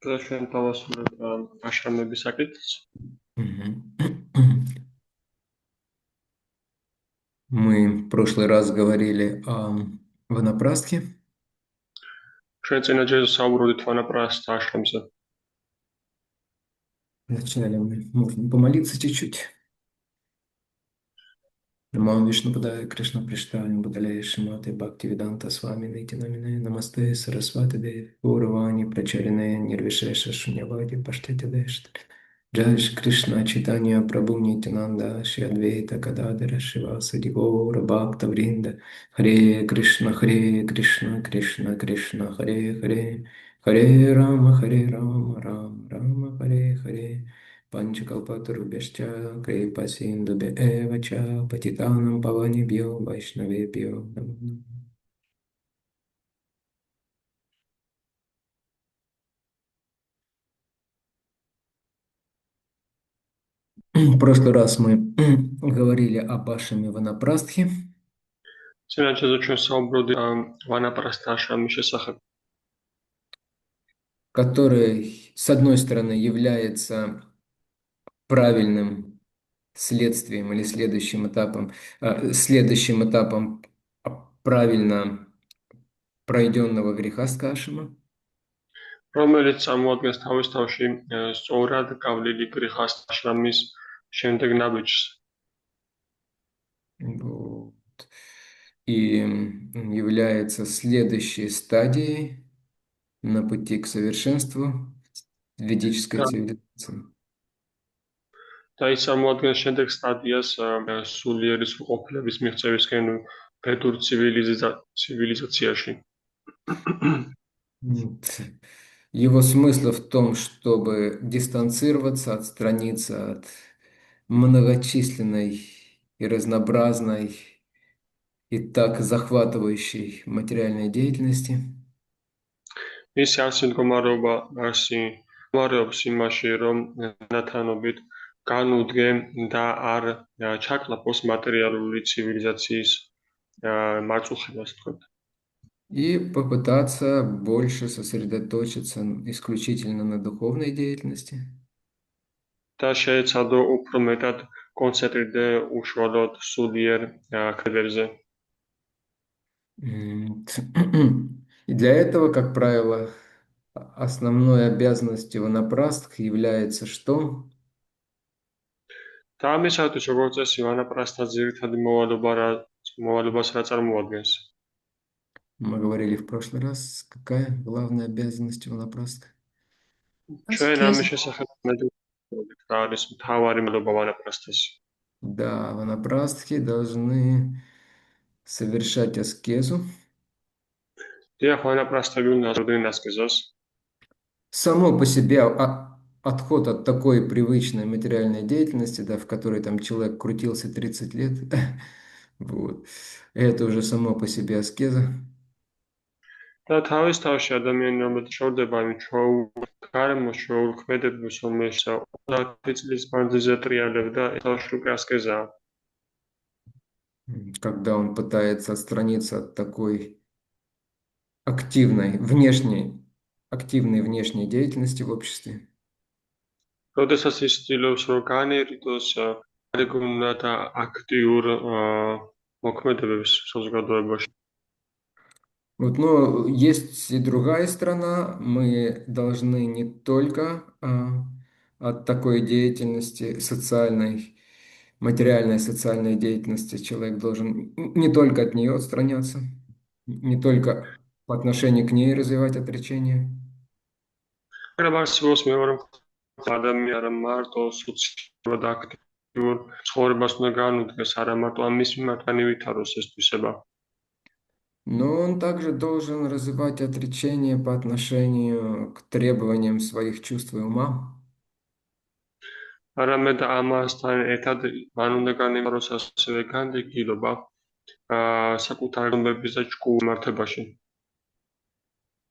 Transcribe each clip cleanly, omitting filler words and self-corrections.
Зачем ашрамების საკითხს? Мгм. Мы в прошлый раз говорили о ванапрастхе. ჩვენ წინა ჯერ საუბრობდით ვანაპრასთა აშრამზე. Вначале мы можем помолиться чуть-чуть. Намам Вишнупадая Кришна Приштани Будалая Шиматы Бхакти Веданта Свами Найтинаминая Намасте Сарасвати Деви Уравани Прачариная Нирвишеша Шуньявади Паштати Дэшт Джай Шри Кришна Читания Прабху Нитянанда Шри Адвейта Кададара Шиваса Дигора Бхакта Вринда Харе Кришна Кришна Кришна Харе Харе Харе Рама Рама Харе Харе Panchkalpatarubhyascha Крипасиндубе Эвача Патитанам Паванибьо Вайшнавебьо Намо Намः. В прошлый раз мы говорили о Ашраме Ванапрастхи, წინა ჯერზე ჩვენ საუბრობდით ვანაპრასთა აშრამის შესახებ, который, с одной стороны, является правильным следствием или следующим этапом правильно пройденного греха Ашрама. რომელიც წარმოადგენს თავის თავში სწორად გავლილი გრიხას აშრამის შემდეგ ნაბიჯს. Вот. И является следующей стадией на пути к совершенству ведической цивилизации. და ის წარმოადგენს შემდეგ სტადიას სულიერის ყოფილების მიღწევისკენ ვედურ ცივილიზაციაში. Его смысл в том, чтобы дистанцироваться, отстраниться от многочисленной и разнообразной и так захватывающей материальной деятельности. მისი არსი მდგომარეობს იმაში, რომ ნათანობით განუდგე და არ ჩაკლაპოს მატერიალური ცივილიზაციის მარწუხებას, თქვით. И попытаться больше сосредоточиться исключительно на духовной деятельности. და შეეცადო უფრო მეტად კონცენტრირდე უშუალოდ სულიერ ქმედებებზე. И для этого, как правило, основной обязанностью ванапрастх является что? და ამისათვის, როგორც წესი, ვანაპრასთა ძირითადი მოვალობას რა წარმოადგენს? Мы говорили в прошлый раз, какая главная обязанность ванапрастха? ჩვენ ამის შესახებ მეტყვით, რა არის მთავარი მადლობა ვანაპრასთას. Да, ванапрастхи должны совершать аскезу. დიახ, ვანაპრასთები უნდა აზრდნენ ასკეზას. Само по себе отход от такой привычной материальной деятельности, да, в которой там человек крутился 30 лет, вот, это уже само по себе аскеза. და თავის თავში ადამიანი რომელიც შორდება იმ გარემოს ჩვეულ ქმედებს, რომელიც 30 წლის მანძილზე ტრიალებდა, ეს თავში უკვე ასკეზაა. Когда он пытается отстраниться от такой активной внешней деятельности в обществе. როდესაც ის ცდილობს რომ განერიდოს გარეგუნა და აქტიურ მოქმედებებს საზოგადოებაში. Вот, но есть и другая сторона. Мы должны не только от такой деятельности материальной социальной деятельности человек должен не только от нее отстраняться, не только по отношению к ней развивать отречение. ადამიანმა მარტო სოციალურად აქტიურ ცხოვრებას უნდა განუდგეს, არა მარტო ამის მიმართ განივითაროს ეს თვისება. Но он также должен развивать отречение по отношению к требованиям своих чувств и ума. არამედ ამასთან ერთად მან უნდა განიმაროს ასევე განდეგილობა საკუთარი გონებების და ჭკუის მართებაში.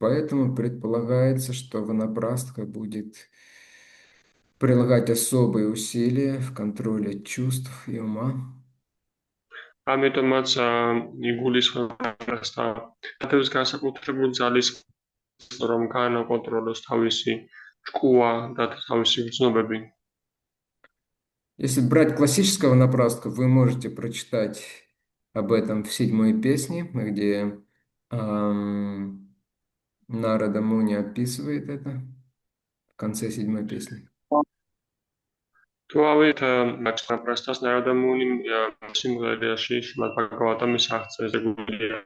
Поэтому предполагается, что ванапрастха будет прилагать особые усилия в контроле чувств и ума. ამიტომაც იგულისხმება ვანაპრასთა განსაკუთრებულ ძალის რომ განაკონტროლოს თავისი ჭკუა და თავისი გრძნობები. Если брать классического напраска, вы можете прочитать об этом в седьмой песне, где ам, Нарада Муни описывает это в конце седьмой песни. თუ ავით პრასტას ნარადამუნი სიმღერაში შიმად ბაგავატამის აღწერზე გულია.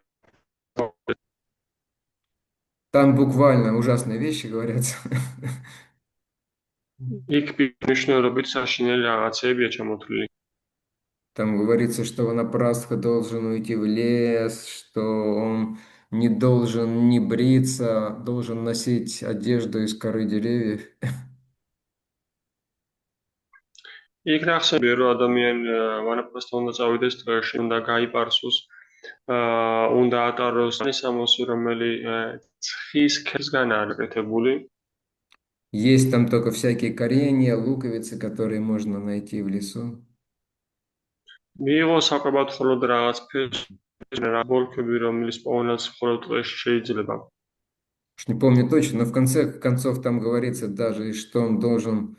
Там буквально ужасные вещи говорятся. იქ მნიშვნელობით საშინელი რაღაცებია ჩამოთვლილი. Там говорится, что Ванапрастха должен уйти в лес, что он не должен не бриться, должен носить одежду из коры деревьев. იქ ნახსენებია, რომ ადამიანი ვანაპრასთან უნდა წავიდეს ტყეში, უნდა გაიპარსოს, უნდა ატაროს სამოსი, რომელი ცხის ქერისგან არის გაკეთებული. Есть там только всякие коренья, луковицы, которые можно найти в лесу. მიიღო საკვებად მხოლოდ რაღაც ფერში, ბოლქვები, რომლის პოვნაც მხოლოდ ტყეში შეიძლება. Уж не помню точно, но в конце концов там говорится даже, что он должен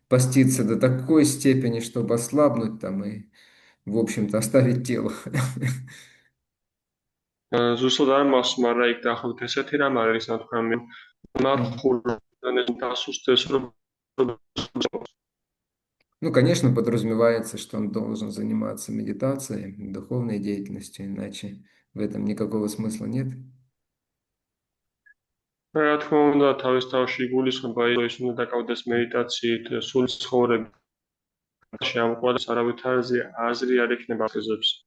поститься до такой степени, чтобы ослабнуть там и, в общем-то, оставить тело. ზუსტად არ მახსოვს, მაგრამ იქ დაახლოებით ესეთი რამ არის, რა თქმა უნდა, მათ ხურდანეს დასუსტეს, რომ Ну, конечно, подразумевается, что он должен заниматься медитацией, духовной деятельностью, иначе в этом никакого смысла нет. რა თქმა უნდა, თავის თავში იგულისხმება ის უნდა დაკავდეს მედიტაციით, სულის ცხოვრებით. ამ ყველას არავითარი აზრი არ ექნება ხიზებს.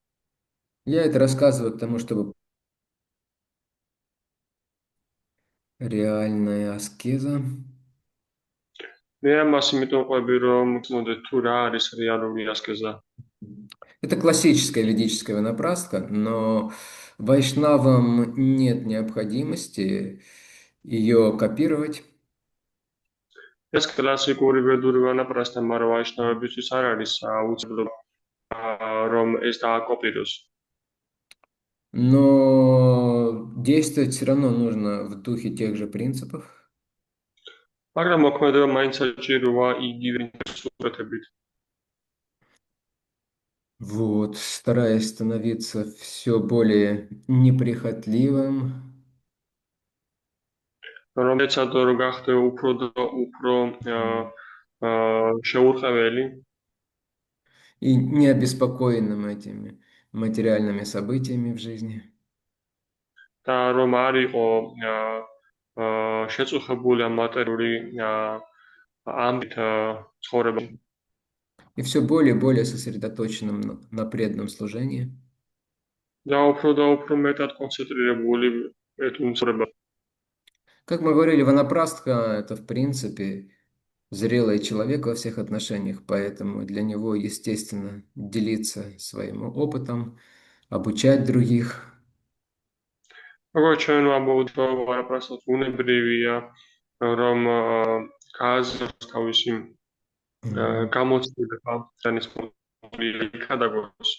Я это рассказываю потому, чтобы реальная аскеза. მე ამას იმიტომ ყვები, რომ მგრძნობდეთ თუ რა არის რეალური ასკეზა. Это классическая ведическая ванапрастха, но вайшнавам нет необходимости ее копировать. ეს კლასიკური ვედური ვანაპრასთა, მაგრამ ვაიშნავებისთვის არ არის აუცილებლობა, რომ ეს დააკოპიროს. Но действовать все равно нужно в духе тех же принципов. მაგრამ მოქმედება მაინც საჭიროა იგივე სურათებით. Вот, стараясь становиться все более неприхотливым, რომელსაც რომ გახდე უფრო და უფრო შეურყეველი и не обеспокоенным этими материальными событиями в жизни. და რომ არ იყო შეწუხებული ამ მატერიული ამით ცხოვრებაში. И все более и более сосредоточенным на преданном служении. და უფრო მეტად კონცენტრირებული этим ცხოვრება. Как мы говорили, ванапрастха – это, в принципе, зрелый человек во всех отношениях, поэтому для него естественно делиться своим опытом, обучать других. როგორც ჩვენ ვამბობთ, ვარაპრასოთ უნებრივია, რომ გააზროს თავისი გამოცდილება, რანის კადაგოს.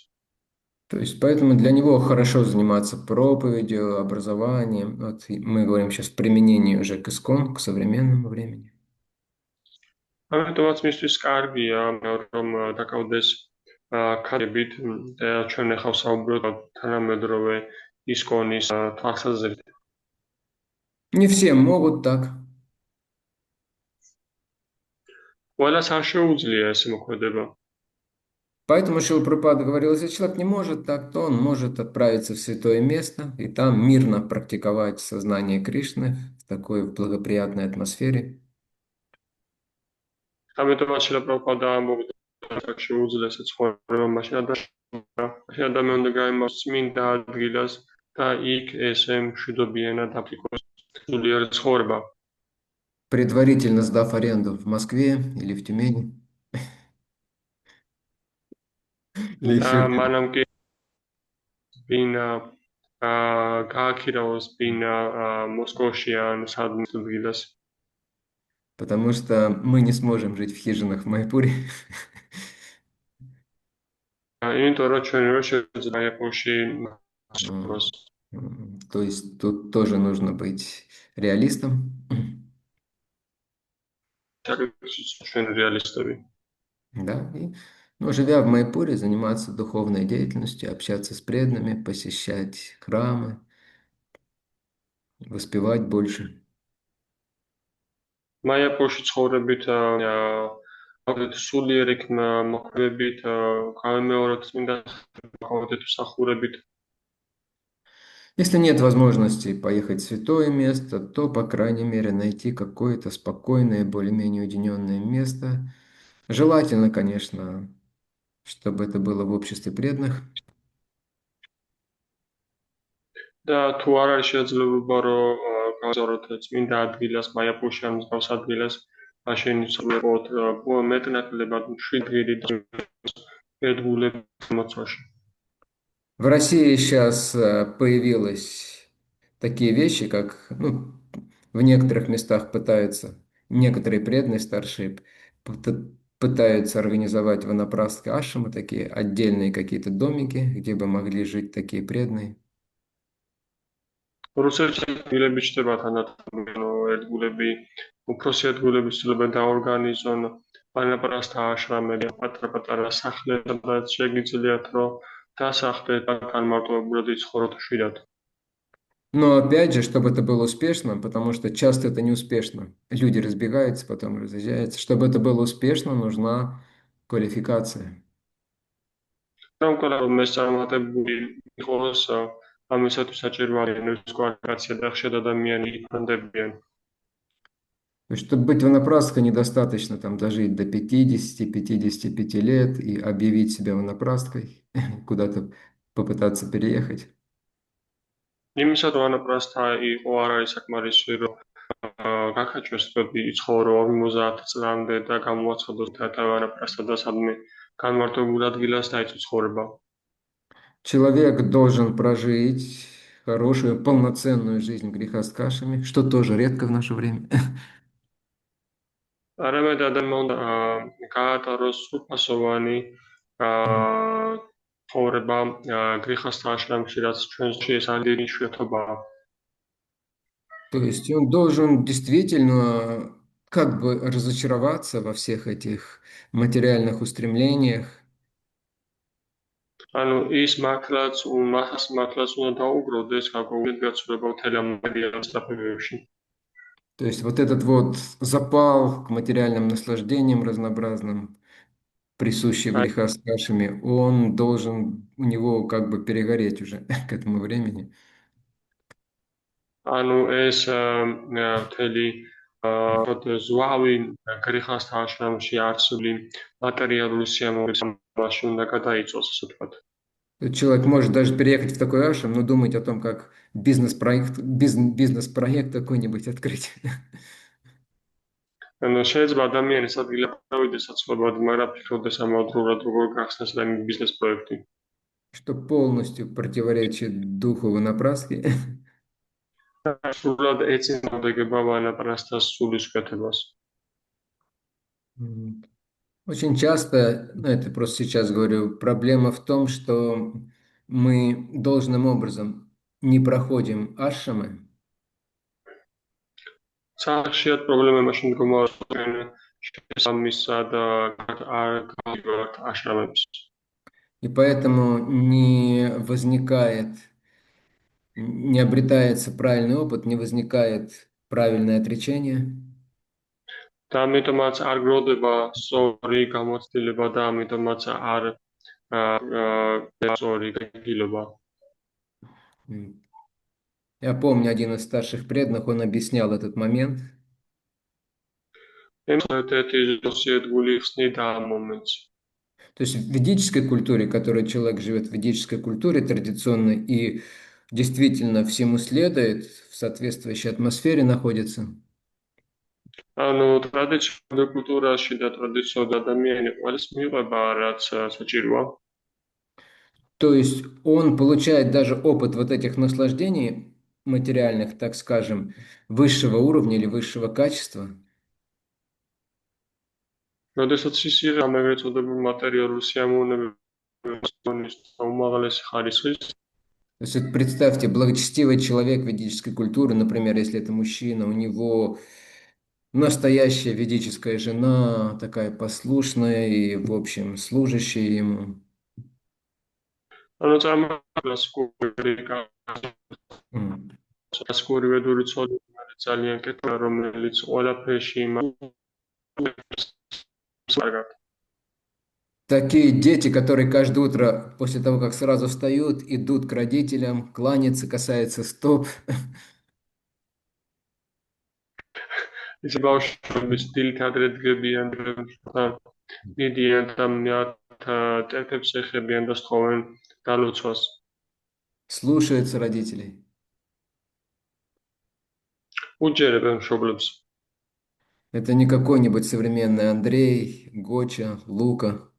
То есть, поэтому для него хорошо заниматься проповедью, образованием. Вот мы говорим сейчас в применении уже к искон, к современному времени. ამიტომაც მისთვის კარგია, რომ დაკავდეს ქადებით და ჩვენ ახლა საუბრობთ თანამედროვე ისკონის თვალსაზრისით. Не все могут так. ყველას არ შეუძლია ეს მოქმედება. Поэтому Шрила Прабхупада говорил, если человек не может так, то он может отправиться в святое место и там мирно практиковать сознание Кришны в такой благоприятной атмосфере. ამიტომაც შეფრაფადა ამბობდა, რომ შეუძლია ეს ცხოვრება, მაშინ ადამიანი უნდა გაიმარჯვოს წმინდა ადგილას და იქ ესე მშვიდობიანად აპლიკოს სულიერ ცხოვრება. Предварительно сдав аренду в Москве или в Тюмени. Или еще где-то. მანამ კი ბინა გააქირავოს ბინა მოსკოვში ან სადმე ადგილას. Потому что мы не сможем жить в хижинах в Майпуре. იმიტომ რომ ჩვენ ვერ შეძლება ეპოში То есть тут тоже нужно быть реалистом. ჩვენ რეალისტები. Да, и, ну, живя в Майпуре, заниматься духовной деятельностью, общаться с преданными, посещать храмы, воспевать больше. მაიაპურში ცხოვრებით მოკლედ სულიერი მოქმედებით გავემეორებთ წმინდა მოქმედებით მსახურებით. Если нет возможности поехать в святое место, то, по крайней мере, найти какое-то спокойное, более-менее уединенное место. Желательно, конечно, чтобы это было в обществе преданных. და თუ არ არის შესაძლებლობა რომ გავზაროთ წმინდა ადგილას მაიაპურში ან მსგავს ადგილას მაშინ ცხოვრობთ მეტნაკლებად მშვიდიერი ერთგულების მოცვაში. В России сейчас появилось такие вещи, как, ну, в некоторых местах пытаются, некоторые преданные старшие пытаются организовать ванапрастхи ашрамы, такие отдельные какие-то домики, где бы могли жить такие преданные. რუსეთში ადგილები ჩნდება თანადგომი ერთგულები უფროსი ერთგულები ცდილობენ დაორგანიზონ პანაპრასთა აშრამები პატარ-პატარა სახლები სადაც შეგიძლიათ რომ დასახლდეთ და განმარტოვებულად იცხოვროთ ხშირად. Но опять же, чтобы это было успешно, потому что часто это неуспешно. Люди разбегаются, потом разъезжаются. Чтобы это было успешно, нужна квалификация. რომ ყველა მესამართებული იყოს ამისათვის საჭირო არის კვალიფიკაცია და ხშირად ადამიანი იფანდებიან. То есть, чтобы быть ванапрастхой, недостаточно там дожить до 50-55 лет и объявить себя ванапрасткой, куда-то попытаться переехать. იმისა რომ ანაპრასთა იყო არ არის საკმარისი რომ გაქაჩვეს თვეები იცხოვრო 50 წლამდე და გამოაცხადოს თანაპრასთა და სადმე განმარტოებულ ადგილას დაიწყო ცხოვრება. Человек должен прожить хорошую, полноценную жизнь грехастхашами, что тоже редко в наше время. არამედ ადამიანმა გაატაროს სრულფასოვანი ცხოვრება გრიხასთა აშრამში, რაც ჩვენში ეს არის დიდი შვიდობაა. То есть он должен действительно как бы разочароваться во всех этих материальных устремлениях. ანუ ის მართლაც უნდა დაუგროვდეს გაგოვლით გაცვლება მთელ ამ მედიას საფებებში. То есть вот этот вот запал к материальным наслаждениям разнообразным, присущий грехастхашами, он должен у него как бы перегореть уже к этому времени. ანუ ეს მთელი ზვავი გრიხასთა აშრამში არსული მატერიალური სიამოვნების მასში უნდა გადაიწოს, ასე ვთქვათ. Человек может даже переехать в такой ашрам, но думать о том, как бизнес-проект какой-нибудь открыть. ანუ შეიძლება ადამიანის ადგილი ავიდეს საცხოვრებლად, მაგრამ ფიქრობდეს ამავდროულად როგორ გახსნას ამ ბიზნეს პროექტი. Что полностью противоречит духу ванапрастхи. სულად ეწინააღმდეგება ვანაპრასთას სულის კეთებას. Очень часто, ну это просто сейчас говорю, проблема в том, что мы должным образом не проходим ашрамы, სახშირად პრობლემა მაშინ მდგომარეობენ შესაბამისად არ გავიგოთ აშრამებს. и поэтому не обретается правильный опыт, не возникает правильное отречение. და ამიტომაც არ გროვდება სწორი გამოცდილება და ამიტომაც არ სწორი გაგილობა. Я помню, один из старших преданных, он объяснял этот момент. То есть в ведической культуре, в которой человек живет, в ведической культуре традиционно и действительно всему следует, в соответствующей атмосфере находится. ანუ ტრადიციულ კულტურაში და ტრადიციულ ადამიანი ყოველს მიიღება რაც საჭიროა. То есть он получает даже опыт вот этих наслаждений материальных, так скажем, высшего уровня или высшего качества. როდესაც ის იღება ეგრეთ წოდებულ მატერიალურ სიამოვნებებს უმაღლესი ხარისხის, То есть вот представьте, благочестивый человек ведической культуры, например, если это мужчина, у него настоящая ведическая жена, такая послушная и, в общем, служащая ему. ანუ წარმოგიდგენთ М. კლასიკური ვედური ცოდნა არის ძალიან კეთილი, რომელიც ყველაფერში კარგად. Такие дети, которые каждое утро после того, как сразу встают, идут к родителям, кланяться, касаются стоп. ის ბავშვების დილით ადრე დგებიან, მიდიან და მეათ ტელეფებს ეხებიან და სწხოვენ დალოცვას. Слушаются родителей. უჯერებენ მშობლებს. Это не какой-нибудь современный Андрей, Гоча, Лука.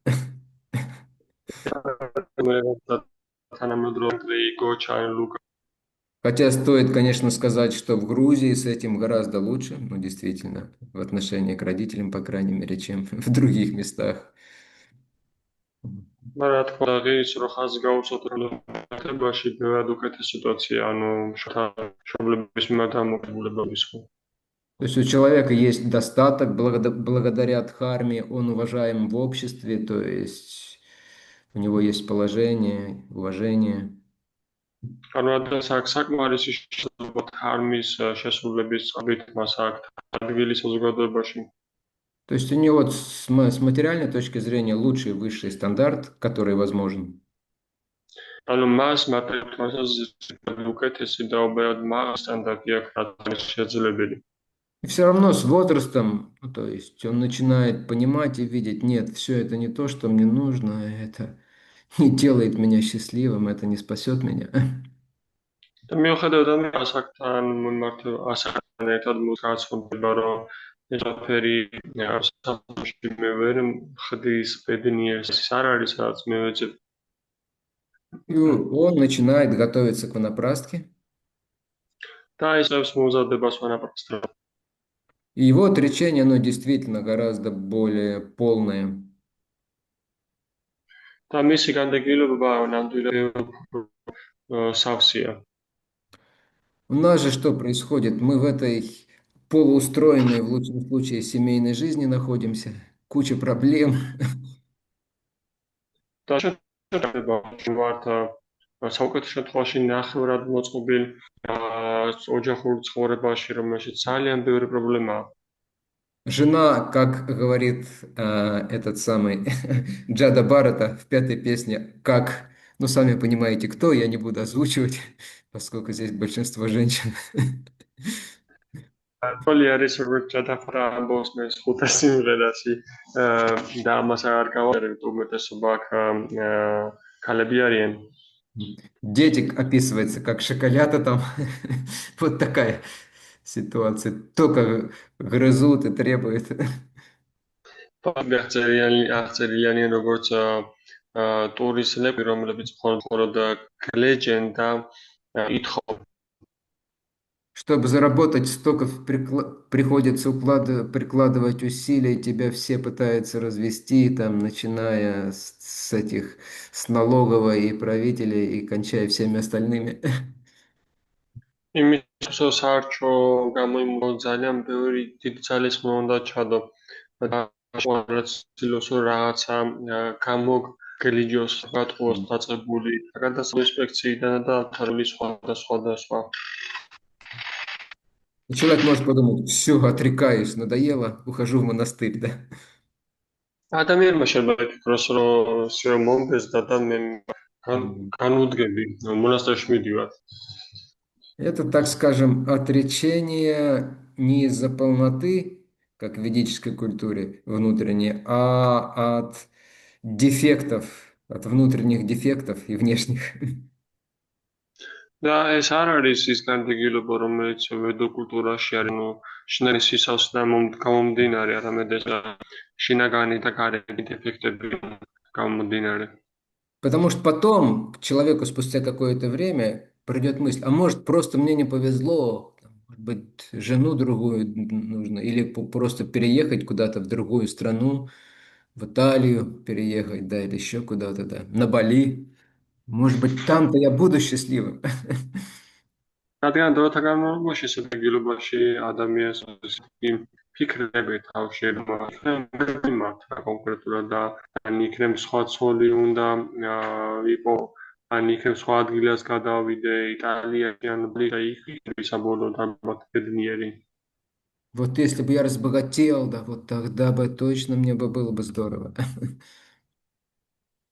თანამედროვე იგო ჩაილუკა. Хотя стоит, конечно, сказать, что в Грузии с этим гораздо лучше, ну, действительно, в отношении к родителям, по крайней мере, чем в других местах. რა თქმა უნდა, ის რო ხაზი გაუწოდებლებაში ბევრად უკეთეს სიტუაცია, ანუ მშობლების მიმართ დამოკიდებულების ხო. То есть у человека есть достаток благодаря Дхарме, он уважаем в обществе, то есть у него есть положение, уважение. ანუ რადგან საკმარისი შესაძლებლობა თარმის შესრულების წყობით მას აქვს ადგილი საზოგადოებაში. То есть у него с материальной точки зрения лучший высший стандарт, который возможен. ანუ მას მათემატიკაში უკეთესი და უბრალოდ მაგ სტანდარტი აქვს, რაც შესაძლებელი. И все равно с возрастом, ну, то есть он начинает понимать и видеть, нет, все это не то, что мне нужно, это не делает меня счастливым, это не спасет меня. და მიუხედავად ამისა, ასაკთან ასაკთან ერთად მოგაცნობდება, რომ ესაფერი სამში მე ვერ ხდის ბედნიერს, ის არ არის, რაც მე ვეძებ. И он начинает готовиться к ванапрастхе. და ისევს მოუზადებას ვანაპრასთო. И его отречение, оно действительно гораздо более полное. და მისი განდეგილება ნამდვილად სავსეა. У нас же что происходит? Мы в этой полуустроенной, в лучшем случае, семейной жизни находимся. Куча проблем. და შეიძლება ვართ საუკეთესო შემთხვევაში ნახევრად მოწყობილ ოჯახურ ცხოვრებაში, რომელშიც ძალიან ბევრი პრობლემაა. Жена, как говорит этот самый Джада Барата в пятой песне, как, ну, сами понимаете, кто, я не буду озвучивать, поскольку здесь большинство женщин. თოლი არის როგორც ჩათაფრა ამბობს მე ხუთა სიმღერაში და ამას არ გავარებით უმეტესობა აქ ქალები არიან. Дети описывается как шоколята там. Вот такая ситуация. Только грызут и требуют. აღწერილიანი როგორც ტურისტები, რომლებიც მხოლოდ გლეჯენ და ითხოვენ. Чтобы заработать, столько приходится прикладывать усилий, тебя все пытаются развести, там, начиная с этих, с налоговой и правителей и кончая всеми остальными. იმის საარჩო გამოიმო ძალიან ბევრი დიდი ძალისხმევა უნდა ჩადო და ყოველწილოს რაღაცა გამოგლიჯოს ბატყოს დაწყებული გადასახადო ინსპექციიდან და თარგმნის სხვა. И человек может подумать, все, отрекаюсь, надоело, ухожу в монастырь, да? ადამიანმა შეიძლება იფიქროს, რომ всё მომდეს და მე განუდგები მონასტერში მიდივარ. Это, так скажем, отречение не из-за полноты, как в ведической культуре внутренней, а от дефектов, от внутренних дефектов и внешних. და ეს არ არის ის განდეგილება, რომელიც ვედო კულტურაში არის, ну, შინაგანი სისავსიდან გამომდინარე, არამედ ეს შინაგანი და გარეგანი დეფექტები გამომდინარე. Потому что потом к человеку спустя какое-то время придет мысль, а может, просто мне не повезло, там, может быть, жену другую нужно, или просто переехать куда-то в другую страну, в Италию переехать, да, или еще куда-то, да, на Бали. Может быть, там-то я буду счастливым. რადგან დროთა განმავლობაში სადგილობაში ადამიანს იმ ფიქრები თავში მართლა კონკრეტულად და ან იქნებ სხვა ცოლი უნდა იყო ან იქნებ სხვა ადგილას გადავიდე იტალიაში ან იქ საბოლოოდ ალბათ ბედნიერი Вот если бы я разбогател, да, вот тогда бы точно мне бы было бы здорово.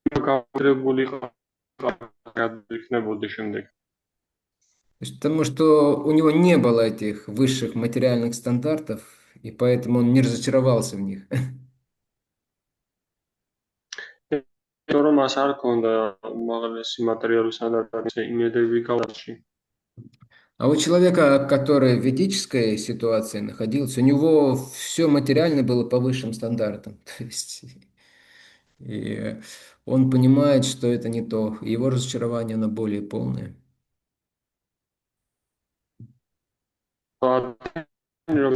გავდრებული იქნებოდი შემდეგ Потому что у него не было этих высших материальных стандартов, и поэтому он не разочаровался в них. იმიტომ რომ მას არ ჰქონდა უმაღლესი მატერიალური სტანდარტების იმედები გავში А у человека, который в ведической ситуации находился, у него все материально было по высшим стандартам. То есть, и он понимает, что это не то. И его разочарование, оно более полное.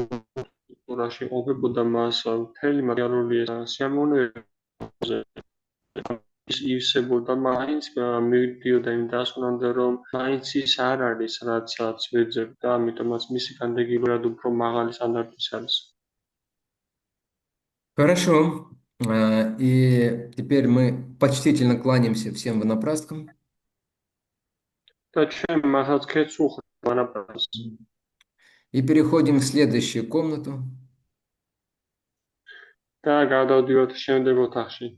კულტურაში ყოფებოდა მას მთელი მატერიალური სიამოვნებაზე ის ივსებოდა მაინც მივიდიოდა იმ დასკვნამდე რომ მაინც ის არ არის რაცაც ვეძებ და ამიტომაც მისი განდეგილურად უფრო მაღალი სტანდარტის არის Хорошо. И теперь мы почтительно кланяемся всем ванапрасткам და ჩემ მასაც ქეთს უხდება ანაპრას и переходим в следующую комнату, და გადავდივართ შემდეგ ოთახში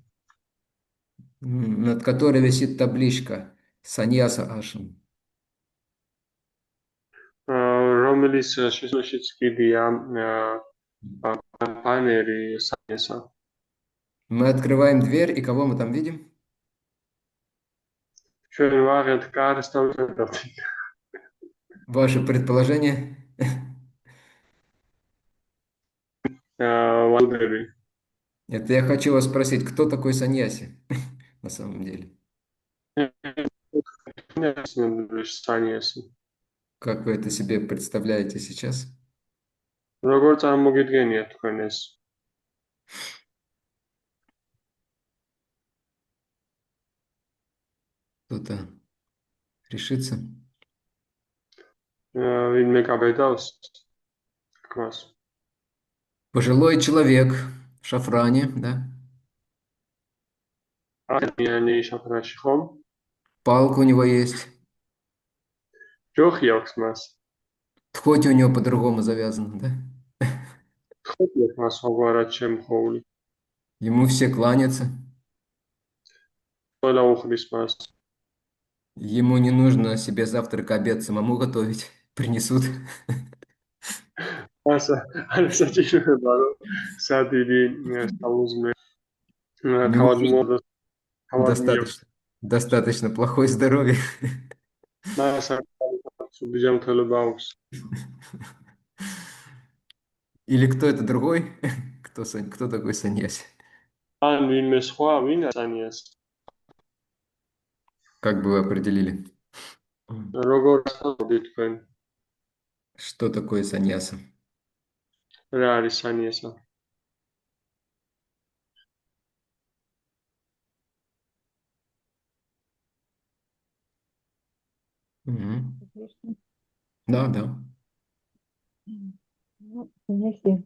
над которой висит табличка «Саньяса Ашам». რომელიც შესაშიც კიდია ბანერი სანესა Мы открываем дверь, и кого мы там видим? ჩვენ ვაღეთ კარს და ვხედავთ Ваше предположение? ვალდები Это я хочу вас спросить, кто такой Саньяси на самом деле? სანიესი Как вы это себе представляете сейчас? როგორ წარმოგიდგენიათ თქვენ ეს Кто-то решится? ვინმე გაბედავს თქმას Пожилой человек в шафране, да? ადამიანი შაფრაში ხომ Палка у него есть. ჯოხი აქვს მას Тхоти у него по-другому завязано, да? ხოთი აქვს მას სხვაგვარად შემხეული Ему все кланятся. ყველა უხდის მას Ему не нужно себе завтрак, обед самому готовить. Принесут. ასა არ საჭიროება რომ სადიდი საუზმე У него თავად уже მოდოს თავად მიიღოს достаточно. Достаточно плохое здоровье. მას არ სუბიჯამთელობა აქვს Или кто это другой? Кто такой Саньяси? ან ვინმე სხვა ვინ ასანიას Как бы вы определили, როგორ ხავდით თქვენ что такое саньяса? რა არის სანიასა Мгм. Конечно. Да, да. Ну, если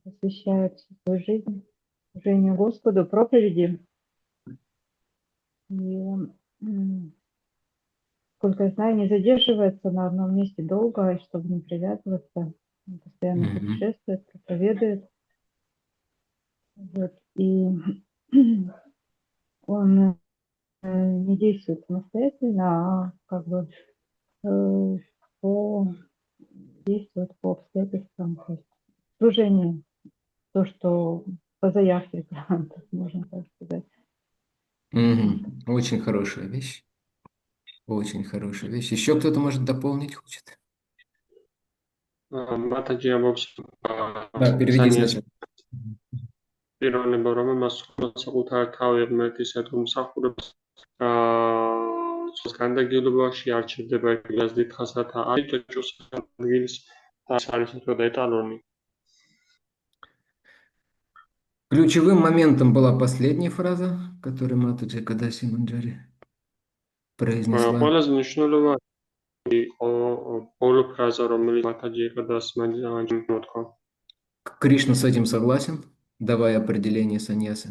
посвящают всю свою жизнь служению Господу, проповеди, и он, сколько я знаю, не задерживается на одном месте долго, и чтобы не привязываться, он постоянно Мгм. путешествует, проповедует. Вот, и он не действует самостоятельно, а как бы э, по, действует по обстоятельствам, то есть служение, то, что по заявке, так можно так сказать. Мгм. Очень хорошая вещь. Очень хорошая вещь. Еще кто-то может дополнить хочет? მათაჯი ამბობს Да, переведи სანიას сначала. პიროვნება რომ მას საკუთარ თავი ღმერთისა თუ მსახურებს ცოს განდეგილობაში არ ჩერდება ეგრას დიდხანს რათა აიჭოჭოს ადგილის და არის უფრო დეტალონი Ключевым моментом была последняя фраза, которую Матаджи Кадаси Манджари. произнесла. ყველაზე მნიშვნელოვანი იყო ბოლო ფრაზა, რომელიც მათაჯი იღებას მოთქვა. Кришна с этим согласен, давая определение саньяса.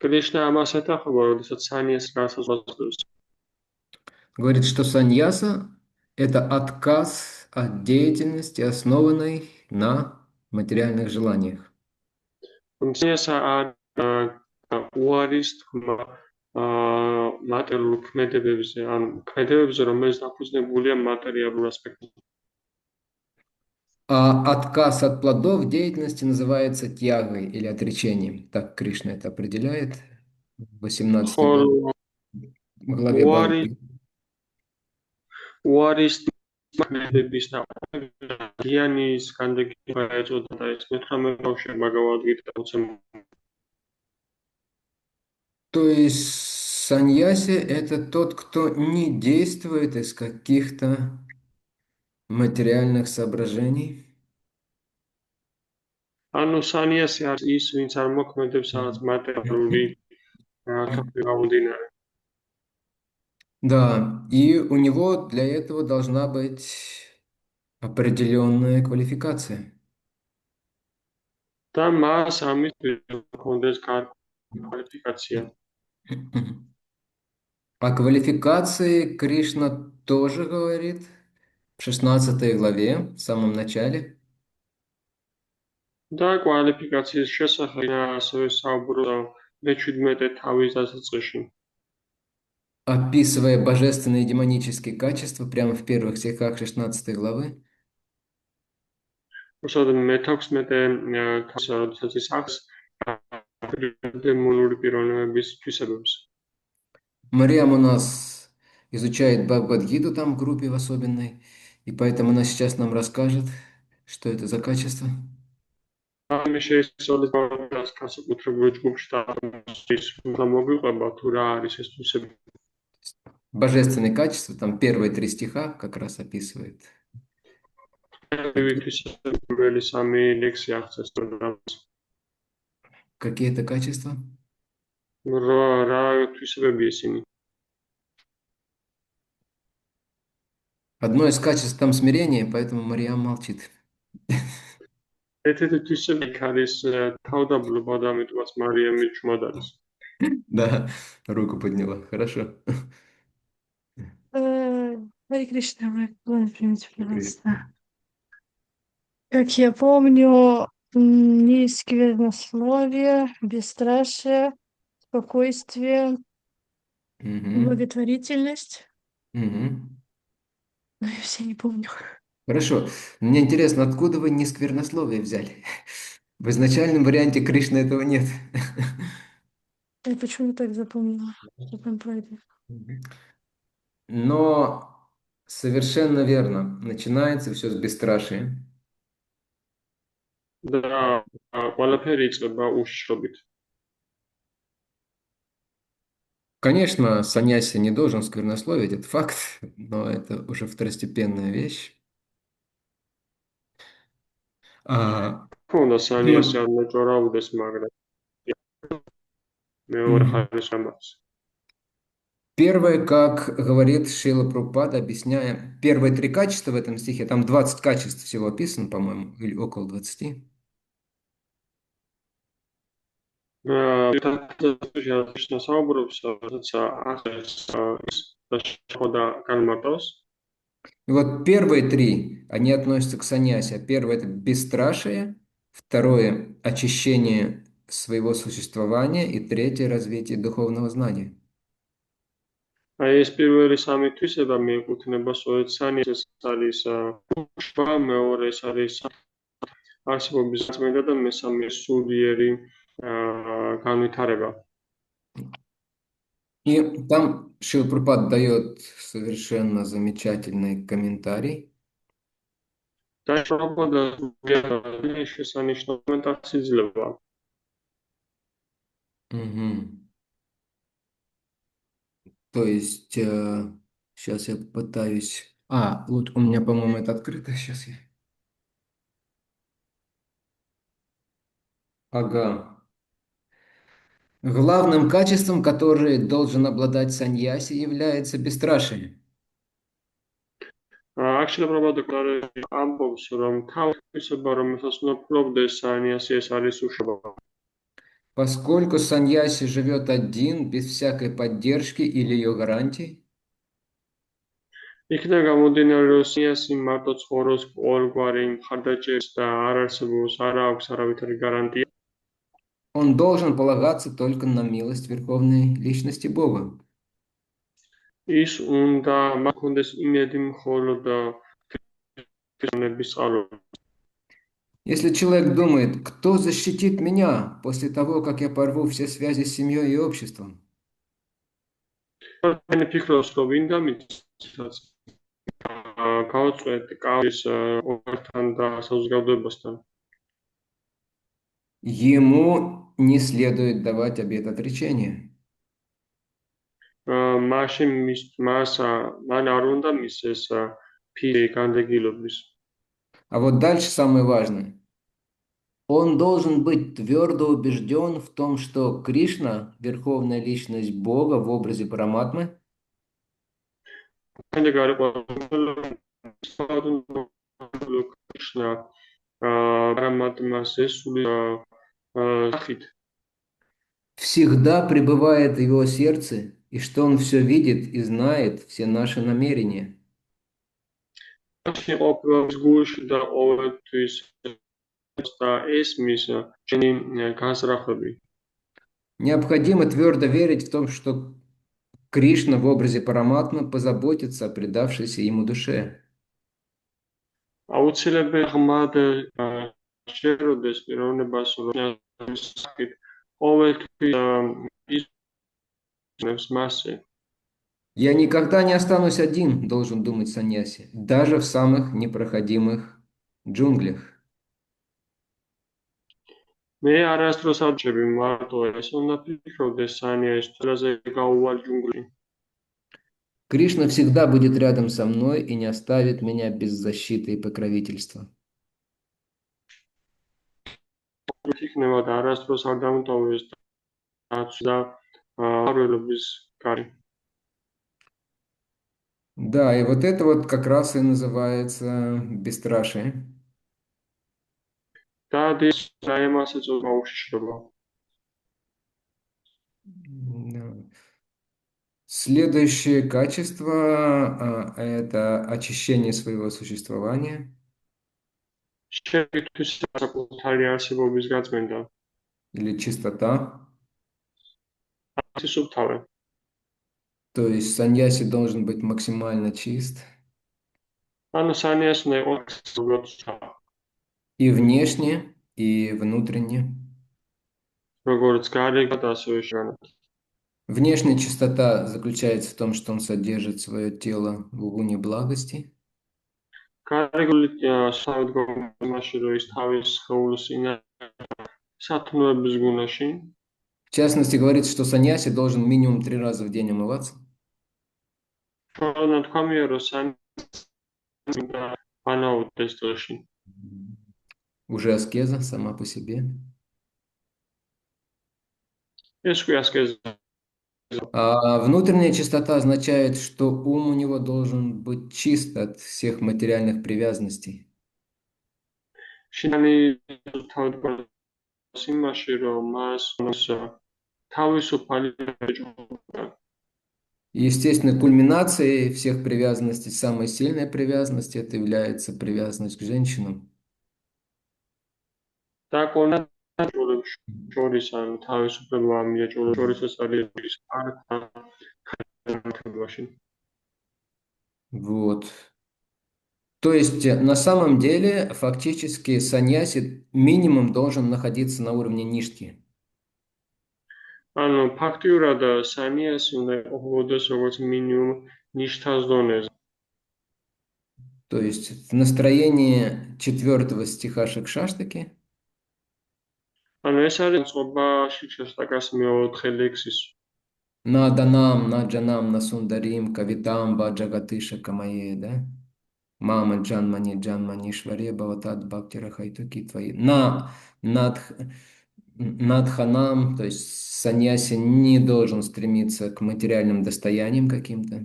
კრიშნა ამას ეთახება, როდესაც სანიას გასაზღვარებს. Говорит, что саньяса– это отказ от деятельности, основанной на материальных желаниях. სანიასა უარის თქმა მატერიალურ ქმედებებზე, ან ქმედებებზე, რომელიც დაფუძნებულია материальურ аспектზე. А отказ от плодов деятельности называется тьягой или отречением. Так Кришна это определяет в 18 ხოლო главе უარი Бхагавад. უარის ქმედების გიანის განდეგება ეწოდა და ეს 18 ბავშვი მაგავადგით უცემ. То есть саньяси– это тот, кто не действует из каких-то материальных соображений. ანუ სანიასი არის ის, ვინც არ მოქმედებს რაღაც მატერიალური თქმით გამომდინარე. Да, и у него для этого должна быть определенная квалификация. და მას ამის ჰქონდეს квалификация. О квалификации Кришна тоже говорит в 16 главе, в самом начале. და კვალიფიკაციის შესახებ ასევე საუბრობდა მე-17 თავის დასაწყისში. Описывая божественные и демонические качества прямо в первых стихах 16 главы. Устав მე-16 თავს როდესაც ის ახს დემონური პიროვნებების თვისებებს. Мариам у нас изучает Бхагавад-гиту там в группе в особенной, и поэтому она сейчас нам расскажет, что это за качество. ამის შესწავლის ბავშვს განსაკუთრებულ ჯგუფში და ის მოგიყვება თუ რა არის ეს თვისება. Божественные качества, там первые 3 стиха как раз описывает. Какие это качества? Одно из качеств там смирение, поэтому Мариам молчит. Да, руку подняла. Хорошо. Харе Кришна, мой клон, примите, пожалуйста. Как я помню, не сквернословие, бесстрашие, спокойствие, Мгм. благотворительность. Мгм. Но я все не помню. Хорошо. Мне интересно, откуда вы несквернословие взяли? В изначальном варианте Кришны этого нет. Я почему так запомнила, что там пройдет. Но совершенно верно. Начинается все с бесстрашия. Да, ყველაფერი იწყება უშიშრობით. Конечно, саньяси не должен сквернословить, это факт, но это уже второстепенная вещь. ქონდა სანიასი არ მოჭრაუდეს, მაგრამ მეორე ხარისხი ამას. Первое, как говорит Шрила Прабхупада, объясняя первые 3 качества в этом стихе, там 20 качеств всего описано, по-моему, или около 20. И вот первые 3, они относятся к саньясе. Первое– это бесстрашие, второе– очищение своего существования, и третье– развитие духовного знания. აი ეს პირველი სამი თვისება მიეკუთვნება სწორედ სანიას არის უშვა, მეორე არის არსებობის წმინდა და მესამე სულიერი განვითარება. И там Шрила Прабхупада дает совершенно замечательный комментарий. და პრაბჰუპადა შესანიშნავ კომენტარს იძლევა. То есть, сейчас я попытаюсь... вот у меня, по-моему, это открыто. Сейчас я... Ага. Главным качеством, которое должен обладать саньяси, является бесстрашие. აქ შეიძლება დოქტორი ამბობს, რომ თავისება, რომელსაც უნდა ფლობდეს სანიასი, ეს არის უშობა. Поскольку саньяси живет один, без всякой поддержки или ее гарантий, იქიდან გამომდინარე, რომ სანიასი მარტო ცხოვრობს ყოველგვარი მხარდაჭერის და არ არსებობს, არ აქვს არავითარი გარანტია. он должен полагаться только на милость Верховной Личности Бога. ის უნდა მაქონდეს იმედი მხოლოდ ქრისტიანების წყალობით. Если человек думает, кто защитит меня после того, как я порву все связи с семьей и обществом, მან ფიქრობს, რომ ვინ დამიცაც გავაწყვეტ კავშირს ორთან და საზოგადოებასთან. ему не следует давать обет отречения. მაშინ მან არ უნდა მისცეს ფირი განდეგილობის. А вот дальше самое важное. Он должен быть твердо убежден в том, что Кришна, Верховная Личность Бога в образе Параматмы, შემდეგ არის ყველა კრიშნა параматмას სული სახით всегда пребывает в его сердце, и что он все видит и знает все наши намерения. მაშინ ყოფილს გულში და ყოველთვის და ესმის შენი განსწრაფები. Необходимо твердо верить в том, что Кришна в образе Параматмы позаботится о предавшейся ему душе. აუცილებელი ღმად შეეროდეს პიროვნებას, რომ საკით ყოველთვის ისნებს მასზე. Я никогда не останусь один, должен думать саньяси, даже в самых непроходимых джунглях. მე არასდროს არ ვჭები მარტო ეს უნდა ფიქრობდეს სანიას თვალზე გაუვალ ჯუნგლში. Кришна всегда будет рядом со мной и не оставит меня без защиты и покровительства. იქნება და არასდროს არ დამტოვებს და არველობის კარი. Да, и вот это вот как раз и называется бесстрашие. და ის ამას ეწოდება უშიშრობა. Да. Следующее качество это очищение своего существования. შეგვითვის საკუთარი არსებობის გაწმენდა. Или чистота. სუფთავე. То есть саньяси должен быть максимально чист. ანუ სანიას უნდა იყოს максимально И внешне, и внутренне. როგორც გარეგან, ასევე შიგნით. Внешняя чистота заключается в том, что он содержит свое тело в луне благости. გარეგული სამდგომი მასში რომ ის თავის სხეულს სათნოების გუნაში. В частности, говорится, что саньяси должен минимум 3 раза в день омываться. Шо თქვამია რომ სანიას ანაუდეს დღეში. Уже аскеза сама по себе. ეს კი ასკეზა. А внутренняя чистота означает, что ум у него должен быть чист от всех материальных привязанностей. შინანი თავდაპირველად იმაში რომ მას თავისუფალი ეჭვება. Естественно, кульминацией всех привязанностей, самой сильной привязанности, это является привязанность к женщинам. და კონდა შორის ან თავისუფლება მიეჭვება შორისაც არის არქანთებაში. Вот. То есть, на самом деле, фактически, саньяси минимум должен находиться на уровне нишки. ანუ ფაქტიურად სანიასი უნდა ყოფილდეს როგორც მინიმუმ ნიშთას დონეზე. То есть, в настроении 4 стиха Шакшаштаки ანუ ეს არის წყობა შიქშაშტაკას მეოთხე ლექსის. на данам, на джанам, на сундарим, кавитам, баджагатыша камае, да? Мама джанмани, джанмани, шваре, баватат, бхактира, хайтуки твои. На, над, Надханам, то есть саньяси не должен стремиться к материальным достояниям каким-то.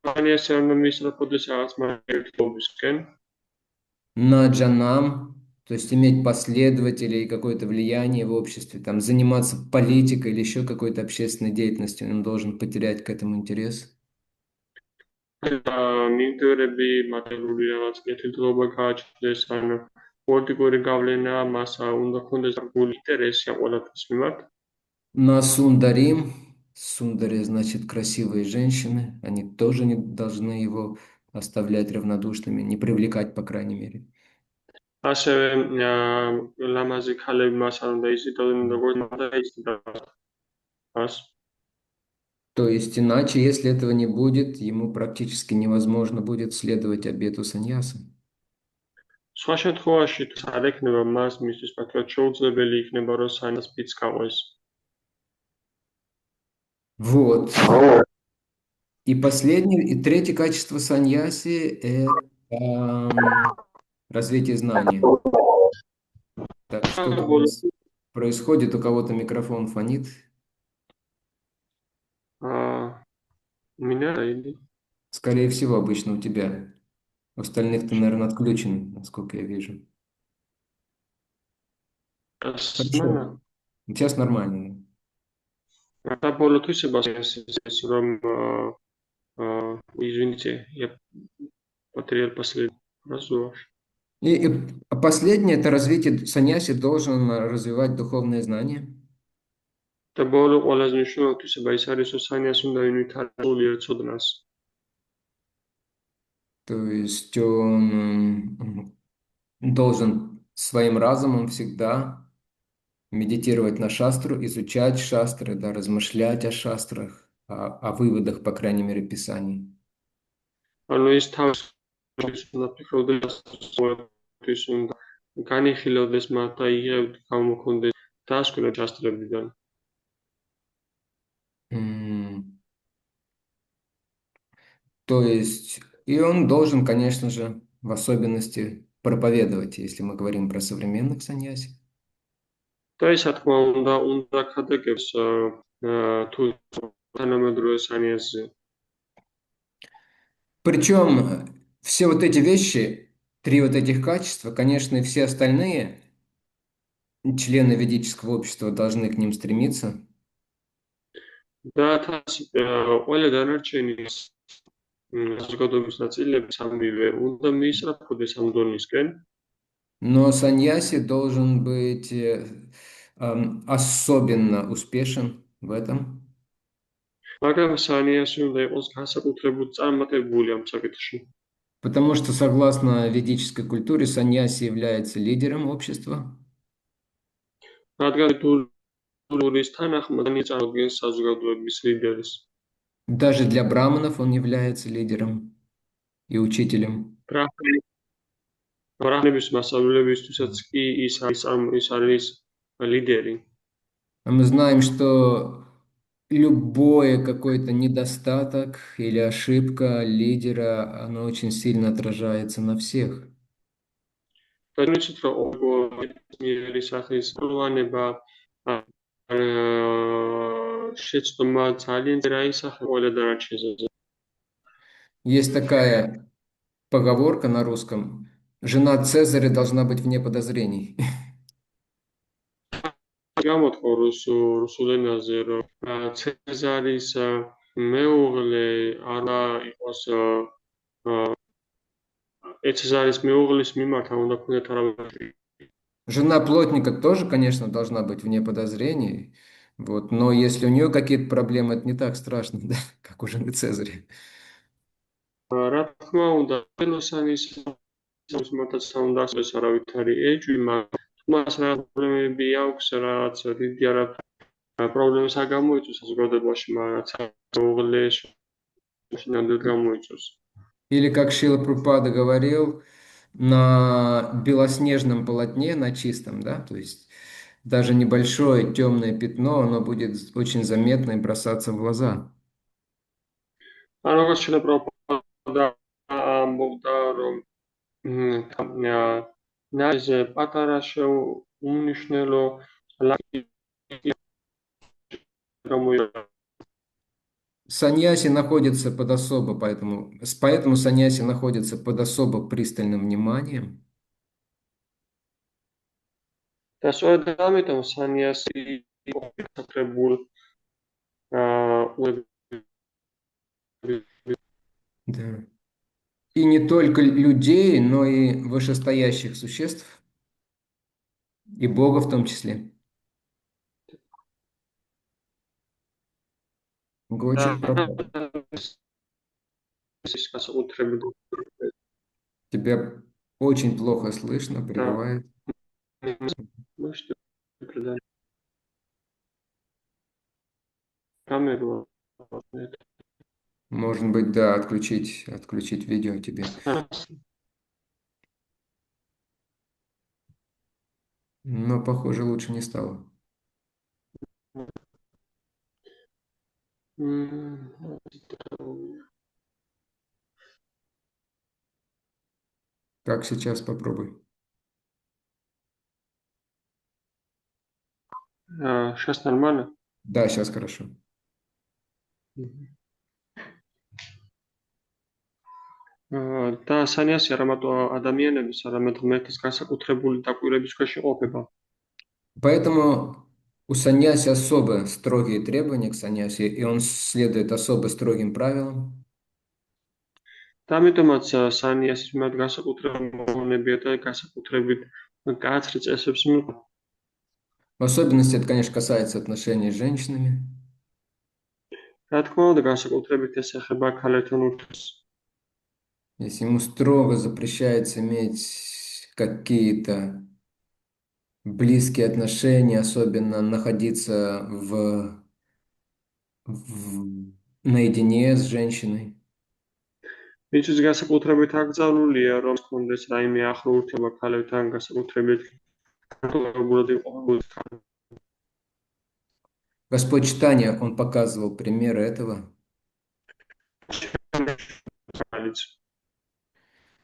ანიასი არ უნდა მისწრაფოდეს რაღაც მარტივობისკენ. Наджанам, то есть иметь последователей и какое-то влияние в обществе, там, заниматься политикой или еще какой-то общественной деятельностью, он должен потерять к этому интерес. მინდორები მატერიალური რაღაც კეთილდღეობა გააჩნდეს, ანუ პოლიტიკური გავლენა, მას უნდა ქონდეს გული ინტერესი ამ ყველაფრის მიმართ. На сундарим, сундари значит красивые женщины, они тоже не должны его оставлять равнодушными, не привлекать, по крайней мере. ასევე ლამაზი ქალები მას არ უნდა იზიდავდნენ, როგორც უნდა იზიდავდნენ მას. То есть иначе, если этого не будет, ему практически невозможно будет следовать обету саньяса. სხვა შემთხვევაში თუ არ ექნება მას მისთვის პრაქტიკულად შეუძლებელი იქნება რომ სანას პიც გაყვეს. Вот. И последнее, и третье качество саньяси – это развитие знания. Так, что-то у нас происходит, у кого-то микрофон фонит. მინა რაიდი? Скорее всего, обычно у тебя. У остальных-то, наверное, отключен, насколько я вижу. Хорошо. Сейчас нормально. და ბოლოთვის ეს რომ извините, я потерял последний разговор. И последнее – это развитие саньяси должен развивать духовные знания. და ბოლო ყველაზე მნიშვნელოვანი თვისება ის არის, რომ სანიასი უნდა ინვითარებული ერწოდნას. То есть он должен своим разумом всегда медитировать на шастру, изучать шастры, да, размышлять о шастрах, о выводах, по крайней мере, Писаний. ანუ ის თავს უნდა ფიქრობდეს, უნდა განიხილავდეს მათ და იღებდა გამოქონდეს დასკვნა შასტრებიდან. То есть, и он должен, конечно же, в особенности проповедовать, если мы говорим про современных саньяси. და ის რა თქმა უნდა ქადაგებს თუ თანამედროვე სანიასზე. Причем все вот эти вещи, три вот этих качества, конечно, и все остальные члены ведического общества должны к ним стремиться. და ყველა დანარჩენი საზოგადოების ნაწილები სამივე უნდა მიისწრაფოდეს ამ დონისკენ. Но саньяси должен быть особенно успешен в этом. მაგრამ სანიასი უნდა იყოს განსაკუთრებულად წარმატებული ამ საკითხში. Потому что, согласно ведической культуре, саньяси является лидером общества. რადგან культуრის თანახმად წარმოადგენს საზოგადოების ლიდერს. Даже для браманов он является лидером и учителем. ბრაჰმანების მასწავლებლებისთვისაც კი ის არის ლიდერი. Мы знаем, что любое какой-то недостаток или ошибка лидера, она очень сильно отражается на всех. Есть такая поговорка на русском: жена Цезаря должна быть вне подозрений. გამოთქვა რუსულ ენაზე, რომ ცეზარის მეუღლე არა იყოს ცეზარის მეუღლის მიმართ უნდა ქონდეთ არავითარი. Жена плотника тоже, конечно, должна быть вне подозрений, вот, но если у нее какие-то проблемы, это не так страшно, да, как у жены Цезаря. რა თქმა უნდა, ხელოსანის მართაც უნდა ასწავლოს არავითარი ეჭვი, მას რა პრობლემები აქვს, რაც დიდი პრობლემას არ გამოიწვევს საზოგადოებაში, მაგრამ მეუღლეს ნამდვილად გამოიწვევს. Или, как Шрила Прабхупада говорил, на белоснежном полотне, на чистом, да, то есть даже небольшое темное пятно, оно будет очень заметно и бросаться в глаза. როგორც Шрила Прабхупада ამბობდა, რომ ნაიზე პატარა უმნიშვნელო გამოიყენება. Саньяси находится под особо, поэтому саньяси находится под особо пристальным вниманием. და სწორედ ამიტომ სანიასი ყოფილსაკრებულ Да. И не только людей, но и вышестоящих существ, и Бога в том числе. Очень пропал. Тебя очень плохо слышно, прерывает. Может быть, да, отключить видео тебе. Но, похоже, лучше не стало. Как сейчас, попробуй. Сейчас нормально? Да, сейчас хорошо. და სანიასი არა მარტო ადამიანების, არამედ ღმერთის განსაკუთრებული დაკვირვების ქვეშ იყოფება. Поэтому у саньяси особо строгие требования к саньяси, и он следует особо строгим правилам. და ამიტომაც სანიასის მიმართ განსაკუთრებული მოღონებია და განსაკუთრებით კაცრი წესებს მიყვება. В особенности это, конечно, касается отношений с женщинами. რა თქმა უნდა, განსაკუთრებით ეს ეხება ქალებთან ურთიერთობას. Если ему строго запрещается иметь какие-то близкие отношения, особенно находиться наедине с женщиной. მისთვის განსაკუთრებით აკრძალულია, რომ კონდეს რაიმე ახლო ურთიერთობა ქალებთან, განსაკუთრებით განსაკუთრებულად იყო. Господь Чайтанья, он показывал примеры этого.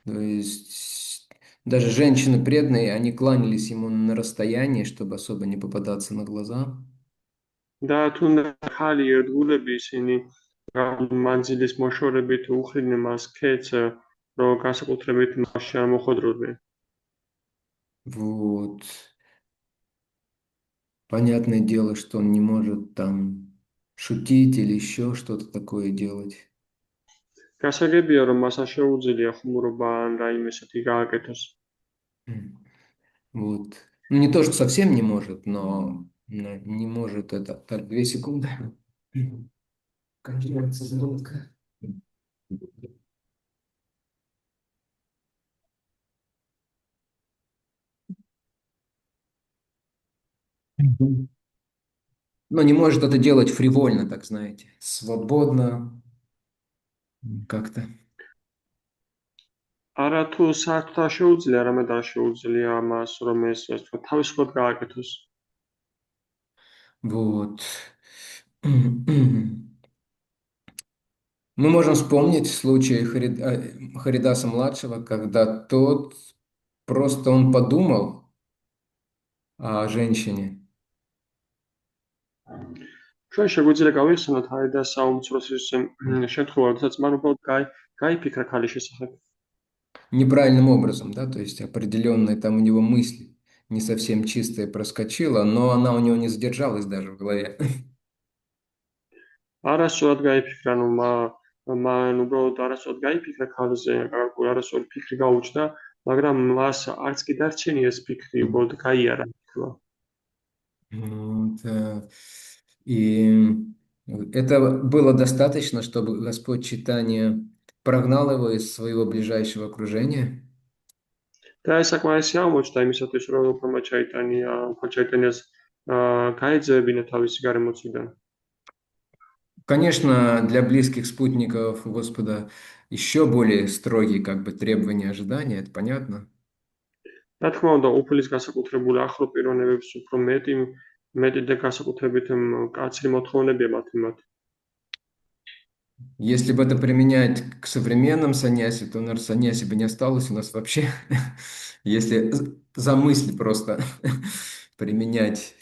То есть даже женщины преданные, они кланялись ему на расстоянии, чтобы особо не попадаться на глаза. და თუნდაც ხალი ერთგულები ისინი მანძილის მოშორებით უხდიდნენ მას ქეთს, რომ განსაკუთრებით მასში არ მოხვედროდნენ. Вот. Понятное дело, что он не может там шутить или еще что-то такое делать. გასაგებია, რომ მას არ შეუძლია ხუმრობა ან რაიმე ისეთი გააკეთოს. Вот. Ну, не то, что совсем не может, но не может это. Так, 2 секунды. Кончается зарядка. Но не может это делать фривольно, так знаете, свободно, как-то. არა თუ საერთოდ არ შეუძლია, არამედ არ შეუძლია მას, რომ ეს თქვა თავისუფლად გააკეთოს. Вот. Мы можем вспомнить случай Харидаса-младшего, когда просто он подумал о женщине. ჩვენ შეგვიძლია გავიხსენოთ ჰარიდას საუმცროსის შემთხვევა, როდესაც მან უბრალოდ გაიფიქრა ქალის შესახებ. Неправильным образом, да, то есть определенная там у него мысль не совсем чистая проскочила, но она у него не задержалась даже в голове. არასწორად გაიფიქრა, მან უბრალოდ არასწორად გაიფიქრა ქალზე, არასწორად ფიქრი გაუჩნდა, მაგრამ მას არც კი დარჩენია ეს ფიქრი, უბრალოდ გაიარა თქვა. И это было достаточно, чтобы Господь Чайтанья прогнал его из своего ближайшего окружения. და ეს საკმარისი აღმოჩნდა იმისათვის, რომ უფრო ჩაიტანიას გაეძებინა თავისი გარემოციდან. Конечно, для близких спутников Господа еще более строгие как бы требования, ожидания, это понятно. რა თქმა უნდა, უფლის განსაკუთრებული ახლო პიროვნებებს უფრო მეტი და განსაკუთრებით კაცრი მოთხოვნებია მათ მიმართ. Если бы это применять к современным саньяси, то, наверное, саньяси бы не осталось у нас вообще, если за мысли просто применять,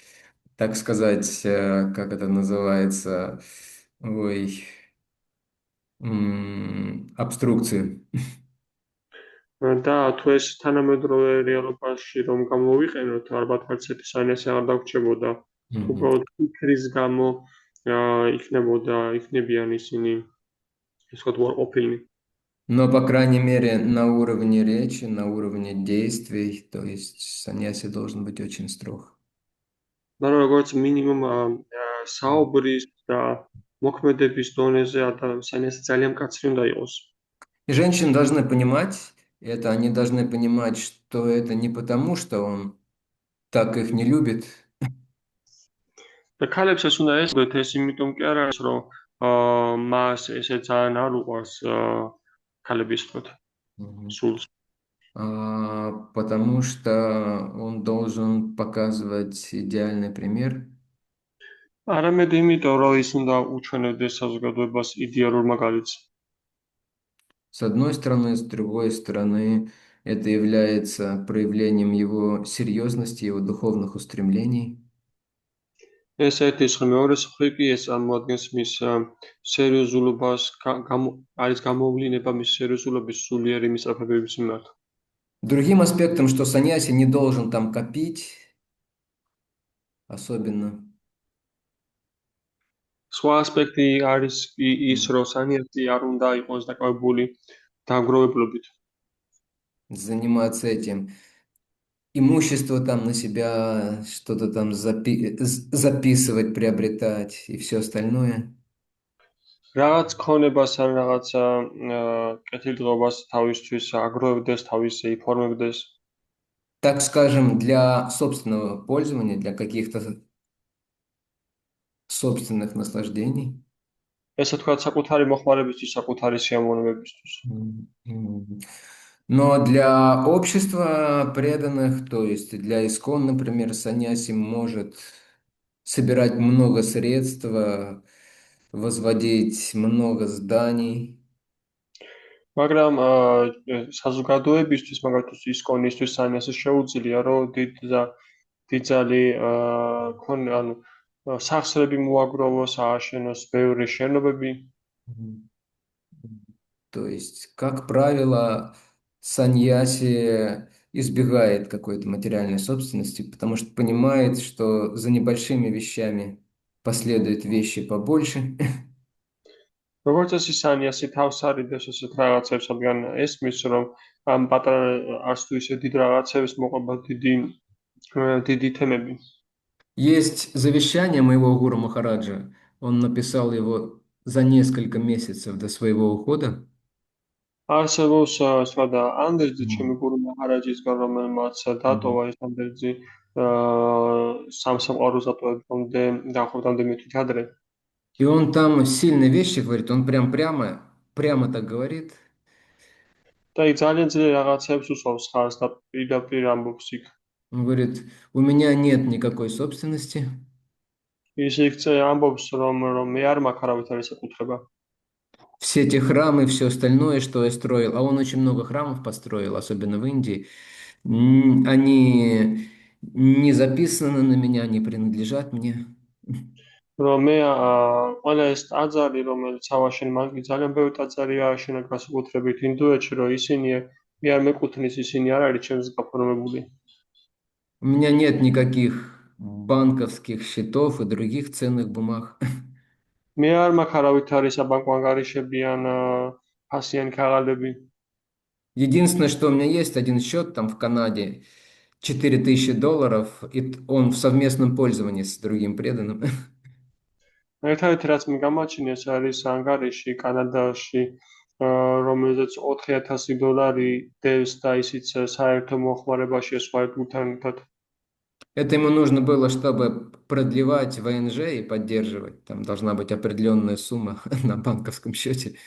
так сказать, как это называется, ой, обструкцию. და თუ ეს თანამედროვე რეალობაში რომ გამოვიყენოთ, ალბათ არც ერთი საინასე არ დაგვრჩებოდა. თუ Мгм. უბრალოდ ფიქრის გამო იქნებიან ისინი, ასე ვთქვათ, უარყოფილნი. Но, по крайней мере, на уровне речи, на уровне действий, то есть саньяси должен быть очень строг. მაგრამ როგორც მინიმუმ საუბრის და მოქმედების დონეზე საინასე ძალიან მკაცრი უნდა იყოს. И женщины должны понимать это, они должны понимать, что это не потому, что он так их не любит, და ქალებს ეს უნდა ესწროთ, ეს იმიტომ კი არ არის, რომ მას ესე ძალიან არ უყვარს ქალების თქოთ Мгм. სულს. потому что он должен показывать идеальный пример. არამედ იმიტომ, რომ ის უნდა უჩვენებდეს საზოგადოებას იდეალურ მაგალითს. С одной стороны, с другой стороны, это является проявлением его серьезности, его духовных устремлений. ეს ერთი სხვა მეორე მხრივ კი ეს წარმოადგენს მის სერიოზულობას, არის გამოვლენა მის სერიოზულობის სულიერი მისწრაფებების მიმართ. Другим аспектом, что саньяси не должен там копить, особенно. სხვა ასპექტი არის ის, რომ სანიასი არ უნდა იყოს დაკავებული დამგროვებლობით. Заниматься этим. Имущество там на себя, что-то там записывать, приобретать и все остальное. რაღაც ქონებას ან რაღაცა კეთილდღეობას თავისთვის აგროვებდეს, თავისზე იფორმებდეს. Так скажем, для собственного пользования, для каких-то собственных наслаждений. ესე თქვა საკუთარი მოხმარებისთვის, საკუთარი სიამოვნებებისთვის. Но для общества преданных, то есть для искон, например, саньяси может собирать много средств, возводить много зданий. მაგრამ საზოგადოებისთვის, მაგალითად ისკონისთვის სანიასი შეუძლია, რომ დიდძალი სახსრები მოაგროვოს, ააშენოს ბევრი შენობები. То есть, как правило, саньяси избегает какой-то материальной собственности, потому что понимает, что за небольшими вещами последуют вещи побольше. როგორც წესი სანიასი თავს არიდეს ესეთ რაღაცებს, რადგან ესმის, რომ ამ პატარა არც თუ ისე დიდ რაღაცებს მოყვება დიდი თემები. Есть завещание моего гуру Махараджа. Он написал его за несколько месяцев до своего ухода. არსებობს სხვა ანდერძი ჩემი გურუ მაჰარაჯისგან, რომელმაც დატოვა ეს ანდერძი სამსამყაროს დატოვებამდე დაახლოებით მეთვით ადრე. И он там сильные вещи говорит, он прямо так говорит. და იქ ძალიან ძლიერ რაღაცებს უსვამს ხაზს და პირდაპირ ამბობს იქ. Он говорит, у меня нет никакой собственности. ის იქ ამბობს, რომ მე არ მაქვს არავითარი საკუთრება. Все эти храмы, все остальное, что я строил, а он очень много храмов построил, особенно в Индии, они не записаны на меня, не принадлежат мне. რომ მე ყველა ეს ტაძარი, რომელიც ავაშენ, მან კი ძალიან ბევრი ტაძარი ააშენა განსაკუთრებით ინდოეთში, რომ ისინი მე არ მეკუთვნის, ისინი არ არის ჩემს გაფორმებული. У меня нет никаких банковских счетов и других ценных бумаг. მე არ მაქვს არავითარი საბანკო ანგარიშები ან ფასიანი ქაღალდები. Единственное, что у меня есть, один счет там в Канаде, $4000, и он в совместном пользовании с другим преданным. ერთადერთი რაც მე გამაჩნიეს არის ანგარიში კანადაში, რომელზეც $4000 დევს და ისიც საერთო მოხმარებაში სხვა ერთგულთან ერთად. Это ему нужно было, чтобы продлевать ВНЖ и поддерживать. Там должна быть определенная сумма на банковском счете.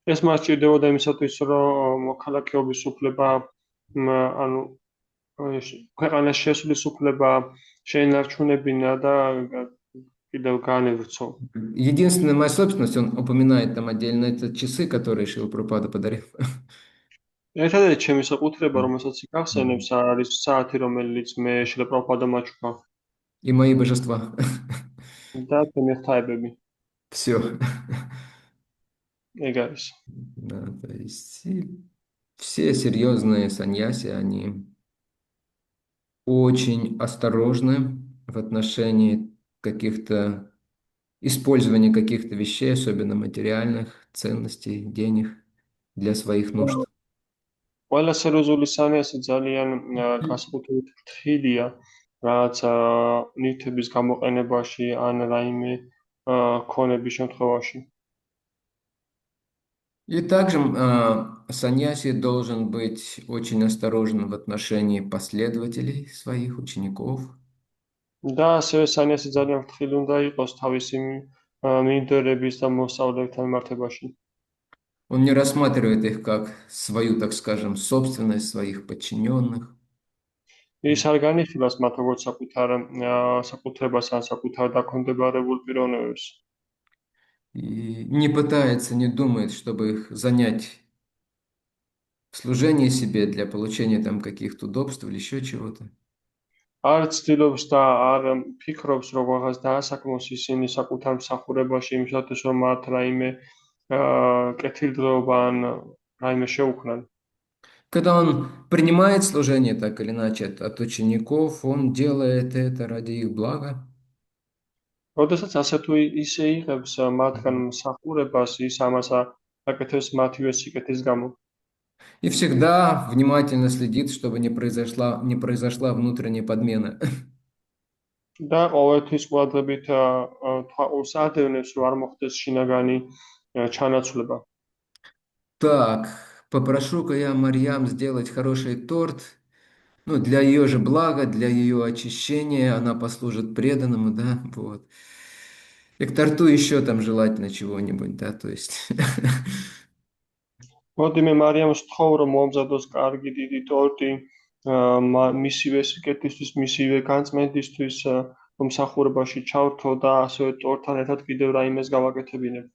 ეს მას ჭირდებოდა იმისათვის, რომ მოქალაქეობის უფლება, ანუ ქვეყანას შესulis უფლება შეინარჩუნებინა და კიდევ განევრცო. Единственная моя собственность, он упоминает там отдельно, это часы, которые Шрила Прабхупада подарил. ერთადერთი ჩემი საკუთრება, რომელსაც გახსენებს, არის საათი, რომელიც მე შილა პრაბჰუპადამ აჩუქა И мои божества. და ჩემი ღვთაებები. Все. ეგ არის. Да, то есть все серьезные саньяси, они очень осторожны в отношении каких-то использования каких-то вещей, особенно материальных ценностей, денег для своих нужд. ყველა სერიოზული სანიასი ძალიან განსაკუთრებით ფრთხილია, რაც ნივთების გამოყენებაში ან რაიმე ქონების შემთხვევაში. И также саньяси должен быть очень осторожен в отношении последователей своих учеников. და ასევე სანიასი ძალიან ფრთხილი უნდა იყოს თავისი მიმდევრების და მოსწავლეებთან მიმართებაში. Он не рассматривает их как свою, так скажем, собственность, своих подчиненных. ის არ განიხილავს მათ როგორც საკუთრებას ან საკუთარ დაქვემდებარებულ პიროვნებებს. И не пытается, не думает, чтобы их занять в служении себе для получения там каких-то удобств или еще чего-то. არ ცდილობს და არ ფიქრობს, როგორღაც დაასაქმოს ისინი საკუთარ მსახურებაში იმისათვის, რომ მათ რაიმე კეთილდღეობა ან რაიმე შეუქმნან. Когда он принимает служение так или иначе от учеников, он делает это ради их блага. როდესაც ასე თუ ისე იღებს მათგან მსახურებას, ის ამას აკეთებს მათივე სიკეთის გამო. И всегда внимательно следит, чтобы не произошла внутренняя подмена. და ყოველთვის ყურადღებით თვალყურს ადევნებს, რომ არ მოხდეს შინაგანი ჩანაცვლება. Так, попрошу-ка я Марьям сделать хороший торт. Ну, для ее же блага, для ее очищения, она послужит преданному, да, вот. И к торту еще там желательно чего-нибудь, да, то есть. მოდი მე მარიამს ვთხოვ, რომ მომზადოს კარგი დიდი ტორტი, მისივე სიკეთისთვის, მისივე განწმენდისთვის, რომ მსახურებაში ჩავრთო და ასევე ტორტთან ერთად კიდევ რაიმეს გავაკეთებინებ.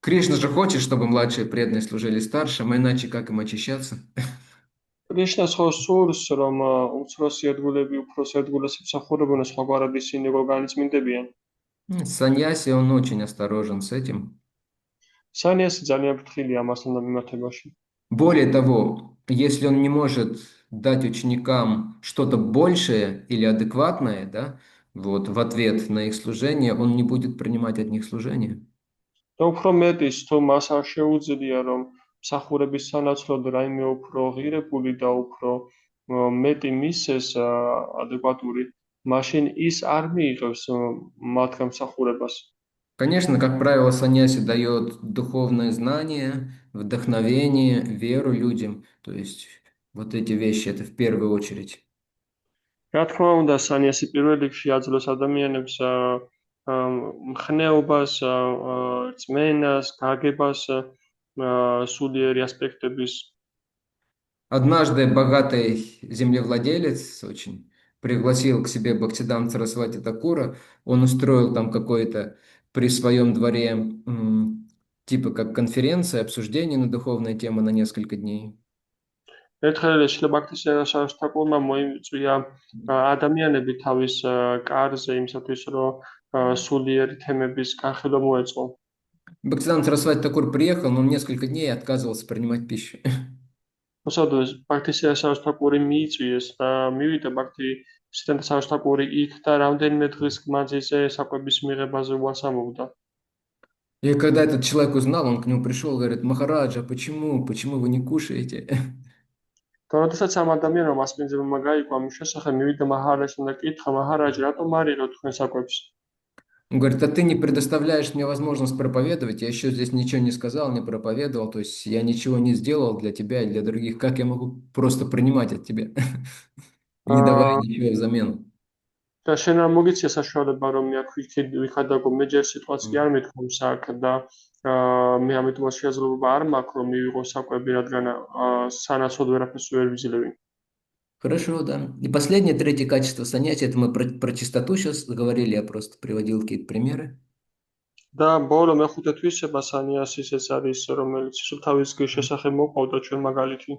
Кришна же хочет, чтобы младшие преданные служили старшим, а иначе как им очищаться? კრიშნას ხო სურს, რომ უმცროსი ერთგულები უფროს ერთგულებს მსახურებენ, სხვაგვარად ისინი როგორ განიწმინდებიან. Саньяси, он очень осторожен с этим. სანიასი ძალიან ფრთხილია ამასთან მიმართებაში. Более того, если он не может дать ученикам что-то большее или адекватное, да, вот, в ответ на их служение, он не будет принимать от них служение. და უფრო მეტის, თუ მას არ შეუძლია, რომ მსახურების სანაცვლოდ რაიმე უფრო ღირებული და უფრო მეტი მისცეს ადეკვატური, მაშინ ის არ მიიღებს მათგან მსახურებას. Конечно, как правило, саньяси дает духовное знание, вдохновение, веру людям. То есть вот эти вещи, это в первую очередь. რა თქმა უნდა, სანიასი პირველ რიგში აძლევს ადამიანებს მხნეობას, რწმენას, გაგებას სულიერი ასპექტების. Однажды богатый землевладелец очень пригласил к себе Бхактисиданта Сарасвати Такура. Он устроил там какой-то при своем дворе типа как конференция, обсуждение на духовные темы на несколько дней. ერთხელ შილაბაქთის თაკურმა მოიწვია ადამიანები თავის კარზე იმისათვის, რომ სულიერი თემების განხილვა მოეწყო. Бхактисиданта Сарасвати Такур приехал, но он несколько дней отказывался принимать пищу. მოსადოს ბაქთისიასაოს თაკური მიიწვიეს და მივიდა ბაქთისიასაოს თაკური იქ და რამდენიმე დღის მანძილზე საკვების მიღებაზე უასამობდა. И когда этот человек узнал, он к нему пришел, говорит: Махараджа, почему вы не кушаете? და როდესაც ამ ადამიანმა მასპინძელმა გაიგო ამის შესახებ, მივიდა მაჰარაჯთან და კითხა: მაჰარაჯ, რატომ არ იღებთ თქვენ საკვებს? Он говорит: а ты не предоставляешь мне возможность проповедовать, я еще здесь ничего не сказал, не проповедовал, то есть я ничего не сделал для тебя и для других, как я могу просто принимать от тебя, не давая ничего взамен? და შენ არ მოგიცია საშუალება, რომ მე აქ ვიხადაგო, მე ჯერ სიტყვას კი არ მithქვამს აქ და მე ამიტომაც შესაძლებლობა არ მაქვს, რომ მივიღო საკვები, რადგან სანაცვლოდ ვერაფერს ვერ ვიძლევი. Хорошо, да. И последнее, третье качество саньяси, это мы про чистоту сейчас говорили, я просто приводил какие-то примеры. და ბოლო მეხუთე თვისება სანიასის ეს არის, რომელიც თავის გის შესახებ მოყავდა ჩვენ მაგალითი.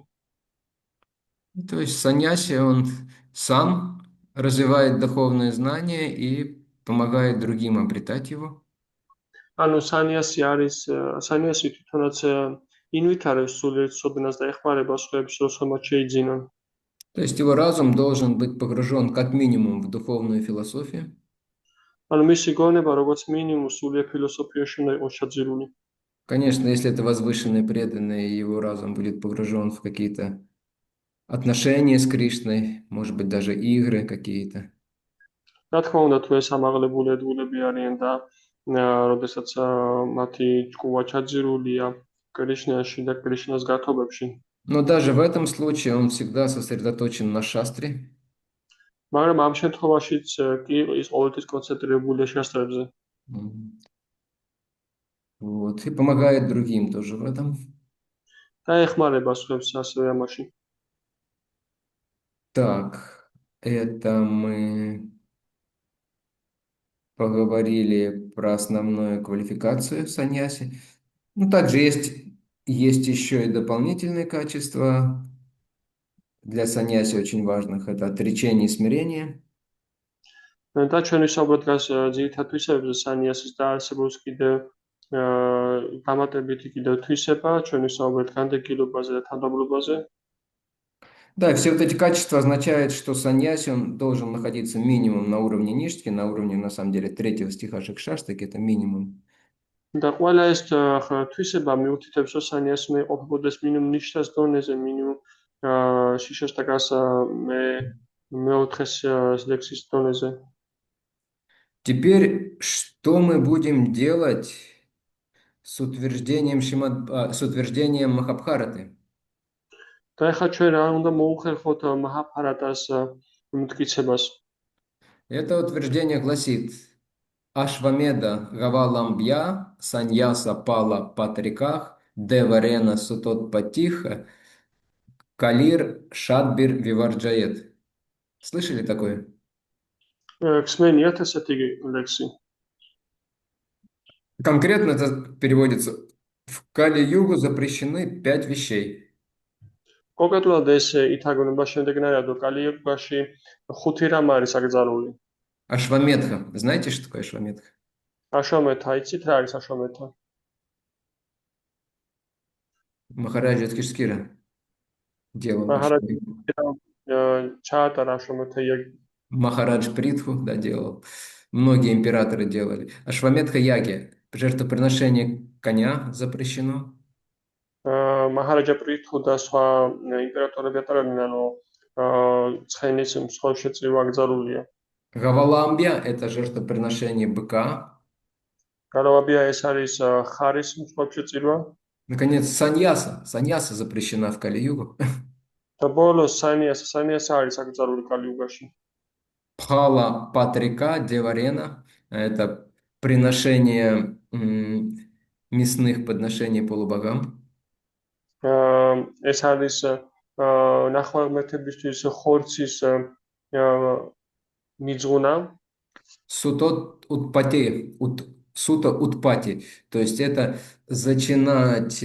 То есть саньяси, он сам развивает духовное знание и помогает другим обретать его. ანუ სანიასი თვითონაც ინვითარებს სულიერ ცოდნას და ეხმარება სხვებს, რომელსაც შეიძინონ. То есть его разум должен быть погружен как минимум в духовную философию. ანუ მისი გონება როგორც მინიმუმ სულიერ ფილოსოფიაში უნდა იყოს ჩაძირული. Конечно, если это возвышенный преданный, его разум будет погружен в какие-то отношения с Кришной, может быть, даже игры какие-то. რა თქმა უნდა, თუ ეს ამაღლებული ადგილები არიან და როდესაც მათი ჭკუა ჩაძირულია კრიშნაში და კრიშნას გათობებში. Но даже в этом случае он всегда сосредоточен на шастре. მაგრამ ამ შემთხვევაშიც კი ის ყოველთვის კონცენტრირებულია შასტრებზე. Вот, и помогает другим тоже в этом. და ეხმარება სხვებს ასევე ამაში. Так, это мы поговорили про основную квалификацию саньяси. Ну, также есть еще и дополнительные качества для саньяси очень важных. Это отречение и смирение. და ჩვენ ვისაუბროთ დღეს ძირითად თვისებებზე სანიასის დაარსებულს კიდევ დამატებითი კიდევ თვისება, ჩვენ ვისაუბროთ განდეგილობაზე და თანამდებობაზე. Да, все вот эти качества означают, что саньяси, он должен находиться минимум на уровне ништхи, на уровне, на самом деле, 3 стиха Шикшаштаки, это минимум. და ყველა ეს თვისება მიუთითებს, რომ სანიასი უნდა იყოფებოდეს მინიმუმ ნიშნას დონეზე, მინიმუმ შიშასტაკას მეოთხეს ლექსის დონეზე. Теперь, что мы будем делать с утверждением Махабхараты? და ეხლა ჩვენ რა უნდა მოუხერხოთ მაჰაბჰარატას მტკიცებას. Это утверждение гласит: Ашвамеда Гаваламбья Саньяса Пала Патриках Деварена Сутот Патиха Калир Шадбир Виварджает. Слышали такое? Ксменият ესეთი ლექსი. Конкретно это переводится: в Кали-югу запрещены 5 вещей. კონკრეტულად ეს ითარგმნება შემდეგნაირად, რომ კალი-იუგაში 5 რამ არის აკრძალული. Ашвамедха. Знаете, что такое Ашвамедха? აშვამეთა, იცით რა არის აშვამეთა? Махараджа Юдхиштхира делал მაჰარაჯა Ашвамедху. ჩაატარა აშვამეთა იაგი. Махарадж Притху, да, делал. Многие императоры делали. Ашвамедха яги. Жертвоприношение коня запрещено. მაჰარაჯა პრითუ და სხვა იმპერატორები ატარებდნენ, ანუ ცხენის მსხვერპლ შეწირვა აკრძალულია. Гаваламбия – это жертвоприношение быка. გალავაბია ეს არის ხარის მსხვერპლ შეწირვა. Наконец, саньяса. Саньяса запрещена в Кали-югу. და ბოლოს სანიასა არის აკრძალული კალი-იუგაში. Пхала Патрика Деварена – это приношение мясных подношений полубогам. ეს არის ნახვალმეთებისთვის ხორცის მიძღუნა. Сута Утпати. То есть это зачинать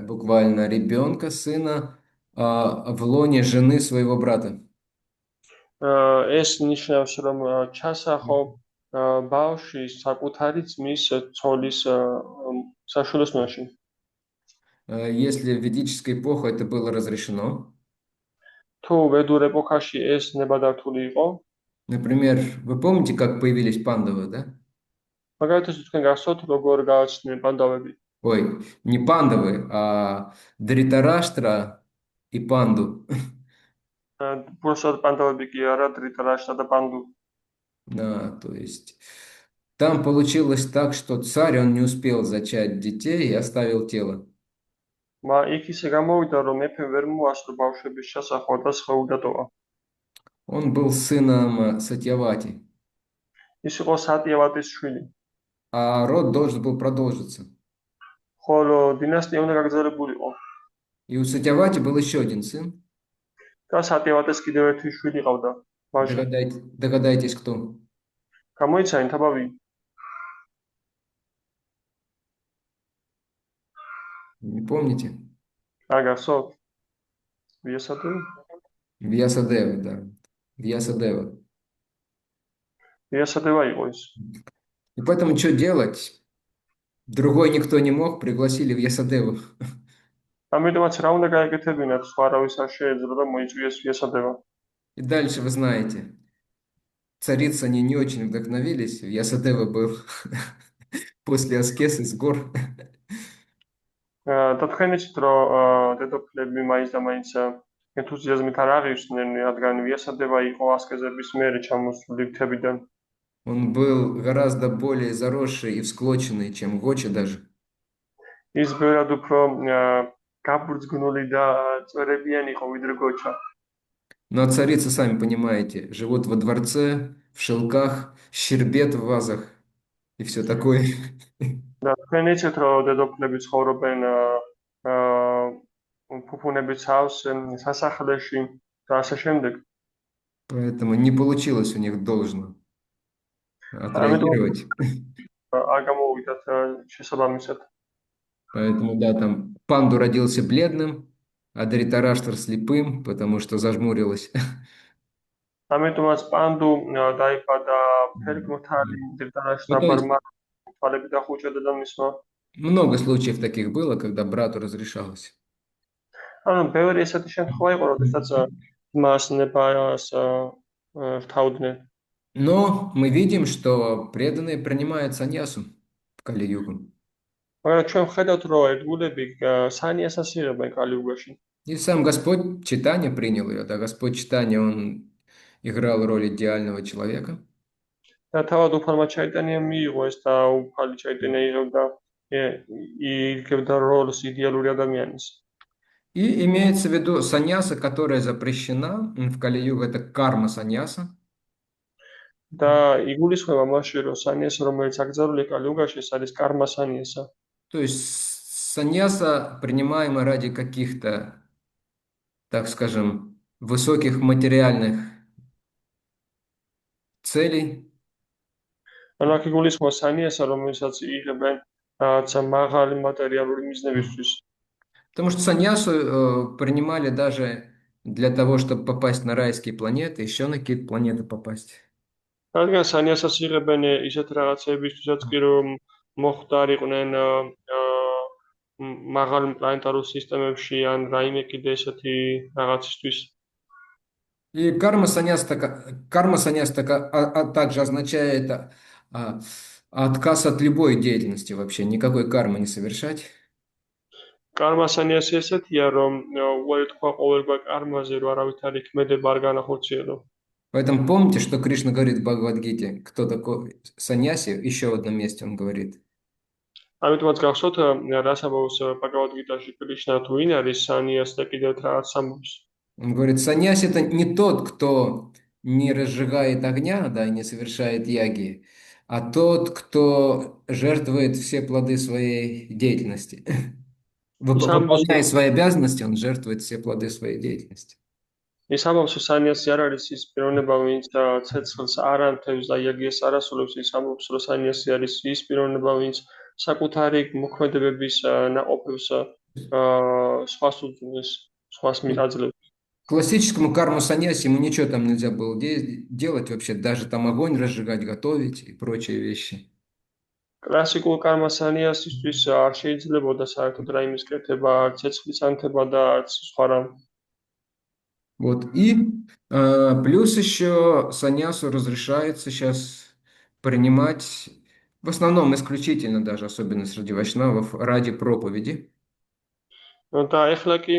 буквально ребенка, сына, в лоне жены своего брата. ეს ნიშნავს, რომ ჩასახო ბავშვი საკუთარი ძმის ცოლის საშვილოსნოში. Если в ведической эпохе это было разрешено. თუ ვედურ ეპოქაში ეს ნებადართული იყო. Например, вы помните, как появились пандавы, да? მაგალითად, თქვენ გახსოვთ, როგორ გააჩნდნენ პანდავები? Ой, не пандавы, а Дритараштра и Панду. Просто пандавები კი არა, დრიტარაშტა და პანდუ. Да, то есть там получилось так, что царь, он не успел зачать детей и оставил тело. იქ ისე გამოვიდა, რომ მეფე ვერ მოასწრო ბავშვების ჩასახვა და სხეულდა ტოვა. Он был сыном Сатьявати. ის იყო სატიავატის შვილი. А род должен был продолжиться. ხოლო დინასტია უნდა გაგრძელებულიყო. И у Сатьявати был еще один сын. და სატიავატეს კიდევ ერთი შვილი ყავდა. Догадайтесь, кто? გამოიცანი თაბავი. Не помните? აგასო ვიასადევი? Вьясадева, да. Вьясадева. ვიასადევა იყო ის. И поэтому что делать? Другой никто не мог, пригласили Вьясадеву. ამიტომაც რა უნდა გაეკეთებინათ, სხვა არავის არ შეეძლო და მოიწვიეს ვიასადება. И дальше вы знаете, царицы они не очень вдохновились. Вьясадева был после аскезы с гор. და თქვენ იცით, რომ დედოფლები მაინც და მაინც ენთუზიაზმით არ აღივსნენ, რადგან ვიასადება იყო ასკეზების მერე ჩამოსული მთებიდან. Он был гораздо более заросший и всклоченный, чем Гоча даже. ის ბევრად უფრო გაბრძგნული და წვერებიანი იყო ვიდრე გოჩა. Но царицы, сами понимаете, живут во дворце, в шелках, щербет в вазах и все такое. და თქვენ იცით, რომ დედოფლები ცხოვრობენ ფუფუნების ჰავს სასახლეში და ასე შემდეგ. Поэтому не получилось у них должно ამიტომ отреагировать. არ გამოვიდათ შესაბამისად. Поэтому, да, там Панду родился бледным, а Дритараштар слепым, потому что зажмурилась. ამიტომაც პანდუ დაიბადა ფერგმოთალი Ну, то есть დრიტარაშტაბარმა თვალები დახუჭდა და მისმა. много случаев таких было, когда брату разрешалось. ანუ ბევრი ესეთი შემთხვევა იყო, როდესაც მას ნებას რთავდნენ. Но мы видим, что преданные принимают саньясу в Кали-югу. მაგრამ ჩვენ ვხედავთ, რომ ერთგულები სანიასას იღებენ კალიუგაში. И сам Господь Чайтанья принял ее, да, Господь Чайтанья, он играл роль идеального человека. და თავად უფალმა ჩაიტანიამ მიიღო ეს და უფალი ჩაიტანია იღებდა იღებდა როლს იდეალური ადამიანის. И имеется в виду саньяса, которая запрещена в Кали-югу, это карма саньяса. და იგულისხმება მასში, რომ სანიასა, რომელიც აკრძალული კალიუგაში, ეს არის კარმა სანიასა. То есть саньяса принимаема ради каких-то, так скажем, высоких материальных целей. ანუ აქ იგულისხმება სანიასა, რომელსაც იღებენ რაღაც მაღალი მატერიალური მიზნებისთვის. Потому что саньясу принимали даже для того, чтобы попасть на райские планеты, еще на какие-то планеты попасть. რადგან სანიასას იღებენ ისეთ რაღაცებისთვისაც კი, რომ მოხვდარიყვნენ მაღალ პლანეტარულ სისტემებში ან რაიმე კიდე ესეთი რაღაცისთვის. И карма саньяса также означает отказ от любой деятельности вообще, никакой кармы не совершать. კარმა სანიასი ესეთია, რომ უარი თქვა ყოველგვარ კარმაზე, რომ არავითარი ქმედება არ განახორციელო. Поэтому помните, что Кришна говорит в Бхагавад-гите, кто такой саньяси, еще в одном месте он говорит. ამიტომაც გახსოვთ, რას ამბობს ბაგავად-გიტაში კრიშნა თუ ვინ არის სანიას და კიდევ რაღაც ამბობს. Он говорит, саньяси это не тот, кто не разжигает огня, да, и не совершает яги, а тот, кто жертвует все плоды своей деятельности. Выполняя свои обязанности, он жертвует все плоды своей деятельности. ის ამბობს, რომ სანიასი არ არის ის პიროვნება, ვინც ცეცხლს არ ანთებს და იაგიას არ ასრულებს. ის ამბობს, რომ саньяси არის ის პიროვნება, ვინც საკუთარი მოქმედებების ნაყოფებს სხვას უძღვნის, სხვას მიაძლევს. Классическому карму саньяси ему ничего там нельзя было делать вообще, даже там огонь разжигать, готовить и прочие вещи. კლასიკურ კარმა სანიასისთვის არ შეიძლებოდა საერთოდ რაიმის კეთება, ცეცხლის ანთება და არც სხვა რამ. Вот, и плюс еще саньясу разрешается сейчас принимать, в основном исключительно даже, особенно среди вайшнавов, ради проповеди. და ეხლა კი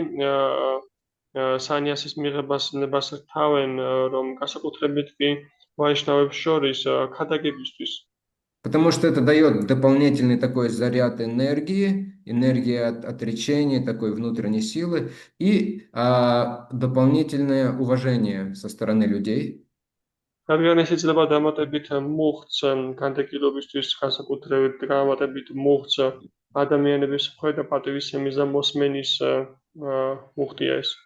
სანიასის მიღებას ნებას რთავენ, რომ განსაკუთრებით კი ვაიშნავებს შორის ქადაგებისთვის. Потому что это дает дополнительный такой заряд энергии, энергии от отречения, такой внутренней силы и дополнительное уважение со стороны людей. რადგან ეს იძლევა დამატებით მუხტს განდეგილობისთვის, განსაკუთრებით დამატებით მუხტს ადამიანების მხრიდან და პატივისცემის და მოსმენის მუხტია ეს.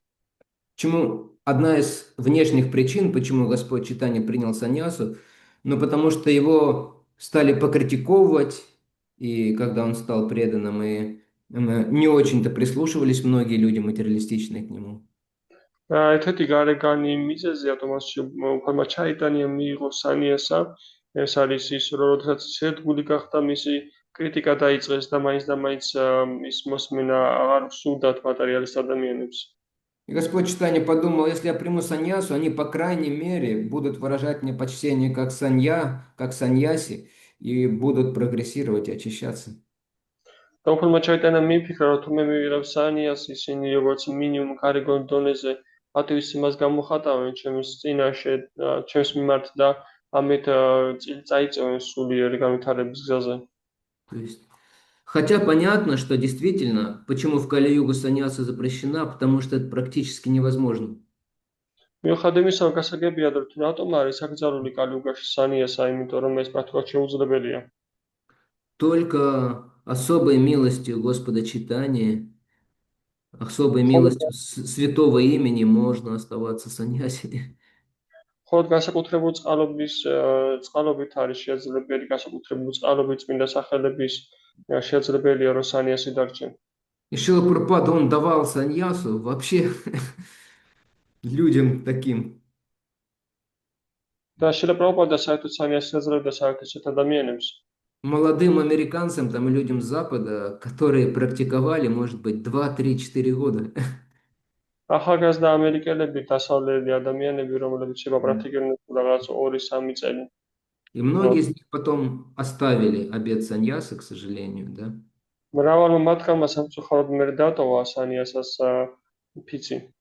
Почему одна из внешних причин, почему Господь Чайтанья принял саньясу, ну потому что его стали покритиковывать, и когда он стал преданным, и Не очень-то прислушивались многие люди материалистичные к нему. ერთ-ერთი გარეგანი მიზეზია თომასში უფალმა ჩაიტანია მიიღო სანიასა. ეს არის ის, რომ როდესაც ერთგული გახდა მისი კრიტიკა დაიწყეს და მაინც ის მოსმენა აღარ სურდათ მატერიალისტ ადამიანებს. И Господь Читания подумал, если я приму саньясу, они, по крайней мере, будут выражать мне почтение как как саньяси, и будут прогрессировать и очищаться. და უფალმა ჩაიტანა მიფიქრა, რომ თუ მე მივიღებ სანიას, ისინი როგორც მინიმუმ გარეგან დონეზე პატივისცემას გამოხატავენ ჩემს წინაშე, ჩემს მიმართ და ამით წაიწევენ სულიერი განვითარების გზაზე. То есть, хотя понятно, что действительно, почему в Кали-югу саньяса запрещена, потому что это практически невозможно. მიუხედავად იმისა, რომ გასაგებია, რომ თუ რატომ არის აკრძალული კალიუგაში სანიასა, იმიტომ რომ ეს პრაქტიკულად შეუძლებელია. Только особой милостью Господа Читания, особой მხოლოდ милостью святого имени можно оставаться саньяси. მხოლოდ განსაკუთრებულ წყალობით არის შესაძლებელი, განსაკუთრებულ წყალობით წმინდა სახელების შესაძლებელია, რომ სანიასი დარჩენ. И Шрила Прабхупада, он давал саньясу вообще людям таким. და შილა პრაბჰუპადა საერთოდ სანიასს ეძლეოდა საერთოდ ადამიანებს. Молодым американцам там и людям Запада, которые практиковали, может быть, 2, 3, 4 года. ახალგაზრდა ამერიკელები, დასავლელი ადამიანები, რომლებიც შეპრაქტიკებდნენ რაღაც 2-3 წელი. И многие из них потом оставили обет саньяса, к сожалению, да. მრავალმა მათგანმა სამწუხაროდ მერე დატოვა სანიასას ფიცი.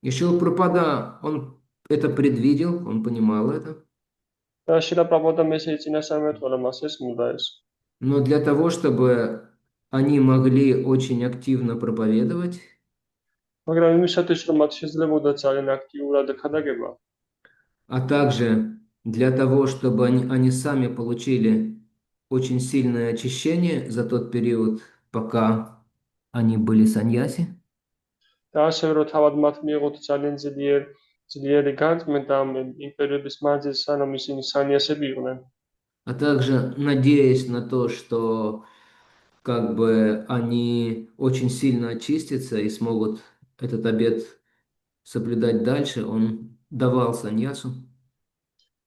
И Шрила Прабхупада, он это предвидел, он понимал это. და შილა პრაბჰუპადა მესე წინასწარმეტყველა მას ესმოდა ეს. Но для того, чтобы они могли очень активно проповедовать, მაგრამ იმისათვის, რომ მათ შეძლებოდა ძალიან აქტიურად ქადაგება, а также для того, чтобы они сами получили очень сильное очищение за тот период, пока они были саньяси, და ასევე რომ თავად მათ მიიღოთ ძალიან ძლიერი განწმენდა იმ პერიოდის მანძილზე, სანამ ისინი სანიასები იყვნენ. а также надеясь на то, что как бы они очень сильно очистятся и смогут этот обет соблюдать дальше, он давал саньясу.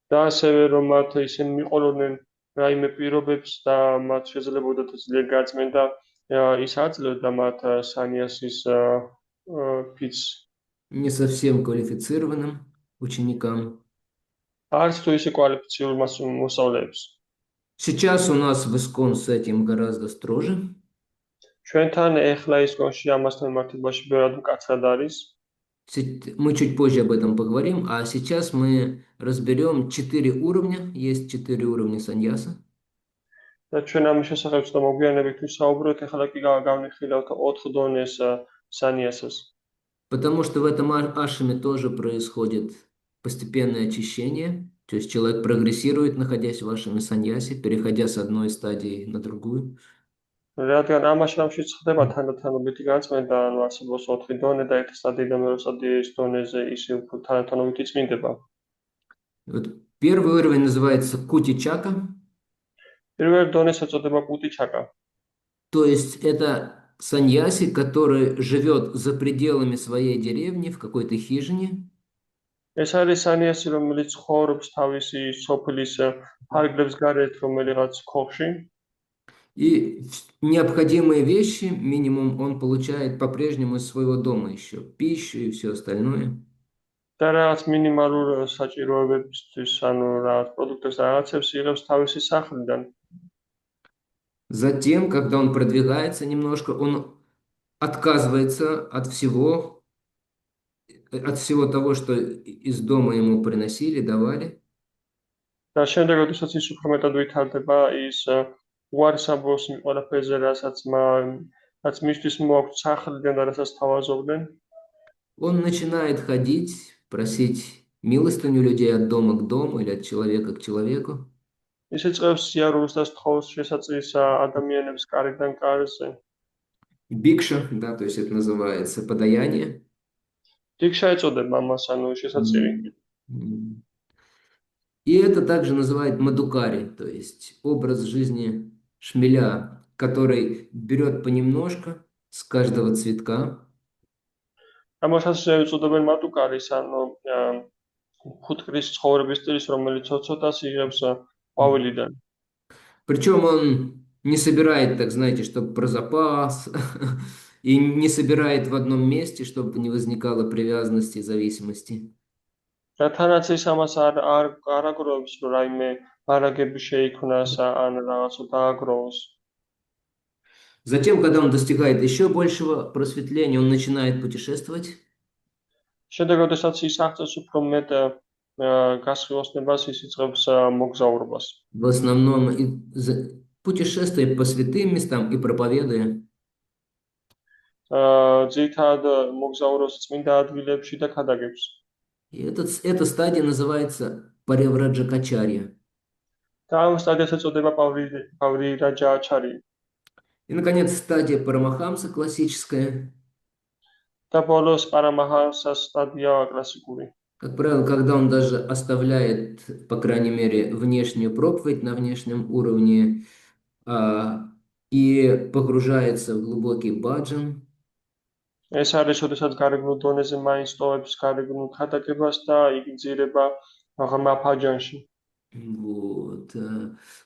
და ასევე რომ მათ ისინი მიყოლოდნენ რაიმე პირობებს და მათ შეძლებოდათ ძლიერი გაწმენდა, ის აძლევდა მათ სანიასის ფიცს. Не совсем квалифицированным ученикам. არც თუ ისე კვალიფიციურ მოსწავლეებს. Сейчас у нас в ИСККОН с этим гораздо строже. ჩვენთან ეხლა ისკონში ამასთან მიმართებაში ბევრად მკაცრად არის. Мы чуть позже об этом поговорим, а сейчас мы разберем 4 уровня. Есть 4 уровня саньяса. და ჩვენ ამის შესახებ ცოტა მოგვიანებით ვისაუბროთ, ეხლა კი გავნიხილავთ 4 დონეს სანიასას. Потому что в этом ашраме тоже происходит постепенное очищение. То есть человек прогрессирует, находясь в ашраме саньяси, переходя с одной стадии на другую. რადგან ამ აშრამში ხდება თანდათანობითი განწმენდა, ანუ არსებობს 4 დონე და ერთ სტადიიდან მეორე სტადიის დონეზე ისე უფრო თანდათანობითი წმინდება. Вот первый уровень называется кути-чака. პირველ დონეს ეწოდება კუტი-ჩაკა. То есть это саньяси, который живет за пределами своей деревни в какой-то хижине. ეს არის სანიასი, რომელიც ცხოვრობს თავისი სოფლის ფარგლებს გარეთ, რომელიღაც ქოხში. И необходимые вещи, минимум, он получает по-прежнему из своего дома еще. Пищу и все остальное. და რაღაც მინიმალურ საჭიროებებისთვის, ანუ რაღაც პროდუქტებს და რაღაცებს იღებს თავისი სახლიდან. Затем, когда он продвигается немножко, он отказывается от всего того, что из дома ему приносили, давали. და შემდეგ, როდესაც ის უფრო მეტად ვითარდება, ის უარს ამბობს ყველაფერზე, რაც მისთვის მოაქვს სახლიდან და რასაც თავაზობდნენ. Он начинает ходить, просить милостыню людей от дома к дому или от человека к человеку. ის ეწევს სიარულს და სთხოვს შესაწირს ადამიანებს კარიდან კარზე. Бикша, да, то есть это называется подаяние. დიქშა ეწოდება ამას, ანუ შესაწირი. И это также называют мадукари, то есть образ жизни шмеля, который берет понемножку с каждого цветка. ამასაც უწოდებენ მატუკარის, ანუ ფუტკრის ცხოვრების სტილის, რომელიც ცოტ-ცოტას იღებს ყვავილიდან. Причем он не собирает, так знаете, чтобы про запас, и не собирает в одном месте, чтобы не возникало привязанности и зависимости. და თანაც ის ამას არ აგროვებს, რომ რაიმე მარაგები შეიქმნას ან რაღაცა დააგროვოს. Затем, когда он достигает еще большего просветления, он начинает путешествовать. შემდეგ, როდესაც ის აღწევს უფრო მეტ გასხივოსნებას, ის იწყებს მოგზაურობას. В основном путешествуя по святым местам и проповедуя. Ძირითადად მოგზაურობს წმინდა ადგილებში და ქადაგებს. И эта стадия называется Паревраджакачарья. და ამ სტადიას ეწოდება პავრირაჯააჩარი. И, наконец, стадия Парамахамса классическая. და ბოლოს პარამაჰანსას სტადია კლასიკური. Как правило, когда он даже оставляет, по крайней мере, внешнюю проповедь на внешнем уровне и погружается в глубокий баджан. ეს არის, როდესაც გარეგნულ დონეზე მაინც ტოვებს გარეგნულ ქადაგებას და იგრძირება ღრმა ფაჯანში. Вот.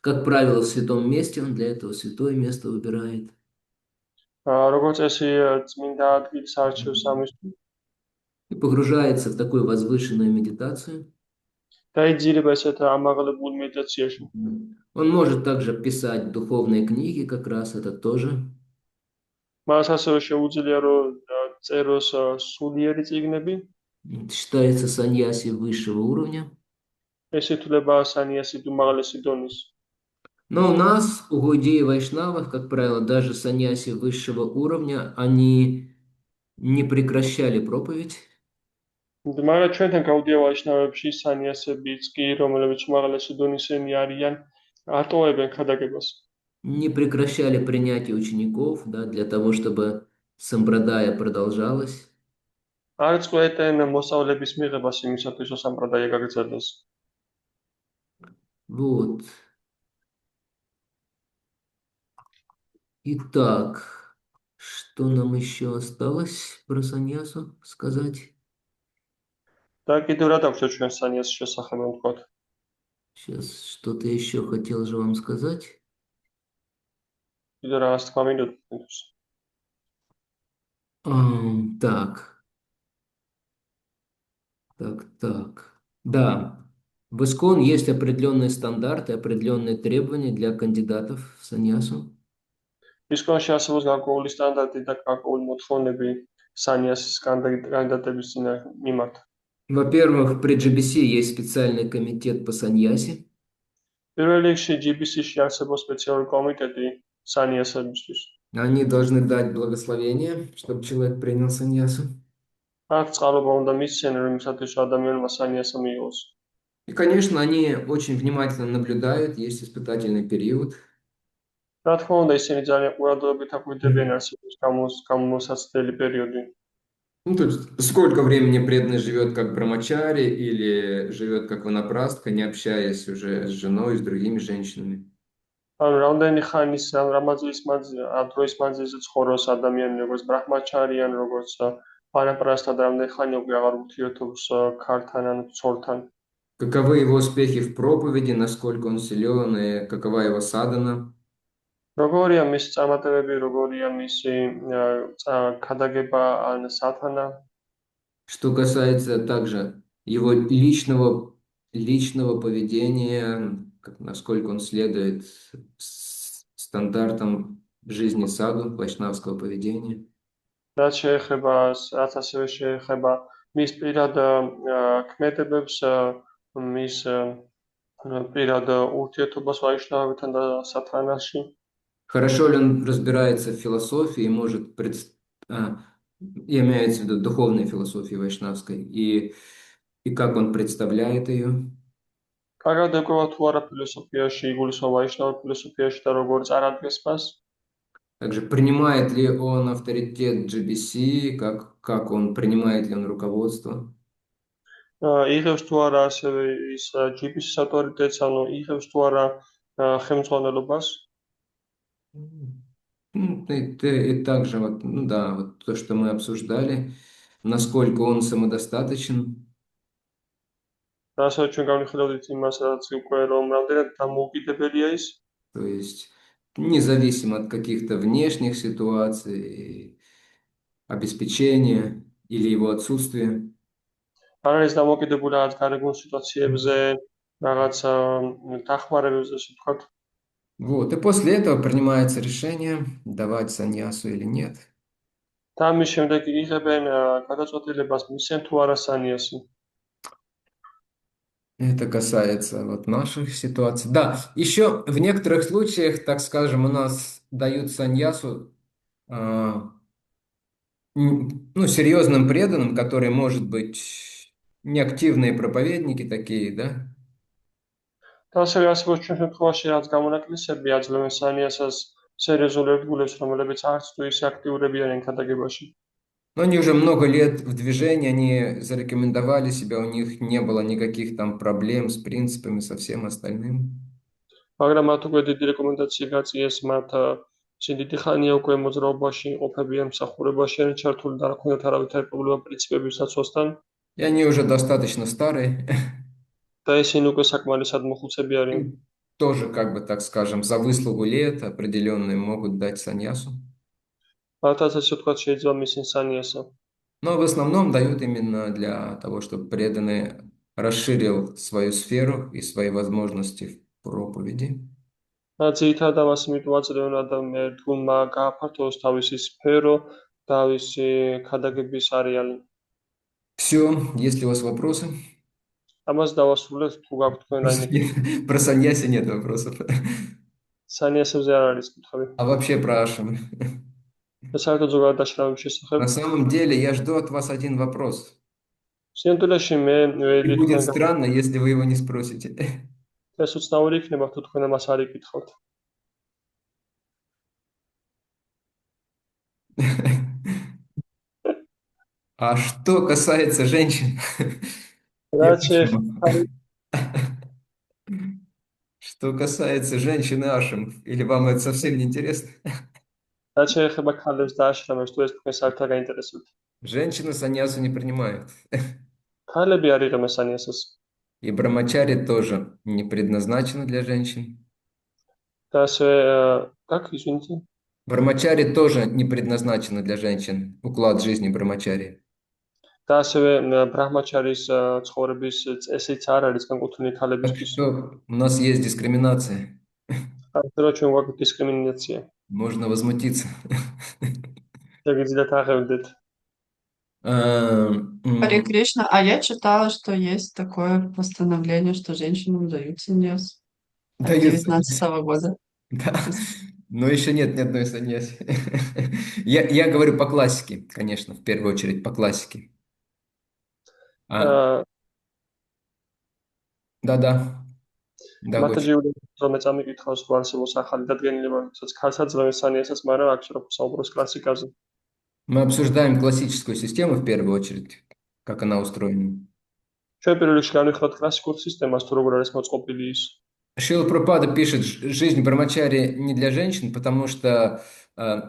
Как правило, в святом месте он для этого святое место выбирает. როგორც წესი, წმინდა ადგილს არჩევს ამისთვის. И погружается в такую возвышенную медитацию. და იგრძირება ესეთ ამაღლებულ медитацიაში. Он может также писать духовные книги, как раз это тоже. მას ასევე შეუძლია, რომ წეროს სულიერი წიგნები. Считается саньяси высшего уровня. ეს ითვლება სანიასი უმაღლესი დონის. Но у нас, у гуйди и вайшнавов, как правило, даже саньяси высшего уровня, они не прекращали проповедь. მაგრამ ჩვენთან გაუდია ვაიშნავებში სანიასებიც კი, რომლებიც უმაღლესი დონისენი არიან, ატოვებენ ქადაგებას. Не прекращали принятие учеников, да, для того, чтобы сампрадая продолжалась. არ წყვეტენ მოსავლების მიღებას იმისათვის, რომ სამპრადაია გაგრძელდეს. Вот. Итак, что нам еще осталось про саньясу сказать? და კიდევ რა დაგვჭირ ჩვენ სანიას შესახებ ვთქვათ? Сейчас что-то еще хотел же вам сказать. კიდევ რაღაც თქვა მინდოდა. Так. Да, в ИСККОН есть определенные стандарты, определенные требования для кандидатов в саньясу. ისკონში არსებობს გარკვეული სტანდარტი და გარკვეული მოთხოვნები სანიასის კანდიდატების მიმართ. Во-первых, при GBC есть специальный комитет по саньясе. პირველ რიგში GBC-ში არსებობს სპეციალური კომიტეტი სანიასებისთვის. Они должны дать благословение, чтобы человек принял саньясу. აქ წყალობა უნდა მისცენ, რომელსაც ადამიანმა სანიასა მიიღოს. И, конечно, они очень внимательно наблюдают, есть испытательный период. რა თქმა უნდა, ისინი ძალიან ყურადღებით აკვირდებიან არსებობს გამოსაცდელი периоды. Ну, то есть, сколько времени преданный живет как брамачари или живет как ванапрастха, не общаясь уже с женой, с другими женщинами. ანუ რამდენი ხანის რამაძის დროის მანძილზე ცხოვრობს ადამიანი, როგორც ბრაჰმაჩარი ან როგორც ვანაპრასთა და რამდენი ხანი უკვე აღარ ურთიერთობს ქალთან ან ცოლთან. Каковы его успехи в проповеди, насколько он силен и какова его садхана. როგორია მისი წარმატებები, როგორია მისი ქადაგება ან სათანა. Что касается также его личного поведения, насколько он следует стандартам жизни саду, вайшнавского поведения. რაც ასევე შეეხება მის პირად ქმედებებს, მის პირად ურთიერთობას ვაიშნავებთან და სათანაში. Хорошо ли он разбирается в философии, имеется в виду духовной философии вайшнавской, и как он представляет ее? კარგად ეკვევა თუ არა ფილოსოფიაში, იგულისხმება ვაიშნავ ფილოსოფიაში და როგორ წარადგენს მას. Также принимает ли он авторитет GBC, как он принимает ли он руководство? იღებს თუ არა ასევე ის GBC-ის ავტორიტეტს, ანუ იღებს თუ არა ხელმძღვანელობას. И также вот, ну да, вот то, что мы обсуждали, насколько он самодостаточен, რასაც ჩვენ გავხედავთ იმას, რაც უკვე რომ რამდენად დამოუკიდებელია ის, то есть независимо от каких-то внешних ситуаций, обеспечения или его отсутствия. არ არის დამოუკიდებული რაღაც გარეგან სიტუაციებზე, რაღაც დახმარებებზე, ასე ვთქვათ. Вот, и после этого принимается решение, давать саньясу или нет. და ამის შემდეგ იღებენ გადაწყვეტილებას მისცენ თუ არა სანიასი. Это касается вот наших ситуаций. Да, еще в некоторых случаях, так скажем, у нас дают саньясу, ну, серьезным преданным, которые, может быть, неактивные проповедники такие, да? და ასევე არსებობს ჩვენ შემთხვევაში რაც გამონაკლისები აძლევენ სანიასას სერიოზულ ერთგულებს, რომლებიც არც თუ ისე აქტიურები არიან ქადაგებაში. Но они уже много лет в движении, они зарекомендовали себя, у них не было никаких там проблем с принципами, со всем остальным. მაგრამ მათ უკვე დიდი რეკომენდაცია გაწიეს, მათ ისინი დიდი ხანია უკვე მოძრაობაში ყოფებიან, მსახურებაში არიან ჩართული და არ ქონდათ არავითარი პრობლემა პრინციპების დაცვასთან. И они уже достаточно старые. და ისინი უკვე საკმარისად მოხუცები არიან. Им тоже, как бы так скажем, за выслугу лет определенные могут дать саньясу. მათაც ასე ვთქვათ შეიძლება მისცენ სანიასა. Но в основном дают именно для того, чтобы преданный расширил свою сферу и свои возможности в проповеди. ძირითადად ამას იმიტომ აძლევენ ადამიანმა ერთგულმა გააფართოვოს თავისი სფერო, თავისი ქადაგების არეალი. Все, есть ли у вас вопросы? ამას დავასრულეთ თუ გაქვთ თქვენ რაიმე Про саньяси нет вопросов. სანიასებზე არ არის კითხვები. А вообще про ашрам. და საერთოდ ზოგადად აშრამების შესახებ. На самом деле я жду от вас один вопрос. სინამდვილეში მე И ველი будет თქვენ странно, если вы его не спросите. ეს უცნაური იქნება თუ თქვენ ამას არ იკითხავთ. А что касается женщин? რაც и შეეხება ашрама. Что касается женщин и ашрамов, или вам это совсем не интересно? რაც შეეხება ქალებს და აშრამებს, თუ ეს თქვენ საერთოდ გაინტერესებთ. Женщины саньясу не принимают. ქალები არ იღებენ სანიასას. И брамачари тоже не предназначено для женщин. და ასევე как извините? Брамачари тоже не предназначено для женщин. Уклад жизни брамачари. და ასევე ბრაჰმაჩარის ცხოვრების წესიც არ არის განკუთვნილი Так ქალებისთვის. что у нас есть дискриминация. ასე რომ ჩვენ გვაქვს დისკრიმინაცია. Можно возмутиться. შეგიძლიათ აღევდეთ. Харе Кришна, а я читала, что есть такое постановление, что женщинам дают саньяс от Дают 19 года. Да, но еще нет ни одной саньяси. Я говорю по классике, конечно, в первую очередь по классике. Да-да. Да, მათაჯიული რომ წამიკითხავს ვარსებოს ახალი დადგენილება, სადაც ქალსაც ძლევენ სანიასაც, მაგრამ აქ რომ საუბრობს კლასიკაზე. Мы обсуждаем классическую систему в первую очередь, как она устроена. ჩვენ პირველ რიგში განვიხილოთ კლასიკურ სისტემას, თუ როგორ არის მოწყობილი ის. Шрила Прабхупада пишет, жизнь брамачари не для женщин, потому что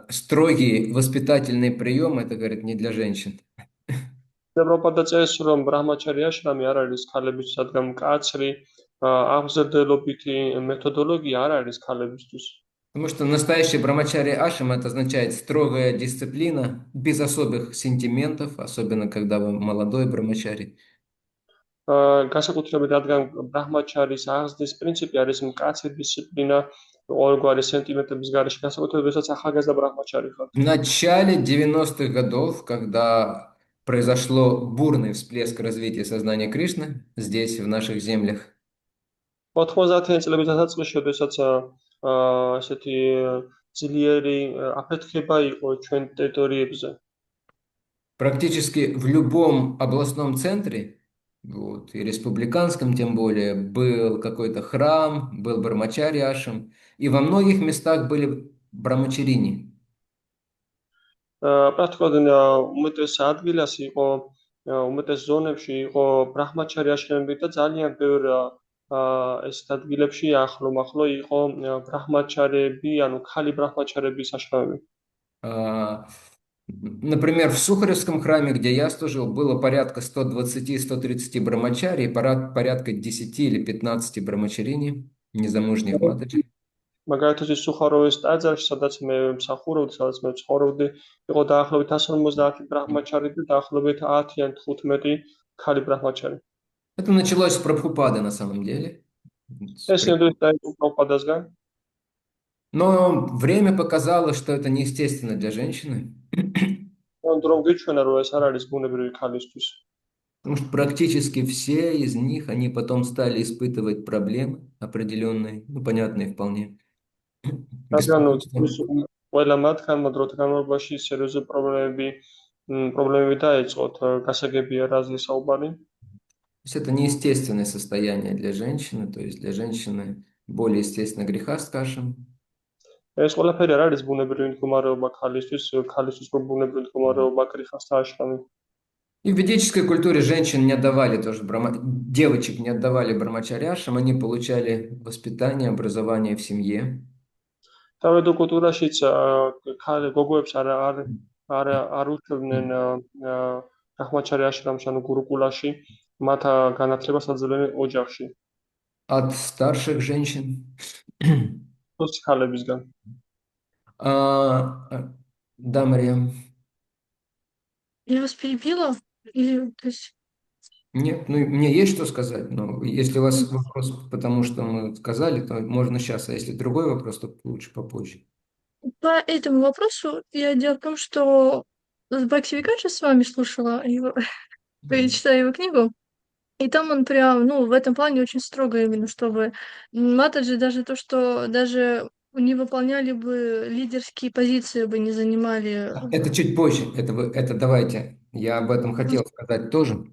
строгие воспитательные приемы, это, говорит, не для женщин. ევროპადა წერს, რომ ბრაჰმაჩარი აშრამი არ არის ქალების, რადგან მკაცრი აღმზრდელობითი მეთოდოლოგია არ არის ქალებისთვის. Потому что настоящий брамачари ашрам это означает строгая дисциплина, без особых сентиментов, особенно когда вы молодой брамачари. განსაკუთრებით რადგან ბრაჰმაჩარის აღზრდის პრინციპი არის მკაცრი დისციპლინა, ორგვარი სენტიმენტების გარეშე, განსაკუთრებით როდესაც ახალგაზრდა ბრაჰმაჩარი ხართ. В начале 90-х годов, когда произошло бурный всплеск развития сознания Кришны здесь, в наших землях, 90-იან წლების დასაწყისში, როდესაც ესეთი ძლიერი აფეთქება იყო ჩვენ ტერიტორიებზე. практически в любом областном центре, вот, и республиканском тем более, был какой-то храм, был брамачари ашрам, и во многих местах были брамачарини. პრაქტიკულად უმეტეს ადგილას იყო უმეტეს ზონებში იყო ბრაჰმაჩარი აშრამები და ძალიან ბევრ ეს ადგილებში ახლო-მახლო იყო ბრაჰმაჩარები, ანუ ქალი ბრაჰმაჩარების აშრომები. Например, в Сухаревском храме, где я служил, было порядка 120-130 брамачарий, порядка 10 или 15 брамачарини, незамужних маточек. მაგალითად, სუხაროვის ტაძარში, სადაც მე მსახურობდი, სადაც მე ცხოვრობდი, იყო დაახლოებით 150 ბრაჰმაჩარი და დაახლოებით 10 ან 15 ქალი ბრაჰმაჩარი. Это началось с Прабхупады на самом деле. ეს ნედლით დაიწყო პრაბჰუპადასგან. Но время показало, что это неестественно для женщины. რომ გიჩვენა, რომ ეს არ არის ბუნებრივი ქალისთვის. Потому что практически все из них, они потом стали испытывать проблемы определенные, ну, понятные вполне. რადგან Беспокойство. ყველა მათგანმა დროთა განმავლობაში სერიოზული პრობლემები დაეწყოთ, გასაგებია რაზე საუბარი. То есть это неестественное состояние для женщины, то есть для женщины более естественно греха, скажем. ეს ყველაფერი არ არის ბუნებრივი მდგომარეობა ქალისთვის ბუნებრივი მდგომარეობა გრიხას აშრომი. И в ведической культуре женщин не отдавали тоже, девочек не отдавали брамачаряшам, они получали воспитание, образование в семье. თავედო კულტურაშიც გოგოებს არ უთმდნენ ბრაჰმაჩარი აშრამში, ანუ გურუკულაში, მათ განათლებას აძლევდნენ ოჯახში. От старших женщин. ქალებისგან. Да, Мария. Я вас перебила? Или, то есть... Нет, ну мне есть что сказать, но если у вас вопрос, потому что мы сказали, то можно сейчас, а если другой вопрос, то лучше попозже. По этому вопросу дело в том, что с Бхактивикаша с вами слушала его, читаю его книгу, и там он прям, ну, в этом плане очень строго именно, чтобы матаджи даже то, что даже не выполняли бы лидерские позиции, бы не занимали. Это чуть позже, это давайте, я об этом хотел сказать тоже.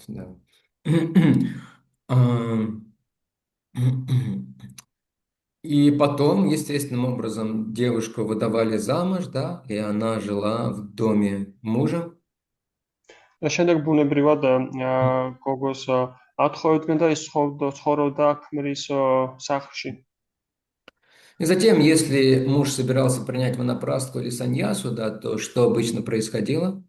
Да. И потом, естественным образом, девушку выдавали замуж, да, и она жила в доме мужа. შემდეგ ბუნებრივად გოგოს ათხოვებდნენ და ის ცხოვრობდა ქმრის სახლში. И затем, если муж собирался принять ванапрастху или саньясу, да, то что обычно происходило?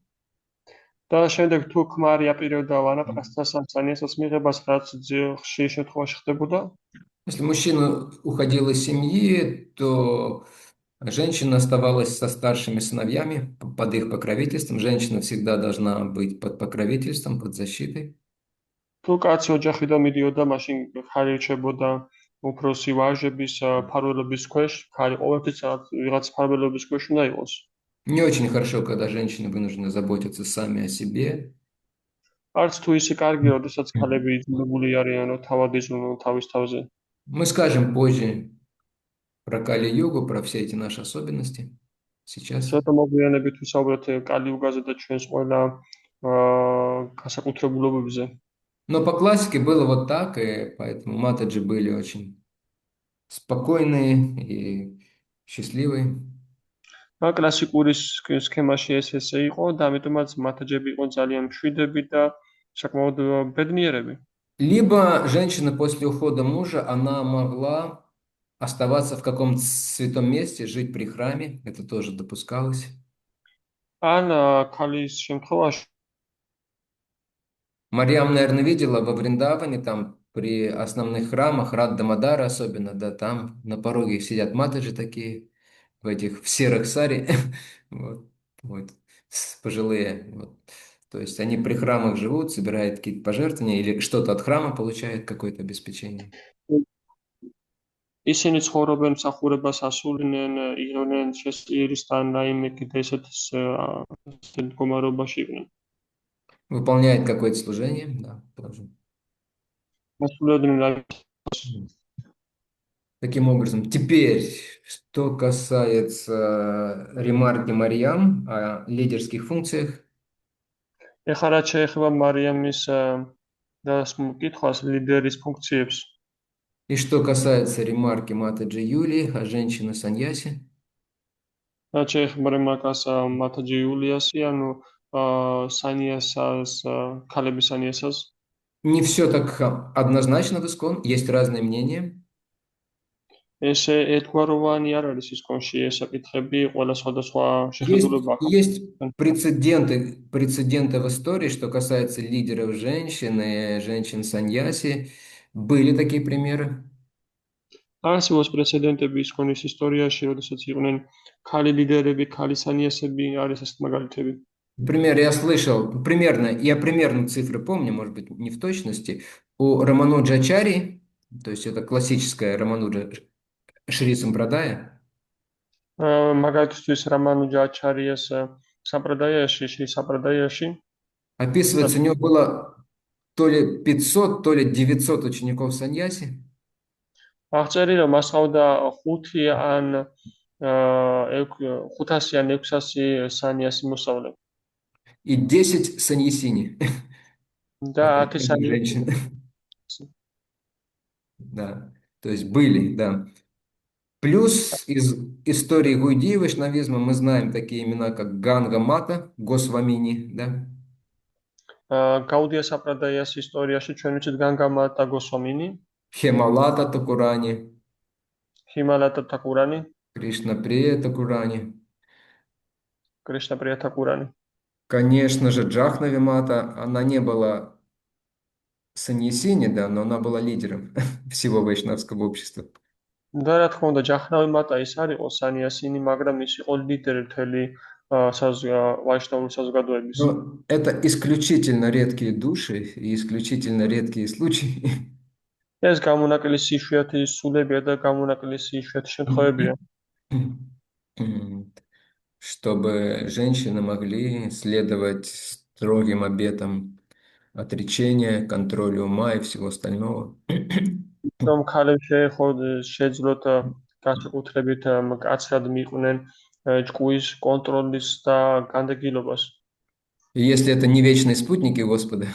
და შემდეგ თუ ქმარი აპირებდა ვანაპრასთას ან სანიასას მიღებას, რაც ხშირ შემთხვევაში ხდებოდა? Если мужчина уходил из семьи, то женщина оставалась со старшими сыновьями под их покровительством. Женщина всегда должна быть под покровительством, под защитой. თუ კაცი ოჯახიდან მიდიოდა, მაშინ ხარი რჩებოდა უფროსი ვაჟების ფარველობის ქვეშ, ხარი ყოველთვის ვიღაც ფარველობის ქვეშ უნდა იყოს. Не очень хорошо, когда женщины вынуждены заботиться сами о себе. არც თუ ისე კარგია, როდესაც ქალები იძულებული არიანო თავად იზრუნონ თავის თავზე. Мы скажем позже про Кали-югу, про все эти наши особенности. Сейчас. ცოტა მოგვიანებით ვისაუბროთ კალი-იუგაზე და ჩვენს ყველა განსაკუთრებულებებზე. Но по классике было вот так, и поэтому матаджи были очень спокойные и счастливые. კლასიკური სქემაში ესე იყო და ამიტომაც მათაჯები იყო ძალიან მშვიდები და საკმაოდ ბედნიერები. Либо женщина после ухода мужа, она могла оставаться в каком-то святом месте, жить при храме, это тоже допускалось. ან ქალის შემთხვევაში Марьям, наверное, видела во Вриндаване, там при основных храмах, Радха-Мадара особенно, да, там на пороге сидят матаджи такие, в этих в серых сари, вот, пожилые, вот. То есть они при храмах живут, собирают какие-то пожертвования или что-то от храма получают, какое-то обеспечение. ისინი ცხოვრობენ მსახურებას ასრულებენ, იღებენ შესწირისთან რაიმე კიდე ესეთ მდგომარეობაში იყვნენ. Выполняет какое-то служение, да, тоже. ასრულებდნენ რაიმე. Таким образом, теперь, что касается ремарки Марьям о лидерских функциях. ეხლა რაც შეეხება მარიამის კითხვას ლიდერის ფუნქციებს. И что касается ремарки Матаджи Юлии о женщине-саньясе. რაც შეეხება რემარკას მათაჯი იულიასი, ანუ სანიასას, ქალების სანიასას. Не все так однозначно в Искон, есть разные мнения. ესე ერთგვაროვანი არ არის ისკონში ეს საკითხები, ყველა სხვადასხვა შეხედულება Есть აქვს. прецеденты в истории, что касается лидеров женщин и женщин-саньяси. Были такие примеры. არსებობს პრეცედენტები ისკონის ისტორიაში, როდესაც იყვნენ ქალი ლიდერები, ქალი სანიასები, არის ეს მაგალითები. Например, я примерно цифры помню, может быть, не в точности. У Рамануджачари, то есть это классическая Рамануджа Шри Сампрадая, მაგალითისთვის რამანუჯა აჩარიას სამპრადაიაში, შრი სამპრადაიაში описывается, у него было то ли 500, то ли 900 учеников саньяси, აღწერილი რომ მას ყავდა 5 ან 500 ან 600 სანიასი მოსწავლე и 10 саньясини. და Это 10 სანიასი. женщины. Да, то есть были, да. Плюс из истории Гуйди и вайшнавизма мы знаем такие имена, как Ганга Мата, Госвамини, да, გაუდია სამპრადაიას ისტორიაში ჩვენ ვიცით განგამა და გოსვამინი, Хемалата Такурани, ჰიმალატა თაკურანი, Кришна Прия Такурани. კრიშნა პრია თაკურანი. Конечно же, Джахнави Мата, она не была саньясини, да, но она была лидером всего вайшнавского общества. და რა თქმა უნდა ჯაჰნავი მატა ის არ იყო სანიასინი, მაგრამ ის იყო ლიდერი მთელი ვაიშნავური საზოგადოების. Но это исключительно редкие души и исключительно редкие случаи. ეს გამონაკლისი იშვიათი სულებია და გამონაკლისი იშვიათი შემთხვევებია. Чтобы женщины могли следовать строгим обетам отречения, контролю ума и всего остального. რომ ქალებს შეეძლოთ განსაკუთრებით მკაცრად მიყვნენ ჭკუის კონტროლის და განდეგილობას. И если это не вечные спутники Господа,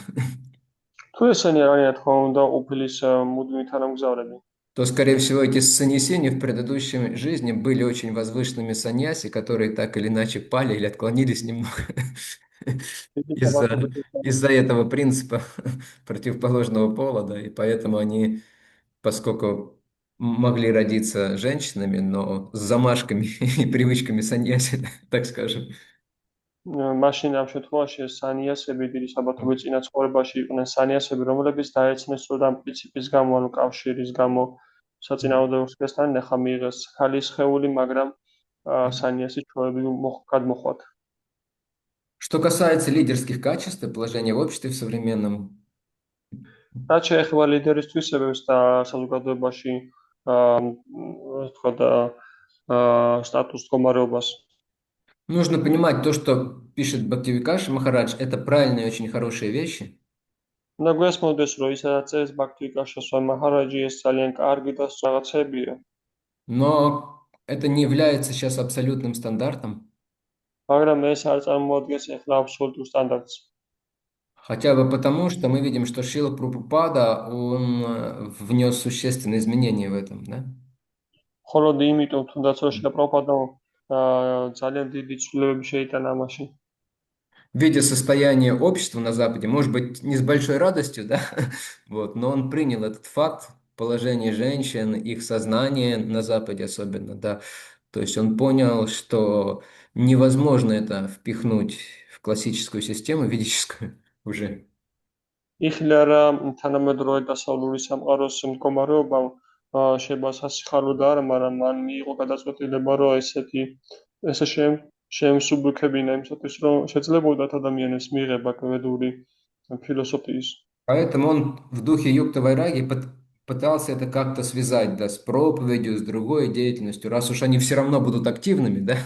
თუ ესენი არ არიან, თქმა უნდა, უფლის მუდმივი თანამგზავრები, то, скорее всего, эти саньясини в предыдущей жизни были очень возвышенными саньяси, которые так или иначе пали или отклонились немного из-за этого принципа противоположного пола, да, и поэтому они, поскольку могли родиться женщинами, но с замашками и привычками саньяси, так скажем. მაშინ ამ შემთხვევაში სანიასები დიდი საბათობის წინა ცხოვრებაში იყვნენ სანიასები, რომლებიც დაეცნენ სწორედ ამ პრინციპის გამო, ანუ კავშირის გამო საწინააღმდეგოსთან ნახა მიიღეს ქალის ხეული, მაგრამ სანიასის ჩვევები გადმოხვათ. Что касается лидерских качеств и положения в обществе в современном, რაც შეეხება ლიდერის თვისებებს და საზოგადოებაში სტატუს მდგომარეობას, нужно понимать то, что пишет Бхактивикаша Махарадж, это правильные и очень хорошие вещи. უნდა გვესმოდეს, რომ ისაც წერს ბაქთივიკაშა სვამი მაჰარაჯი ეს ძალიან კარგი და რაღაცებია, Но это не является сейчас абсолютным стандартом, მაგრამ ეს არ წარმოადგენს ეხლა აბსოლუტურ სტანდარტს. хотя бы потому, что мы видим, что Шрила Прабхупада, он внес существенные изменения в этом, да? მხოლოდ იმიტომ, თუნდაც რომ შილა პრაბჰუპადამ ძალიან დიდი ცვლილებები შეიტანა ამაში. Видя состояние общества на Западе, может быть, не с большой радостью, да, вот, но он принял этот факт, положение женщин, их сознание на Западе особенно, да, то есть он понял, что невозможно это впихнуть в классическую систему ведическую уже. იხილა რა თანამედროვე დასავლური სამყაროს მდგომარეობამ შეიძლება სასიხარო და არა, მაგრამ მან მიიღო გადაწყვეტილება, რომ ესე შეემსუბუქებინა იმისათვის, რომ შეძლებოდათ ადამიანებს მიღება კვედური ფილოსოფიის. Поэтому он в духе Юкта Вайраги пытался это как-то связать, да, с проповедью, с другой деятельностью, раз уж они все равно будут активными, да,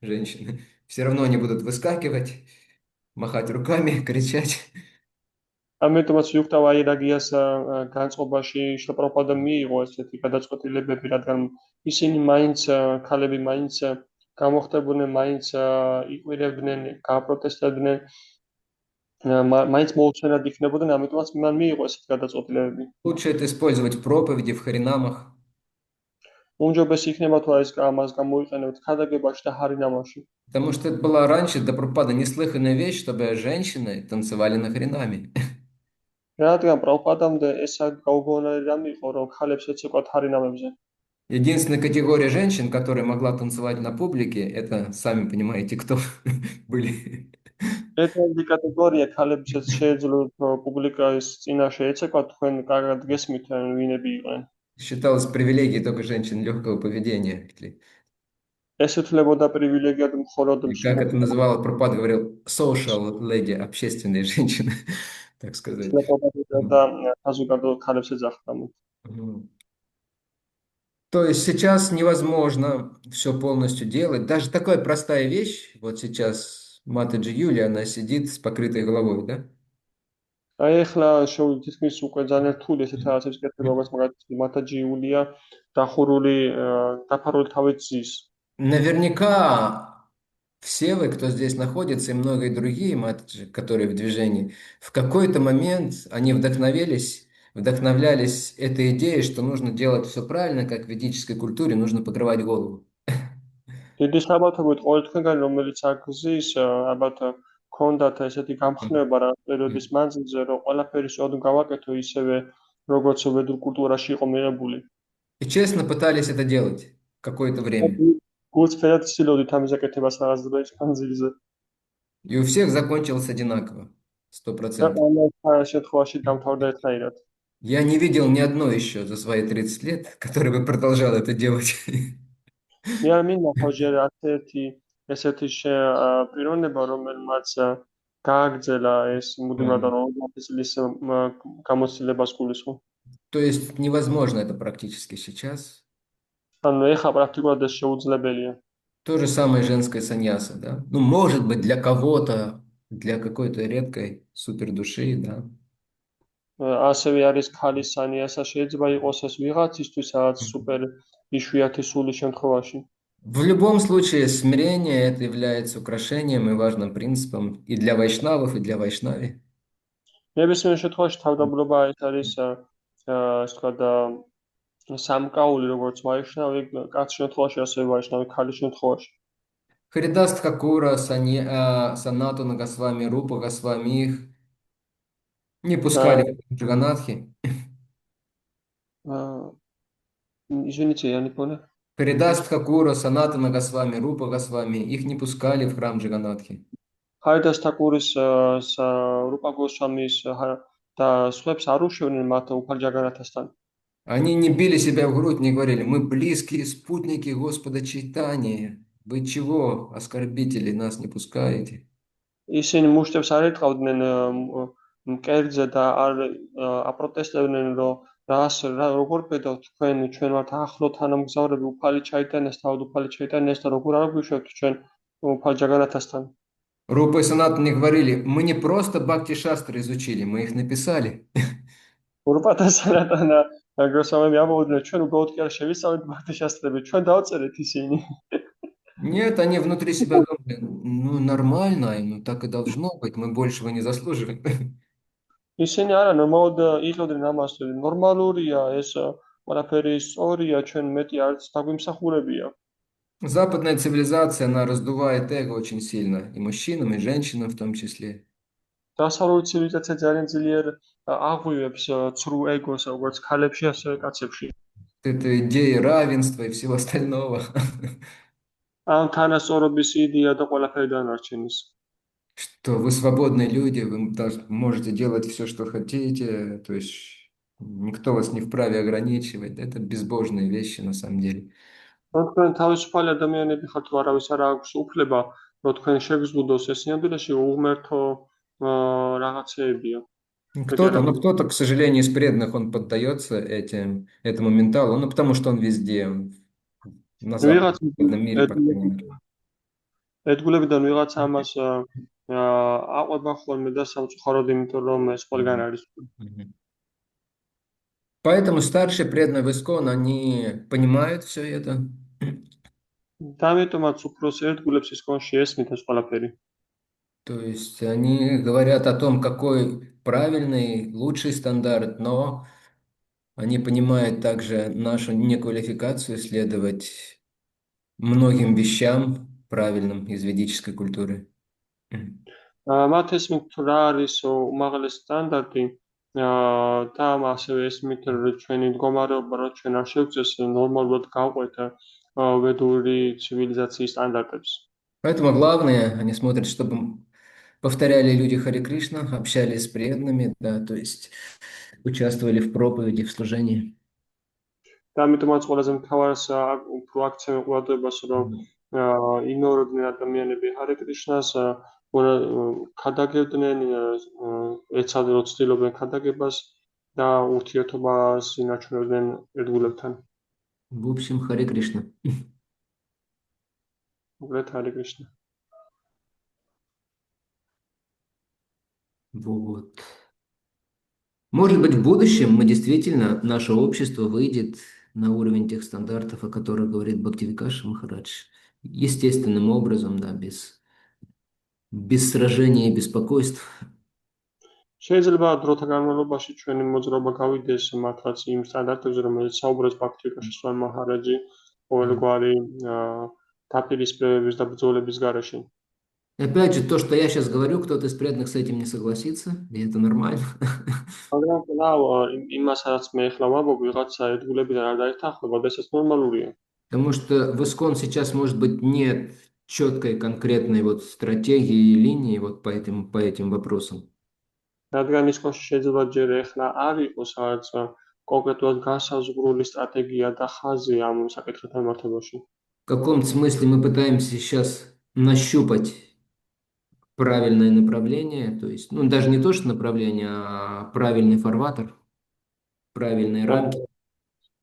женщины, все равно они будут выскакивать, махать руками, кричать. ამიტომაც იუქტა ვაირაგიას განწყობაში შილა პრაბჰუპადამ მიიღო ესეთი გადაწყვეტილებები, რადგან ისინი მაინც ქალები მაინც გამოხდებოდნენ, მაინც იყვირებდნენ, გააპროტესტებდნენ, მაინც მოუწმენად იქნებოდნენ, ამიტომაც მან მიიღო ესეთი გადაწყვეტილებები. Лучше это использовать в проповеди, в харинамах. უმჯობესი იქნება თუ ეს ამას გამოიყენებთ ქადაგებაში და ჰარინამაში. Потому что это была раньше до Прабхупады неслыханная вещь, чтобы женщины танцевали на харинаме. რადგან პრაბჰუპადამდე ეს გაუგონარი რამ იყო, რომ ქალებს ეცეკვათ ჰარინამებზე. Единственная категория женщин, которая могла танцевать на публике, это, сами понимаете, кто были. ერთ-ერთი კატეგორია ქალებსაც შეეძლოთ პუბლიკის წინაშე ეცეკვათ, თქვენ კარგად გესმით ვინები იყვნენ. Считалось привилегией только женщин легкого поведения. ეს ეთვლებოდა პრივილეგიად მხოლოდ И как это называл, Прабхупада говорил, social lady, общественные женщины, так сказать. და საზოგადო ქალებს ეძახდა. Мгм. То есть сейчас невозможно все полностью делать. Даже такая простая вещь, вот сейчас Матаджи Юлия, она сидит с покрытой головой, да? აი ახლა თითქმის უკვე ძალიან რთული ესეთ რაღაცებს კეთდება, როგორც მაგალითად მათაჯი იულია დახურული დაფარული თავით ზის. Наверняка все вы, кто здесь находится, и многие другие матаджи, которые в движении, в какой-то момент они вдохновлялись этой идеей, что нужно делать все правильно, как в ведической культуре, нужно покрывать голову. დიდი საბათობით ყოველ თქვენგან რომელიც აქ ზის, ალბათ ქონდათ ესეთი გამხნევება რა პერიოდის მანძილზე, რომ ყველაფერი სწორად გავაკეთო ისევე, როგორც ვედურ კულტურაში იყო მიღებული. И честно пытались это делать какое-то время. გულწრფელად ცდილობდით ამის აკეთებას რაღაც დროის მანძილზე. И у всех закончилось одинаково, 100%. ყველა შემთხვევაში დამთავრდა ერთნაირად. Я не видел ни одной еще за свои 30 лет, который бы продолжал это делать. მე არ მინახავ ჯერ ასეთი ესეთი პიროვნება, რომელმაც გააგრძელა ეს მუდმივად 40 წლის გამოცდილებას გულისხმობ. То есть невозможно это практически сейчас. ანუ ეხა პრაქტიკულად ეს შეუძლებელია. То же самое женское саньяса, да? Ну, может быть, для кого-то, для какой-то редкой супердуши, да? ასევე არის ქალის სანიასა, შეიძლება იყოს ეს ვიღაცისთვის რაღაც სუპერ იშვიათი სული შემთხვევაში. В любом случае, смирение это является украшением и важным принципом и для вайшнавов, и для вайшнави. ნებისმიერ შემთხვევაში თავდაპირველობა ეს არის ასე ვთქვათ სამკაული როგორც ვაიშნავი კაცის შემთხვევაში, ასევე ვაიშნავი ქალის შემთხვევაში. Харидаст Хакура, Санатана Госвами, Рупа Госвами их не пускали в Джаганатхи. Извините, я не понял. Харидаст Хакура, Санатана Госвами, Рупа Госвами их не пускали в храм Джаганатхи. Хариdas Thakуრის რუპა გოსვამის და სხვებს არ უშევდნენ მათ უფალ ჯაგანათასთან. Они не били себя в грудь, не говорили, мы близкие спутники Господа Чайтаньи. Вы чего, оскорбители, нас не пускаете? ისინი მუშტებს არ ეთყავდნენ მკერდზე და არ აპროტესტებდნენ, რომ როგორ პედავთ ჩვენ ვართ ახლო თანამგზავრები უფალი ჩაიტანეს, თავად უფალი ჩაიტანეს და როგორ არ გვიშვებთ ჩვენ უფალ ჯაგანათასთან. Рупа и Санатана не говорили, мы не просто Бхакти Шастры изучили, мы их написали. რუპა და სანატანა გოსვამები ამბობდნენ, ჩვენ უბრალოდ კი არ შევისწავლეთ ბაქთი შასტრები, ჩვენ დავწერეთ ისინი. Нет, они внутри себя думали, ну нормально, ну так и должно быть, мы большего не заслуживаем. ისინი არა ნორმალურად იღებდნენ ამას, ნორმალურია ეს ყველაფერი სწორია, ჩვენ მეტი არც დაგვიმსახურებია. Западная цивилизация, она раздувает эго очень сильно, и мужчинам, и женщинам в том числе. დასავლური ცივილიზაცია ძალიან ძლიერ აღვივებს ცრუ ეგოს, როგორც ქალებში, ასევე კაცებში. Это идея равенства и всего остального. ამ თანასწორობის იდეა და ყველაფერი დანარჩენის. Что вы свободные люди, вы можете делать все, что хотите, то есть никто вас не вправе ограничивать. Это безбожные вещи на самом деле. თქვენ თავისუფალი ადამიანები ხართ, არავის არ აქვს უფლება, რომ თქვენ შეგზღუდოს ეს სინამდვილეში უღმერთო რაღაცეებია. Кто-то, к сожалению, из преданных, он поддается этому менталу, ну, потому что он везде, на западном мире, по крайней мере. ეთგულებიდან ვიღაც ამას აყვება ხოლმე და სამწუხაროდ, იმიტომ რომ ეს ყველგან არის. Поэтому старшие преданные в Искон, они понимают все это. და ამიტომაც უფროს ერთგულებს ისკონში ესმით ეს ყველაფერი. То есть они говорят о том, какой правильный, лучший стандарт, но они понимают также нашу неквалификацию следовать многим вещам правильным из ведической культуры. მათ ესმით რა არის უმაღლესი სტანდარტი და ასევე ესმით ჩვენი მდგომარეობა, რომ ჩვენ არ შევწეს ნორმალურად გავყვეთ ვედური ცივილიზაციის სტანდარტებს. Поэтому главное, они смотрят, чтобы повторяли люди Харе Кришна, общались с преданными, да, то есть участвовали в проповеди, в служении. და ამიტომაც ყველაზე მთავარს უფრო აქცევენ ყურადღებას, რომ იმეორებდნენ ადამიანები ჰარე კრიშნას, ქადაგებდნენ, ეცადნენ, ცდილობდნენ ქადაგებას და ურთიერთობას ინარჩუნებდნენ ერთგულებთან. В общем, Харе Кришна. მოკლედ ჰარე კრიშნა. Вот. Может быть, в будущем мы действительно, наше общество выйдет на уровень тех стандартов, о которых говорит Бхактивикаша Махарадж. Естественным образом, да, без сражений и беспокойств. შეიძლება დროთა განმავლობაში ჩვენი მოძრაობა გავიდეს მართლაც იმ სტანდარტებზე, რომელიც საუბრობს ბაქთივიკაშა სვამი მაჰარაჯი ყოველგვარი დაპირისპირებების და ბრძოლების გარეშე. Опять же, то, что я сейчас говорю, кто-то из преданных с этим не согласится, и это нормально. მაგრამ კлау იმას რაც მე ახლა ვამბობ, ვიღაცა ერთგულებიდან არ დაერთანხმება, და ესეც ნორმალურია. Потому что в ИСККОН сейчас, может быть, нет четкой, конкретной вот стратегии и линии вот по этим вопросам. რადგან ის კონში შეიძლება ჯერ ახლა არ იყოს რაღაც კონკრეტულად განსაზღვრული სტრატეგია და ხაზი ამ საკითხთან მართებაში. В каком-то смысле мы пытаемся сейчас нащупать правильное направление, то есть, ну, даже не то, что направление, а правильный фарватер, правильные рамки.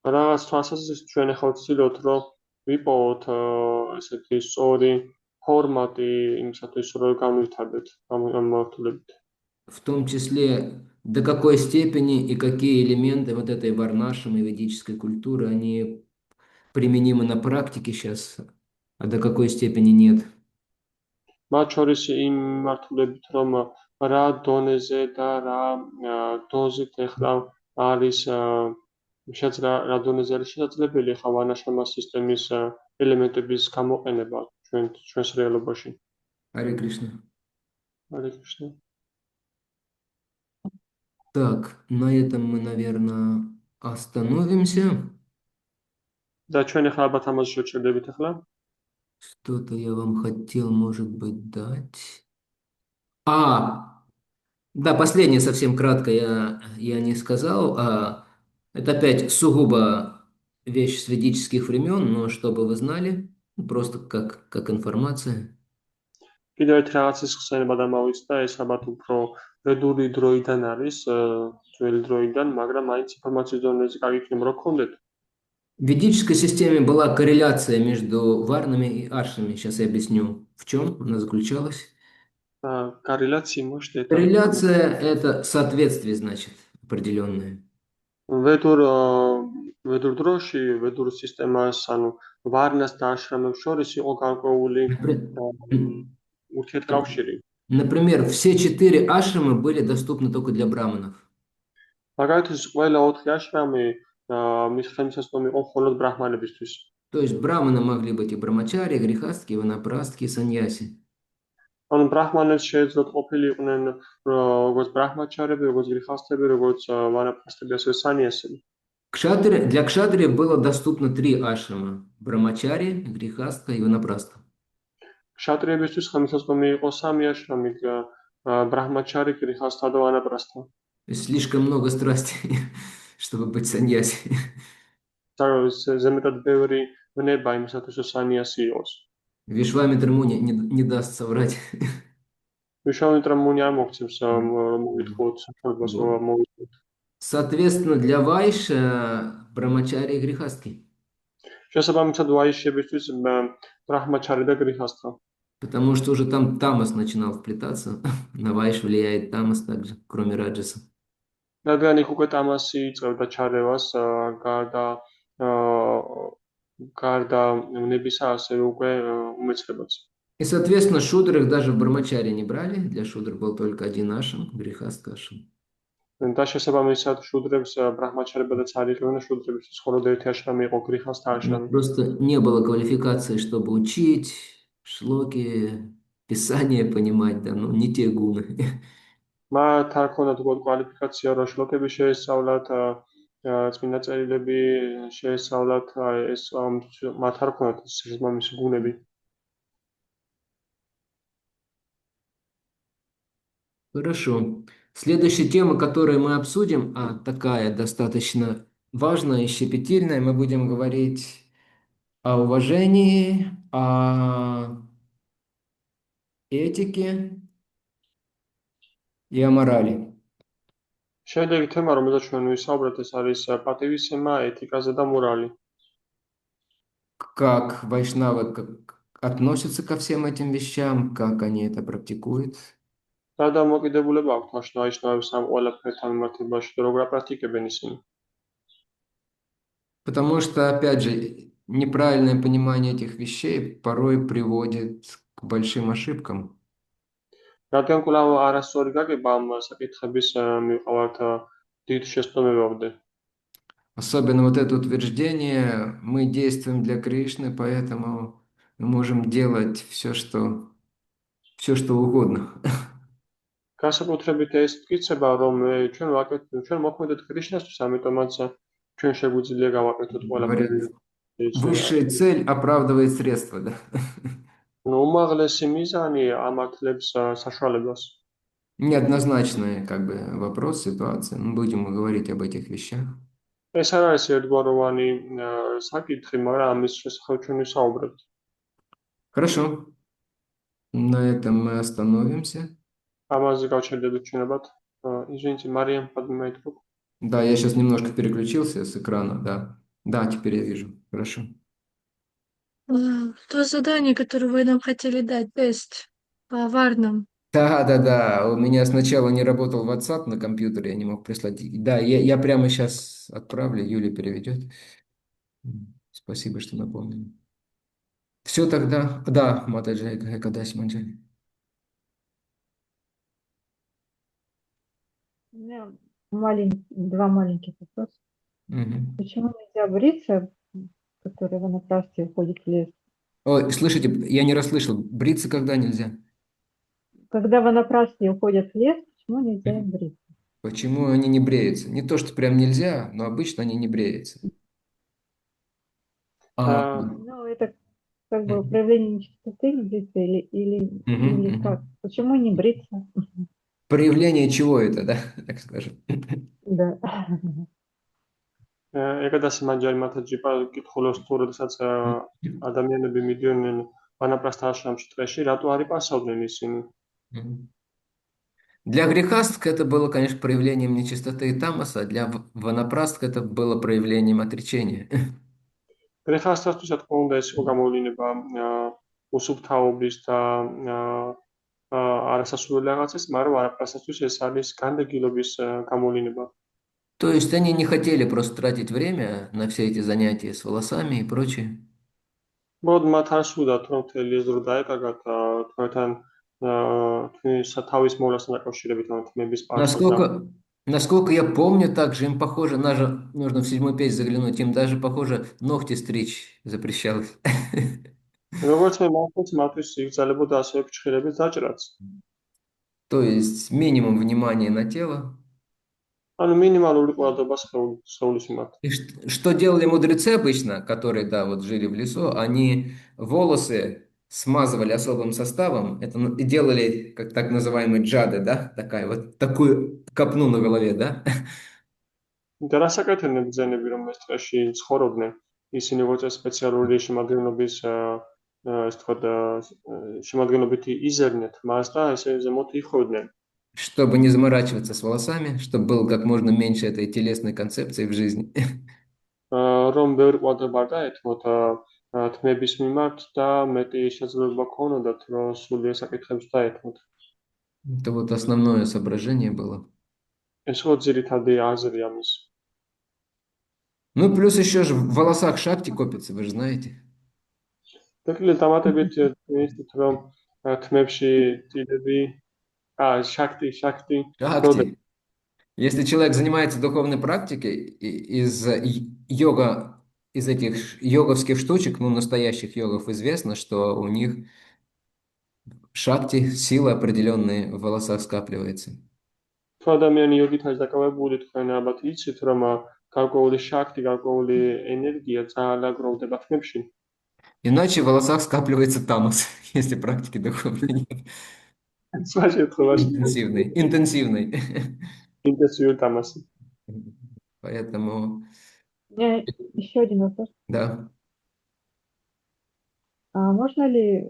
რაღაც თვალსაზრისით ჩვენ ახლა ვცდილობთ, რომ ვიპოვოთ ესეთი სწორი ფორმატი იმისათვის, რომ განვითარდეთ ამ მართულებით. В том числе, до какой степени и какие элементы вот этой варнашамы ведической культуры, они применимы на практике сейчас, а до какой степени нет. მათ შორის იმ მართულებით, რომ რა დონეზე და რა დოზით ახლა არის რა დონეზე არის შესაძლებელი ახლა ვარნაშამა სისტემის ელემენტების გამოყენება ჩვენს რეალობაში. Харе Кришна. ჰარე კრიშნა. Так, на этом мы, наверное, остановимся. და ჩვენ ახლა ალბათ ამაზე შევჩერდებით ახლა. Что-то я вам хотел, может быть, дать. Да, последнее совсем кратко я не сказал. Это опять сугубо вещь с ведических времен, но чтобы вы знали, просто как информация. კიდევ ერთ რაღაცის ხსენება დამავიწყდა, ეს ალბათ უფრო ვედური დროიდან არის, ძველი დროიდან, მაგრამ მაინც ინფორმაციის დონეზე კარგი იქნება რომ გქონდეთ. В ведической системе была корреляция между варнами и аршами. Сейчас я объясню, в чем она заключалась. Корреляция, может, это... Корреляция – это соответствие, значит, определенное. ვედურ დროში, ვედურ სისტემას, ანუ ვარნას და აშრამებს შორის იყო გარკვეული ურთიერთკავშირი. Например, все 4 ашрамы были доступны только для браманов. მაგალითად, ყველა 4 აშრამი მის ხელმისაწვდომი იყო მხოლოდ ბრაჰმანებისთვის. То есть браманы могли быть и брамачари, и грехастки, и ванапрастки, и саньяси. ანუ ბრაჰმანებს შეეძლოთ ყოფილიყვნენ როგორც ბრაჰმაჩარები, როგორც გრიხასტები, როგორც ვანაპრასტები, ასევე სანიასები. Для кшатриев было доступно 3 ашрама – брамачари, грехастка и ванапраста. Кшатриებისთვის ხელმისაწვდომი იყო 3 აშრამი, ბრაჰმაჩარი, გრიხასტა და ვანაპრასტა. Слишком много страстей, чтобы быть саньяси. ზემეთად ბევრი ვნება იმისათვის, რომ სანიასი იყოს. Вишвамитра Муни не даст соврать. Вишвамитра Муни არ მოგცემს მოგითხოვოთ საქმებას მოვიტყვით. Соответственно, для вайша брамачари и грехастки. შესაბამისად ვაიშებისთვის ბრაჰმაჩარი და გრიხასტა. Потому что уже там тамас начинал вплетаться. На вайш влияет тамас также, кроме раджаса. რადგან იქ უკვე ტამასი იწყებდა ჩარევას, გარდა ნებისა ასევე უკვე უმეცრებაც. И, соответственно, шудр их даже в брамачаре не брали. Для шудр был только один ашам, грехастка ашам. და შესაბამისად შუდრებს ბრაჰმაჩარებადაც არ იყავენ, შუდრებისთვის მხოლოდ ერთი აშრამი იყო, გრიხასტა აშრამი. Просто не было квалификации, чтобы учить шлоки, писание понимать, да, ну, не те гуны. მათ არ ქონდათ უბრალოდ კვალიფიკაცია, რომ შლოქები შეესწავლათ, წმინდა წერილები შეესწავლათ, მათ არ ქონდათ შესაბამისი გუნები. Хорошо. Следующая тема, которую мы обсудим, такая достаточно важная и щепетильная, мы будем говорить о уважении, о этике и о морали. შემდეგი თემა, რომელზეც ჩვენ ვისაუბრეთ, ეს არის პატივისცემა, ეთიკაზე და მორალი. Как вайшнавы относятся ко всем этим вещам, как они это практикуют. რა დამოკიდებულება აქვს ვაიშნავებს ამ ყველაფერთან მიმართებაში და როგორ აპრაქტიკებენ ისინი? Потому что, опять же, неправильное понимание этих вещей порой приводит к большим ошибкам. რადგან კვლავ არასწორი გაგება ამ საკითხების მიყავართ დიდ შესაბამებამდე. Особенно вот это утверждение, мы действуем для Кришны, поэтому мы можем делать все, что угодно. განსაკუთრებით ეს მტკიცება, რომ ჩვენ მოქმედოთ კრიშნასთვის, ამიტომაც ჩვენ შეგვიძლია გავაკეთოთ ყველაფერი. Говорят, высшая цель оправдывает средства, да? უმაღლესი მიზანი ამართლებს საშუალებას. Неоднозначный как бы вопрос, ситуация. Мы будем говорить об этих вещах. ეს არ არის ერთგვაროვანი საკითხი, მაგრამ ამის შესახებ ჩვენ ვისაუბრებთ. Хорошо. На этом мы остановимся. ამაზე გავჩერდებით ჩვენებად. Извините, Мария, поднимай трубку. Да, я сейчас немножко переключился с экрана, да. Да, теперь я вижу. Хорошо. То задание, которое вы нам хотели дать, тест по варнам. Да. У меня сначала не работал WhatsApp на компьютере, я не мог прислать. Да, я прямо сейчас отправлю, Юля переведет. Спасибо, что напомнили. Все тогда. Да, Матаджи, Экадась Манджали. У меня два маленьких вопроса. Мгм. Почему нельзя бриться, который в Ванапрасте уходит в лес? Ой, слышите, я не расслышал. Бриться когда нельзя? Когда ванапрасти уходят в лес, почему нельзя им бриться? Почему они не бреются? Не то, что прям нельзя, но обычно они не бреются. Ну, это как бы проявление нечистоты не бриться или Мгм. как? Почему не бриться? Проявление чего это, да, так скажем? Да. ეგადასი მანჯარი მათაჯი კითხულობს თუ როდესაც ადამიანები მიდიოდნენ ვანაპრასთა აშრამში ტყეში, რატო არ იპასავდნენ ისინი? Мгм. Для грехастка это было, конечно, проявлением нечистоты и тамаса, а для ванапрастка это было проявлением отречения. გრეხასთათვის რა თქმა უნდა ეს იყო გამოვლინება უსუფთავობის და არასასურველი რაღაცის, მაგრამ ვანაპრასთათვის ეს არის განდეგილობის გამოვლინება. То есть они не хотели просто тратить время на все эти занятия с волосами и прочее. მოდ მათ არ სურდათ რომ მთელი ეს დრო დაეკარგათ თქვენთან თქვენი თავის მოვლასთან დაკავშირებით ან თმების პარსას და Насколько я помню, также им похоже, нужно в 7-й печь заглянуть, им даже похоже ногти стричь запрещалось. როგორც მე მახსოვს მათთვის იგრძელებოდა ასევე ფრჩხილების დაჭრაც. То есть минимум внимания на тело. ანუ მინიმალური ყურადღება სხეულის მიმართ. И что делали мудрецы обычно, которые, да, вот жили в лесу, они волосы смазывали особым составом, это и делали, как так называемые джады, да, такую копну на голове, да? და რასაკეთებდნენ ბრძენები რომ ეს ტყეში ცხოვრობდნენ? ისინი უწეს სპეციალური შემადგენლობის ეს თქვა შემადგენლობითი იზერნეთ მას და ესე ზემოთ იხოდნენ. Чтобы не заморачиваться с волосами, чтобы было как можно меньше этой телесной концепции в жизни. რომ ბევრი ყურადღება არ დაეთმოთ თმების მიმართ და მეტი შესაძლებლობა ქონოდათ რომ სულიერ საკითხებს დაეთმოთ. Это вот основное соображение было. ეს ხო ძირითადი აზრი ამის. Ну, плюс еще же в волосах шакти копится, вы же знаете. ტეკლი დამატებით ისეთ რომ თმებში ტილები შაქტი Шакти. Если человек занимается духовной практикой из этих йоговских штучек, ну, настоящих йогов, известно, что у них шакти, сила определенные в волосах скапливается. თუ ადამიანი იოგით არის დაკავებული, თქვენ ალბათ იცით, რომ გარკვეული შაქტი, გარკვეული ენერგია ძალიან გროვდება თმებში. Иначе в волосах скапливается тамос, если практики духовной нет. სხვა შემთხვევაში Интенсивный. ინტენსიური თამასი. Поэтому, У меня еще один вопрос. да. А можно ли,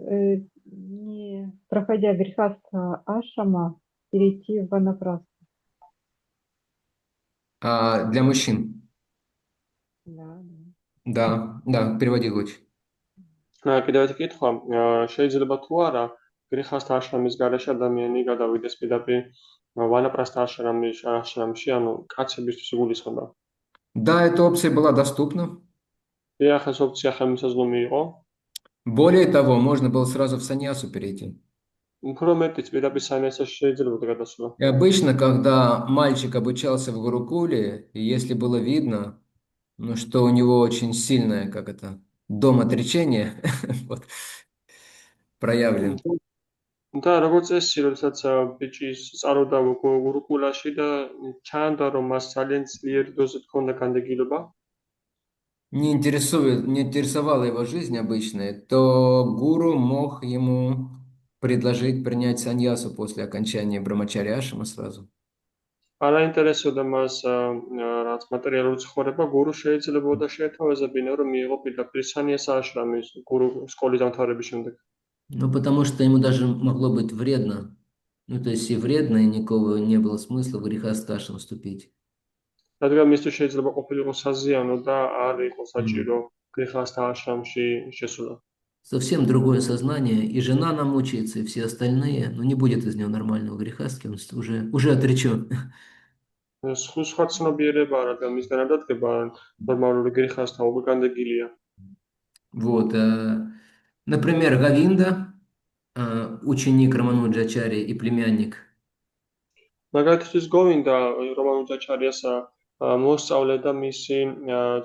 не проходя грехастха ашрама, перейти в ванапрастху? Для мужчин. Да. Да, переводи лучше. კიდევ ერთი კითხვა, შეიძლება თუ არა გრიხასთა აშრამის გარეშე ადამიანი გადავიდეს პირდაპირ ვანაპრასთა აშრამში, ანუ კაცებისთვის გულისხმობა. Да, эта опция была доступна. დიახ, ეს ოპცია ხელმისაწვდომი იყო. Более того, можно было сразу в саньясу перейти. უფრო მეტიც პირდაპირ саньясაში შეიძლებოდა გადასვლა. И обычно, когда мальчик обучался в Гурукуле, и если было видно, ну, что у него очень сильное, как это, дом отречения, вот, проявлен. და როგორც წესი, როდესაც ბიჭი სწავლობდა გურუკულაში და ჩანდა, რომ მას ძალიან ძლიერი დოზით ჰქონდა განდეგილება, Не интересовала его жизнь обычная, то гуру мог ему предложить принять саньясу после окончания Брамачари ашрама сразу. არა ინტერესობდა მას რაც მატერიალური ცხოვრება, გურუ შეიძლებოდა შეეთავაზებინა, რომ მიიღო პირდაპირ саньяс აშრამის გურუ სკოლის დამთავრების შემდეგ. Ну, потому что ему даже могло быть вредно. Ну, то есть и вредно, и никакого не было смысла в грехастха ашрам вступить. რადგან მისთვის შეიძლება ყოფილიყო საზიანო და არ იყო საჭირო გრიხასთა აშრამში შესვლა. Совсем другое сознание, и жена намучается, и все остальные, но не будет из него нормального грехастки, он уже отречен. სხვა ცნობიერებაა, რადგან მისგან არ დადგება ნორმალური გრიხასთა უკვე განდეგილია. Вот, например, Гавинда, ученик Рамануджачари и племянник. მაგალითისთვის გოვინდა რომანუჯაჩარიას მოსწავლე და მისი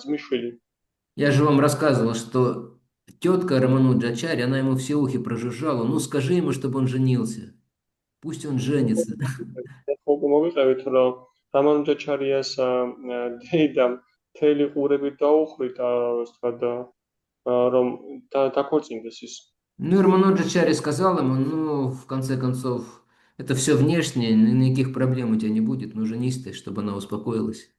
ძმისშვილი. Я же вам рассказывал, что тетка Рамануджачари, она ему все ухи прожужжала, ну скажи ему, чтобы он женился. Пусть он женится. მოვიყევით, რომ რამანუჯაჩარიას დეიდამ მთელი ყურებით დაუხრით, რომ დაქორწინდეს ის. Ну, и Рамануджачари сказал ему, ну, в конце концов, это все внешнее, никаких проблем у тебя не будет, ну, женись ты, чтобы она успокоилась.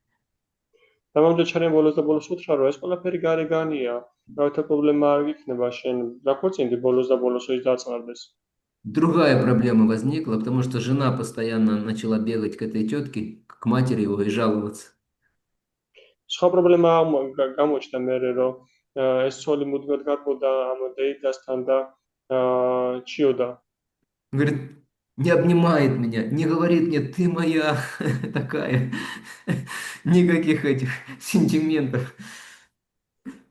რამანუჯაჩარიამ ბოლოს და ბოლოს უთხრა, რომ ეს ყველაფერი გარეგანია, რათა პრობლემა არ იქნება, შენ დაქორწინდი ბოლოს და ბოლოს ის დაწყარდეს. Другая проблема возникла, потому что жена постоянно начала бегать к этой тетке, к матери его и жаловаться. სხვა პრობლემა გამოჩნდა მერე, რომ ეს ცოლი მუდმივად გარბოდა ამ დეიდასთან და ჩიოდა. Говорит, не обнимает меня, не говорит мне, ты моя такая. Никаких этих сентиментов.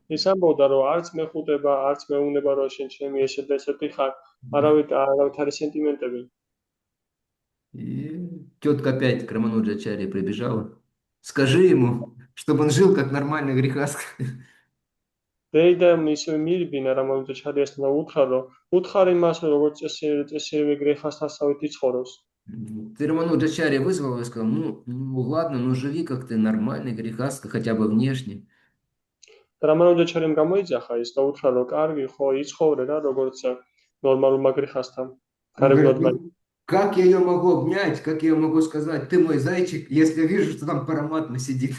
ის ამბობდა, რომ არც მეხუტება, არც მეუნება, რომ შენ ჩემი ესეთი ხარ, არავითარი სენტიმენტები. И тетка опять к Рамануджачари прибежала. Скажи ему, чтобы он жил как нормальный грехаст. დეიდა ისე მირბინა რამანუჯაჩარიასთან და უთხრა, რომ უთხარი მას, როგორც წესიერი გრეხასთან ასავით იცხოვროს. Ты Рамануджачари вызвал и сказал, ну ладно, ну живи как ты нормальный грехаст, хотя бы внешне. რამანუჯაჩარიმ გამოიძახა ის და უთხრა, რომ კარგი, ხო, იცხოვრე რა, როგორც ნორმალურმა გრეხასთან. Как я ее могу обнять, как я ее могу сказать, ты мой зайчик, если я вижу, что там параматма сидит.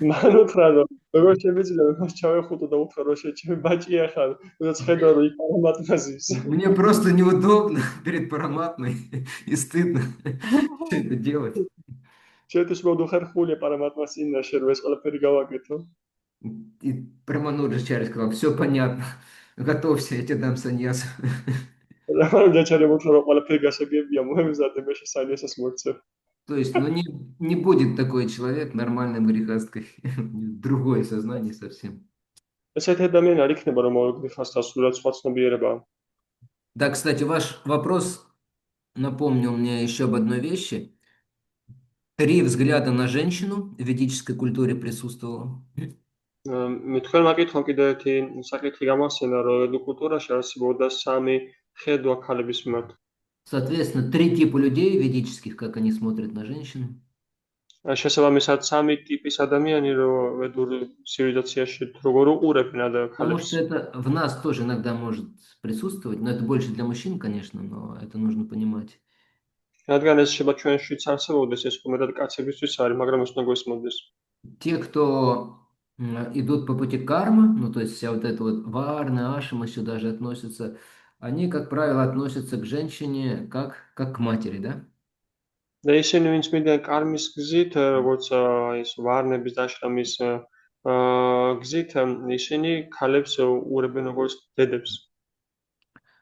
მან უთხრა, რომ როგორც შეიძლება მას ჩავეხუტო და უთხრა, რომ შენ ჩემი ბაჭია ხარ, როდესაც ხედავ, რომ იქ параматმა ზის. Мне просто неудобно перед параматмой и стыдно все это делать. შენთვის მოდუხერხულია параматმას წინაშე, რომ ეს ყველაფერი გავაკეთო. И Рамануджачари сказал, все понятно, готовься, я тебе дам саньяс. რამანუჯაჩარიმ უთხრა, რომ ყველაფერი გასაგებია, მოემზადე, მე შესაძლოა მოგცევ. То есть, ну не будет такой человек нормальным грехасткой. Другое сознание совсем. ესეთი ადამიანი არ იქნება, რომ გრეხასთან სულად სხვა ცნობიერებაა. Да, кстати, ваш вопрос напомнил мне еще об одной вещи. 3 взгляда на женщину в ведической культуре присутствовало. მე თქვენ მაკითხავ კიდევ ერთი საკითხი გამახსენა, რომ ედო კულტურაში არსებობდა 3 ხედვა ქალების მიმართ. Соответственно, три типа людей ведических, как они смотрят на женщин. შესაბამისად, სამი ტიპის ადამიანი, რომ ვედურ ცივილიზაციაში როგორ უყურებენ Потому ქალებს. что это в нас тоже иногда может присутствовать, но это больше для мужчин, конечно, но это нужно понимать. რადგან ეს შეიძლება ჩვენშიც არსებობდეს, ეს უმეტად კაცებისთვის არის, მაგრამ ეს უნდა გვესმოდეს. Те, кто идут по пути кармы, ну то есть вся вот эта вот варна, ашама сюда же относятся, они, как правило, относятся к женщине как к матери, да? და ისინი, ვინც მიდიან კარმის გზით, როგორც ეს ვარნების დაშრომის გზით, ისინი ქალებს უყურებენ როგორც დედებს.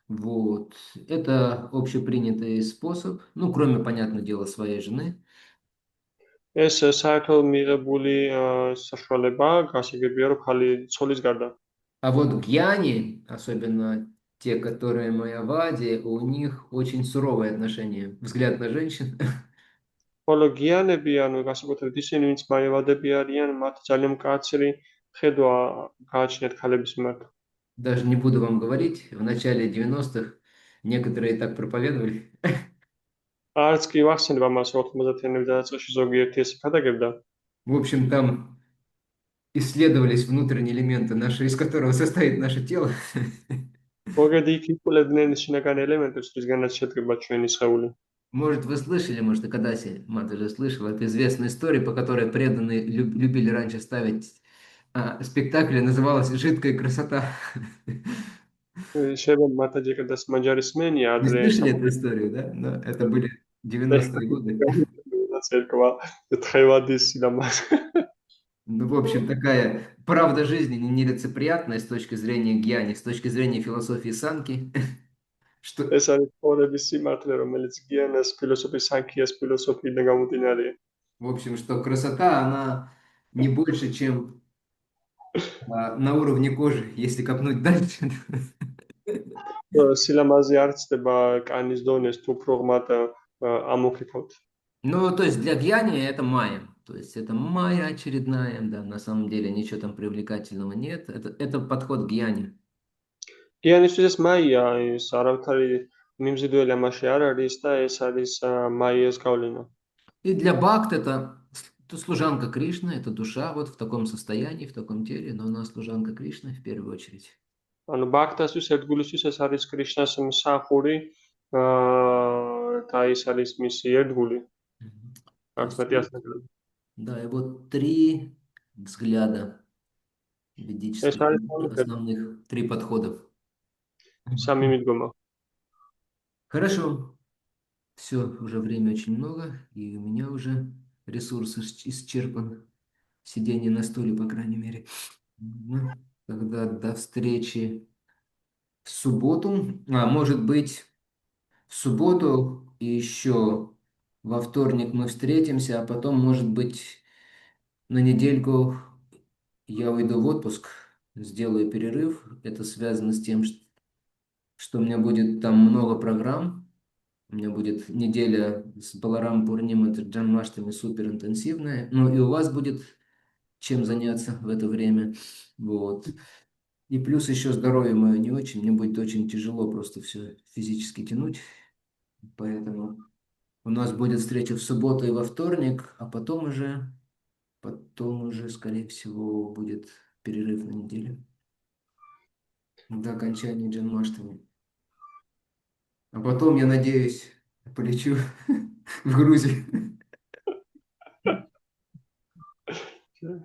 Вот. Это общепринятый способ, ну, кроме, понятное дело, своей жены. ეს საერთოდ მიღებული საშუალებაა, გასაგებია, რომ ქალი ცოლის გარდა. А вот гьяни, особенно те, которые майявади, у них очень суровое отношение, взгляд на женщин. ხოლო გიანები, ანუ განსაკუთრებით ისინი, ვინც მაევადები არიან, მათ ძალიან მკაცრი ხედვა გააჩნიათ ქალების მიმართ. Даже не буду вам говорить, в начале 90-х некоторые так проповедовали. არც კი ვახსენებ ამას 90-იანების დასაწყისში ზოგიერთი ესე ქადაგებდა. В общем, там исследовались внутренние элементы наши, из которого состоит наше тело. მოგედი იქ იკვლევდნენ შინაგან ელემენტებს, რისგანაც შედგება ჩვენი სხეული. Может, вы слышали, может, и Кадаси, мат уже слышал, это известная история, по которой преданные любили раньше ставить спектакль, называлась «Жидкая красота». შეიძლება მათაჯეკადას მაჯარისმენია Не ადრე слышали эту историю, да? Но это были 90-е годы. ერქვა თხევადის სილამაზე. Ну, в общем, такая правда жизни нелицеприятная с точки зрения гьяни, с точки зрения философии санки. Что, ეს არის ცხოვრების სიმართლე, რომელიც გიანას ფილოსოფიის სანქიას ფილოსოფიიდან გამომდინარეა. в общем, что красота, она не больше, чем на уровне кожи, если копнуть дальше. სილამაზე არ ცდება კანის დონეს თუ პროგმატ ამოქრიფავთ. Ну, то есть для гьяни это майя. То есть это майя очередная, да, на самом деле ничего там привлекательного нет. Это подход к гьяне. გიანისთვის ეს მაია, ეს არავითარი მიმზიდველი ამაში არ არის და ეს არის მაიას გავლენა. И для бхакт это служанка Кришны, это душа вот в таком состоянии, в таком теле, но она служанка Кришны в первую очередь. ანუ ბაქტასთვის ერთგულისთვის ეს არის კრიშნას მსახური და ეს არის მისი ერთგული. Да, и вот три взгляда ведических, основных три подхода. სამი მიდგომა. Хорошо. Все, уже время очень много, и у меня уже ресурс исчерпан. Сидение на стуле, по крайней мере. Ну, тогда до встречи в субботу. Может быть, в субботу и еще во вторник мы встретимся, а потом, может быть, на недельку я уйду в отпуск, сделаю перерыв. Это связано с тем, что у меня будет там много программ. У меня будет неделя с Баларам Пурним, это Джанмаштами супер интенсивная. Ну и у вас будет чем заняться в это время. Вот. И плюс еще здоровье мое не очень. Мне будет очень тяжело просто все физически тянуть. Поэтому у нас будет встреча в субботу и во вторник, а потом уже, скорее всего, будет перерыв на неделю. До окончания Джанмаштами. А потом, я надеюсь, полечу в Грузию.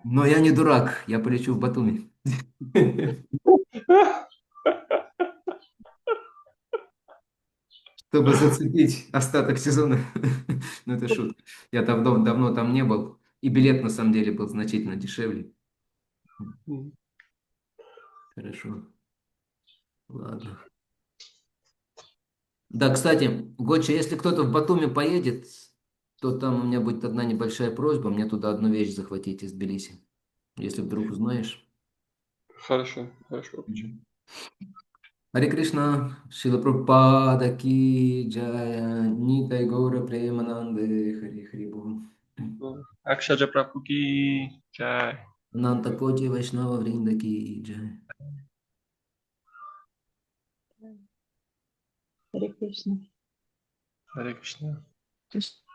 Но я не дурак, я полечу в Батуми. Чтобы зацепить остаток сезона. Ну, это шутка. Я давно там не был. И билет, на самом деле, был значительно дешевле. Хорошо. Ладно. Да, кстати, Гоча, если кто-то в Батуми поедет, то там у меня будет одна небольшая просьба, мне туда одну вещь захватить из Тбилиси. Если вдруг узнаешь. Хорошо. Харе Кришна, Шила Прабхупада ки джая, Нитай Гора Премананде, Хари Хари Богу. Акшаджа Прабху ки джай. Ананта Коти Вайшнава Вринда ки джай. Харе Кришна. Харе Кришна. То есть